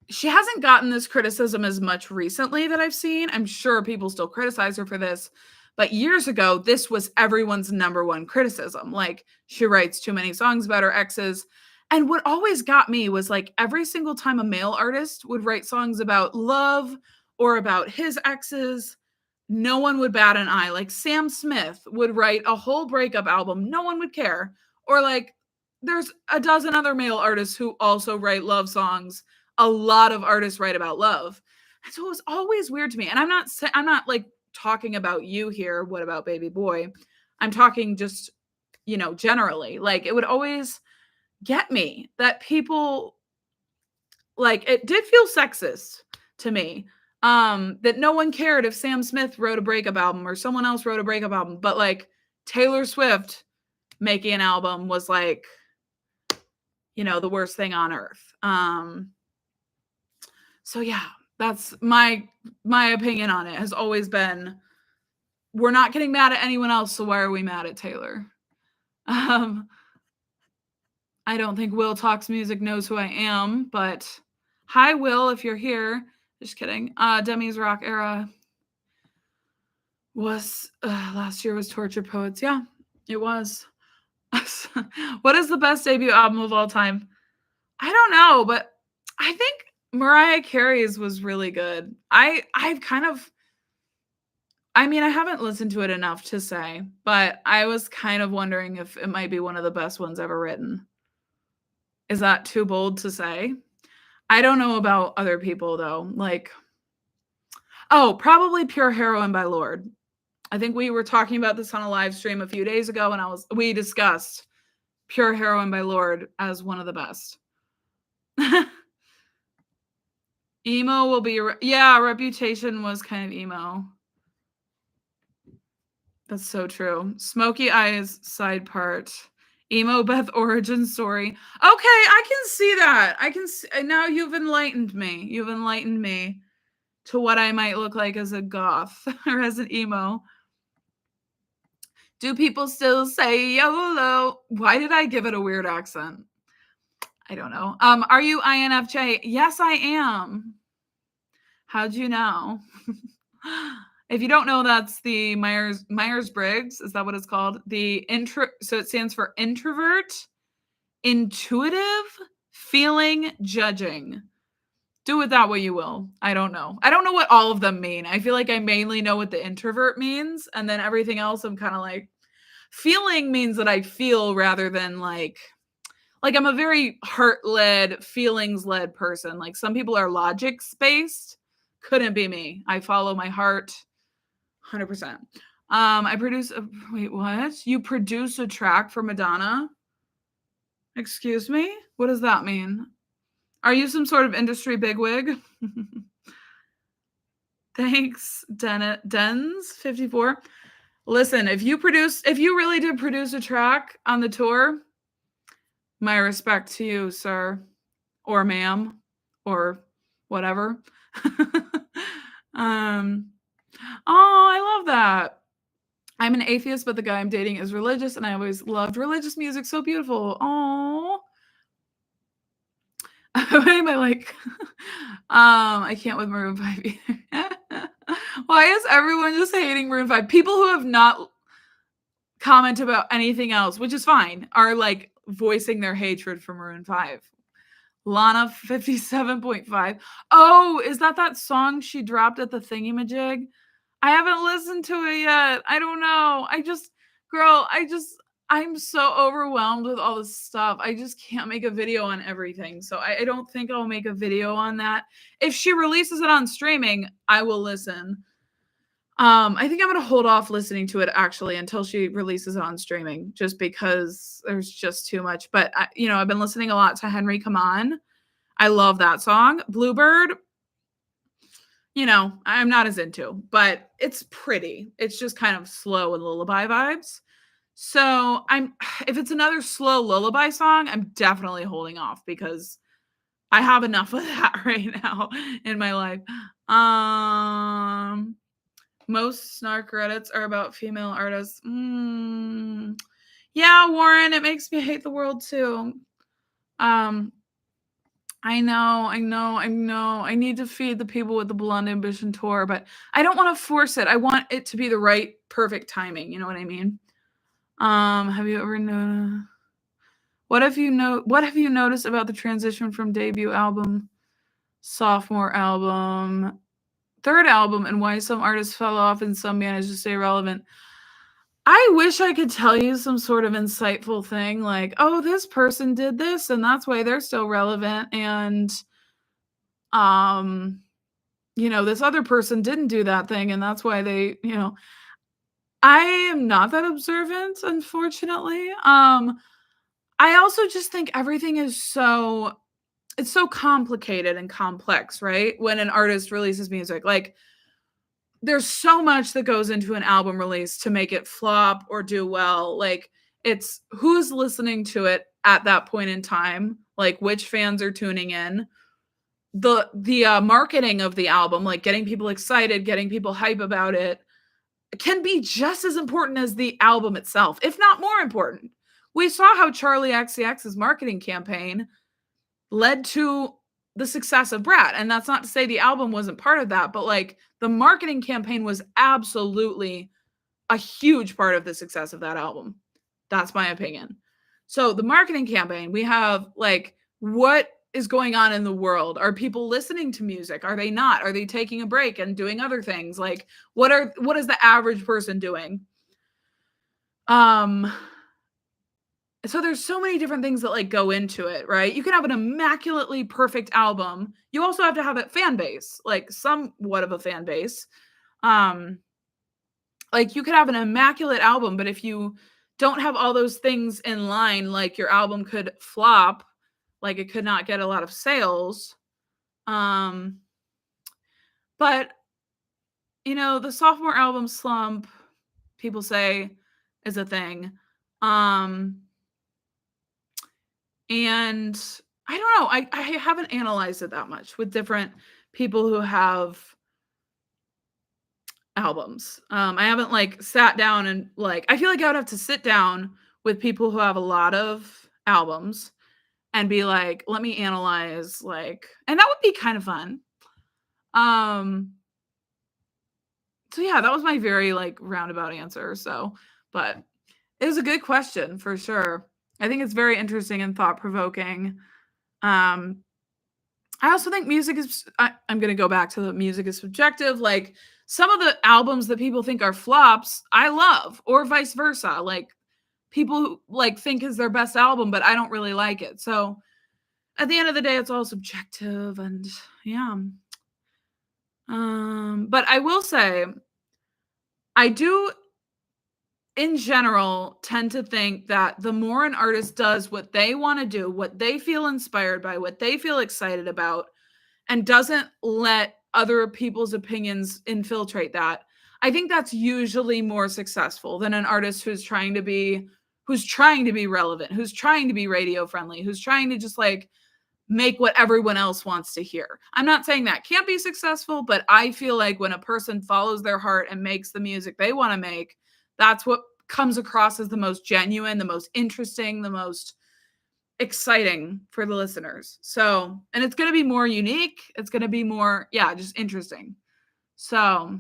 [SPEAKER 1] She hasn't gotten this criticism as much recently that I've seen. I'm sure people still criticize her for this, but years ago, this was everyone's number one criticism. Like, she writes too many songs about her exes. And what always got me was like every single time a male artist would write songs about love or about his exes, no one would bat an eye. Like, Sam Smith would write a whole breakup album, no one would care. Or like, there's a dozen other male artists who also write love songs. A lot of artists write about love. And so it was always weird to me. And I'm not like talking about you here. What about Baby Boy? I'm talking just, generally. Like, it would always get me that people, like, it did feel sexist to me. That no one cared if Sam Smith wrote a breakup album or someone else wrote a breakup album, but like Taylor Swift making an album was like, the worst thing on earth. So yeah, that's my opinion on it has always been, we're not getting mad at anyone else, so why are we mad at Taylor? I don't think Will Talks Music knows who I am, but hi, Will, if you're here. Just kidding. Demi's Rock Era was last year was Torture Poets. Yeah, it was. What is the best debut album of all time? I don't know, but I think Mariah Carey's was really good. I haven't listened to it enough to say, but I was kind of wondering if it might be one of the best ones ever written. Is that too bold to say? I don't know about other people though. Like, probably Pure Heroine by Lorde. I think we were talking about this on a live stream a few days ago, and we discussed Pure Heroine by Lorde as one of the best. Emo will be, Reputation was kind of emo. That's so true. Smoky Eyes side part. Emo Beth origin story. Okay, I can see that. I can see, now you've enlightened me. You've enlightened me to what I might look like as a goth or as an emo. Do people still say YOLO? Why did I give it a weird accent? I don't know. Are you INFJ? Yes, I am. How'd you know? If you don't know, that's the Myers-Briggs. Is that what it's called? So it stands for introvert, intuitive, feeling, judging. Do with that what you will. I don't know. I don't know what all of them mean. I feel like I mainly know what the introvert means, and then everything else I'm kind of like, feeling means that I feel rather than like I'm a very heart-led, feelings-led person. Like, some people are logic-based. Couldn't be me. I follow my heart 100%. Wait, what? You produce a track for Madonna? Excuse me? What does that mean? Are you some sort of industry bigwig? Thanks, Dens54. Listen, if you really did produce a track on the tour, my respect to you, sir, or ma'am, or whatever. I love that. I'm an atheist, but the guy I'm dating is religious, and I always loved religious music. So beautiful. Oh, what am I like? I can't with Maroon 5 either. Why is everyone just hating Maroon 5? People who have not comment about anything else, which is fine, are like voicing their hatred for Maroon 5. Lana 57.5. Oh, is that song she dropped at the thingamajig? I haven't listened to it yet. I don't know. I'm so overwhelmed with all this stuff. I just can't make a video on everything. So I don't think I'll make a video on that. If she releases it on streaming, I will listen. I think I'm going to hold off listening to it actually until she releases it on streaming, just because there's just too much. But I've been listening a lot to Henry Come On. I love that song. Bluebird, I'm not as into, but it's pretty. It's just kind of slow and lullaby vibes. So if it's another slow lullaby song, I'm definitely holding off because I have enough of that right now in my life. Most snark Reddits are about female artists. Yeah, Warren, it makes me hate the world too. I know. I need to feed the people with the Blonde Ambition tour, but I don't want to force it. I want it to be the right, perfect timing. You know what I mean? Have you ever known? What have you noticed about the transition from debut album, sophomore album, third album, and why some artists fell off and some managed to stay relevant? I wish I could tell you some sort of insightful thing like, oh, this person did this and that's why they're still relevant, and this other person didn't do that thing and that's why they, I am not that observant, unfortunately. I also just think everything is so complicated and complex, right? When an artist releases music, like there's so much that goes into an album release to make it flop or do well. Like it's who's listening to it at that point in time, like which fans are tuning in, the marketing of the album, like getting people excited, getting people hype about it, can be just as important as the album itself, if not more important. We saw how Charlie XCX's marketing campaign led to the success of Brat. And that's not to say the album wasn't part of that, but like the marketing campaign was absolutely a huge part of the success of that album. That's my opinion. So the marketing campaign, we have like, what is going on in the world? Are people listening to music? Are they not? Are they taking a break and doing other things? Like what is the average person doing? So there's so many different things that like go into it, right? You can have an immaculately perfect album. You also have to have a fan base, like somewhat of a fan base. Like you could have an immaculate album, but if you don't have all those things in line, like your album could flop, like it could not get a lot of sales. But the sophomore album slump, people say, is a thing. And I don't know. I haven't analyzed it that much with different people who have albums. I haven't like sat down and like, I feel like I would have to sit down with people who have a lot of albums and be like, let me analyze like, and that would be kind of fun. So yeah, that was my very like roundabout answer. So, but it was a good question for sure. I think it's very interesting and thought-provoking. I also think music is, I'm going to go back to the music is subjective. Like some of the albums that people think are flops, I love, or vice versa. Like people who like think is their best album, but I don't really like it. So at the end of the day, it's all subjective, and yeah. But I will say, I do in general tend to think that the more an artist does what they want to do, what they feel inspired by, what they feel excited about, and doesn't let other people's opinions infiltrate that, I think that's usually more successful than an artist who's trying to be relevant, who's trying to be radio friendly, who's trying to just like make what everyone else wants to hear. I'm not saying that can't be successful, but I feel like when a person follows their heart and makes the music they want to make, that's what comes across as the most genuine, the most interesting, the most exciting for the listeners. So, and it's going to be more unique. It's going to be more, just interesting. So,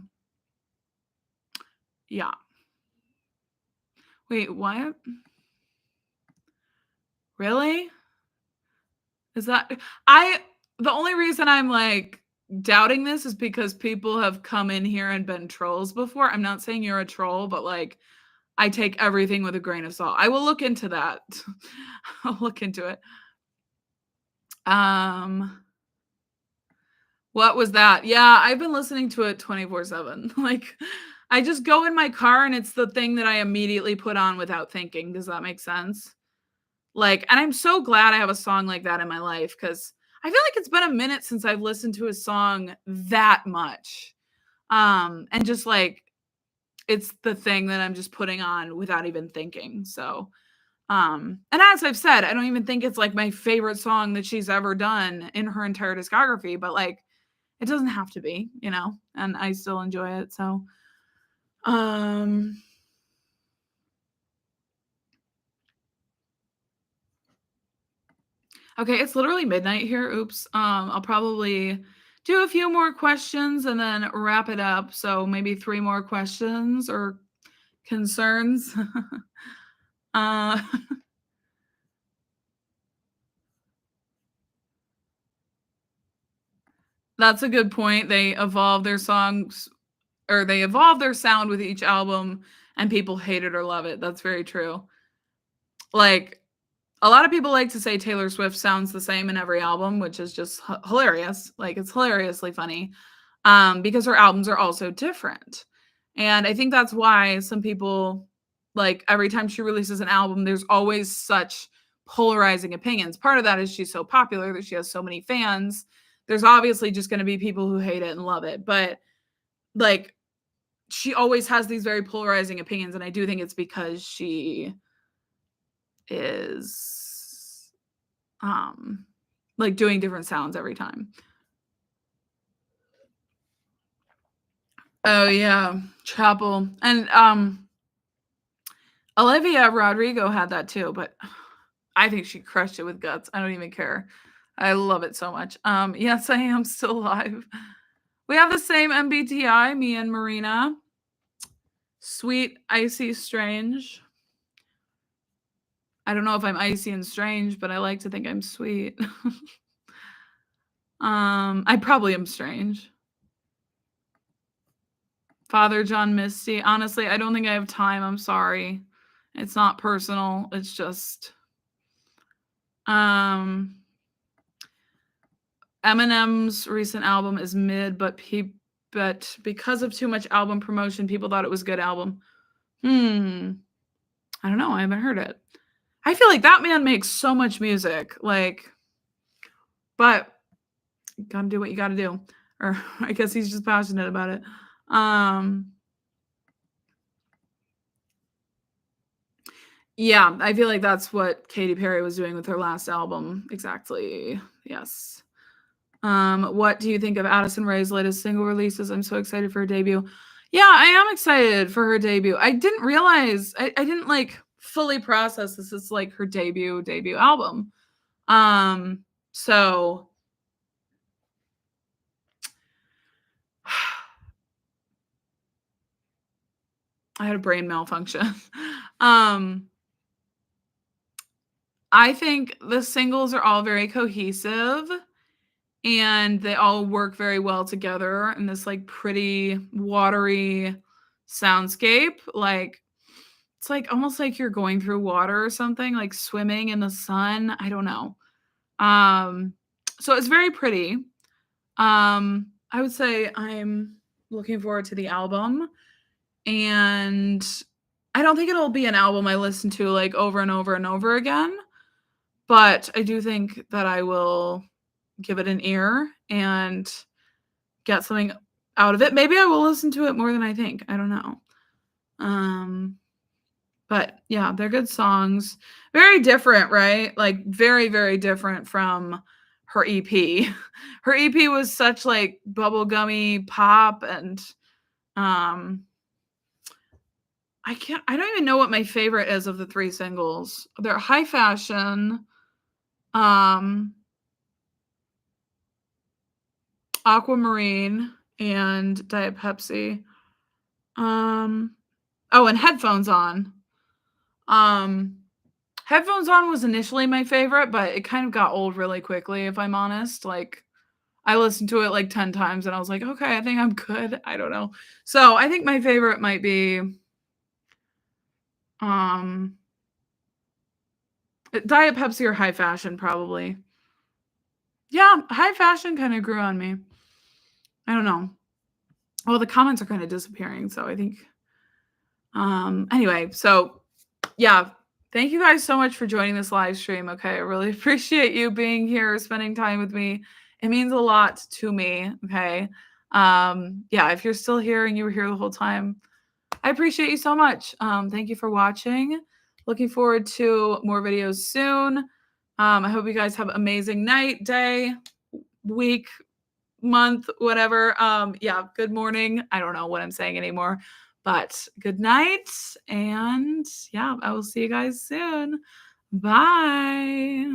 [SPEAKER 1] yeah. Wait, what? Really? Is that I the only reason I'm, like, doubting this is because people have come in here and been trolls before. I'm not saying you're a troll, but, like, I take everything with a grain of salt. I will look into that. I'll look into it. Um, what was that? Yeah, I've been listening to it 24/7. Like, I just go in my car and it's the thing that I immediately put on without thinking. Does that make sense? Like, and I'm so glad I have a song like that in my life because I feel like it's been a minute since I've listened to a song that much. And just like it's the thing that I'm just putting on without even thinking. So, and as I've said, I don't even think it's like my favorite song that she's ever done in her entire discography, but like it doesn't have to be, you know, and I still enjoy it. So, um, okay, it's literally midnight here. Oops. I'll probably do a few more questions and then wrap it up. So maybe three more questions or concerns. uh, that's a good point. They evolve their songs or they evolve their sound with each album, and people hate it or love it. That's very true. Like a lot of people like to say Taylor Swift sounds the same in every album, which is just hilarious. Like it's hilariously funny, because her albums are also different. And I think that's why some people like every time she releases an album, there's always such polarizing opinions. Part of that is she's so popular that she has so many fans. There's obviously just going to be people who hate it and love it, but like she always has these very polarizing opinions, and I do think it's because she is like doing different sounds every time. Oh yeah, Chapel. And Olivia Rodrigo had that too, but I think she crushed it with guts. I don't even care. I love it so much. Yes, I am still alive. We have the same MBTI, me and Marina. Sweet, icy, strange. I don't know if I'm icy and strange, but I like to think I'm sweet. I probably am strange. Father John Misty. Honestly, I don't think I have time. I'm sorry. It's not personal. It's just um Eminem's recent album is mid, but because of too much album promotion, people thought it was a good album. Hmm. I don't know. I haven't heard it. I feel like that man makes so much music. Like, but you gotta do what you gotta do. Or I guess he's just passionate about it. Um Yeah, I feel like that's what Katy Perry was doing with her last album. Exactly. Yes. What do you think of Addison Rae's latest single releases? I'm so excited for her debut. Yeah, I am excited for her debut. I didn't realize I didn't like fully process this is like her debut album. So I had a brain malfunction. um I think the singles are all very cohesive and they all work very well together in this like pretty watery soundscape. Like it's like almost like you're going through water or something, like swimming in the sun. I don't know. Um, so it's very pretty. I would say I'm looking forward to the album, and I don't think it'll be an album I listen to like over and over and over again, but I do think that I will give it an ear and get something out of it. Maybe I will listen to it more than I think. I don't know. Um, but yeah, they're good songs. Very different, right? Like very, very different from her EP. Her EP was such like bubblegummy pop and um I don't even know what my favorite is of the three singles. They're High Fashion, um Aquamarine and Diet Pepsi. Um oh, and Headphones On. Headphones on was initially my favorite, but it kind of got old really quickly, if I'm honest. Like, I listened to it like 10 times and I was like, okay, I think I'm good. I don't know. So I think my favorite might be um Diet Pepsi or high fashion, probably. Yeah, high fashion kind of grew on me. I don't know. Well, the comments are kind of disappearing, so I think anyway, so yeah, thank you guys so much for joining this live stream. Okay, I really appreciate you being here, spending time with me. It means a lot to me. Okay, yeah, if you're still here and you were here the whole time, I appreciate you so much. Thank you for watching. Looking forward to more videos soon. I hope you guys have an amazing night, day, week, month, whatever. Yeah, good morning. I don't know what I'm saying anymore, but good night. And yeah, I will see you guys soon. Bye.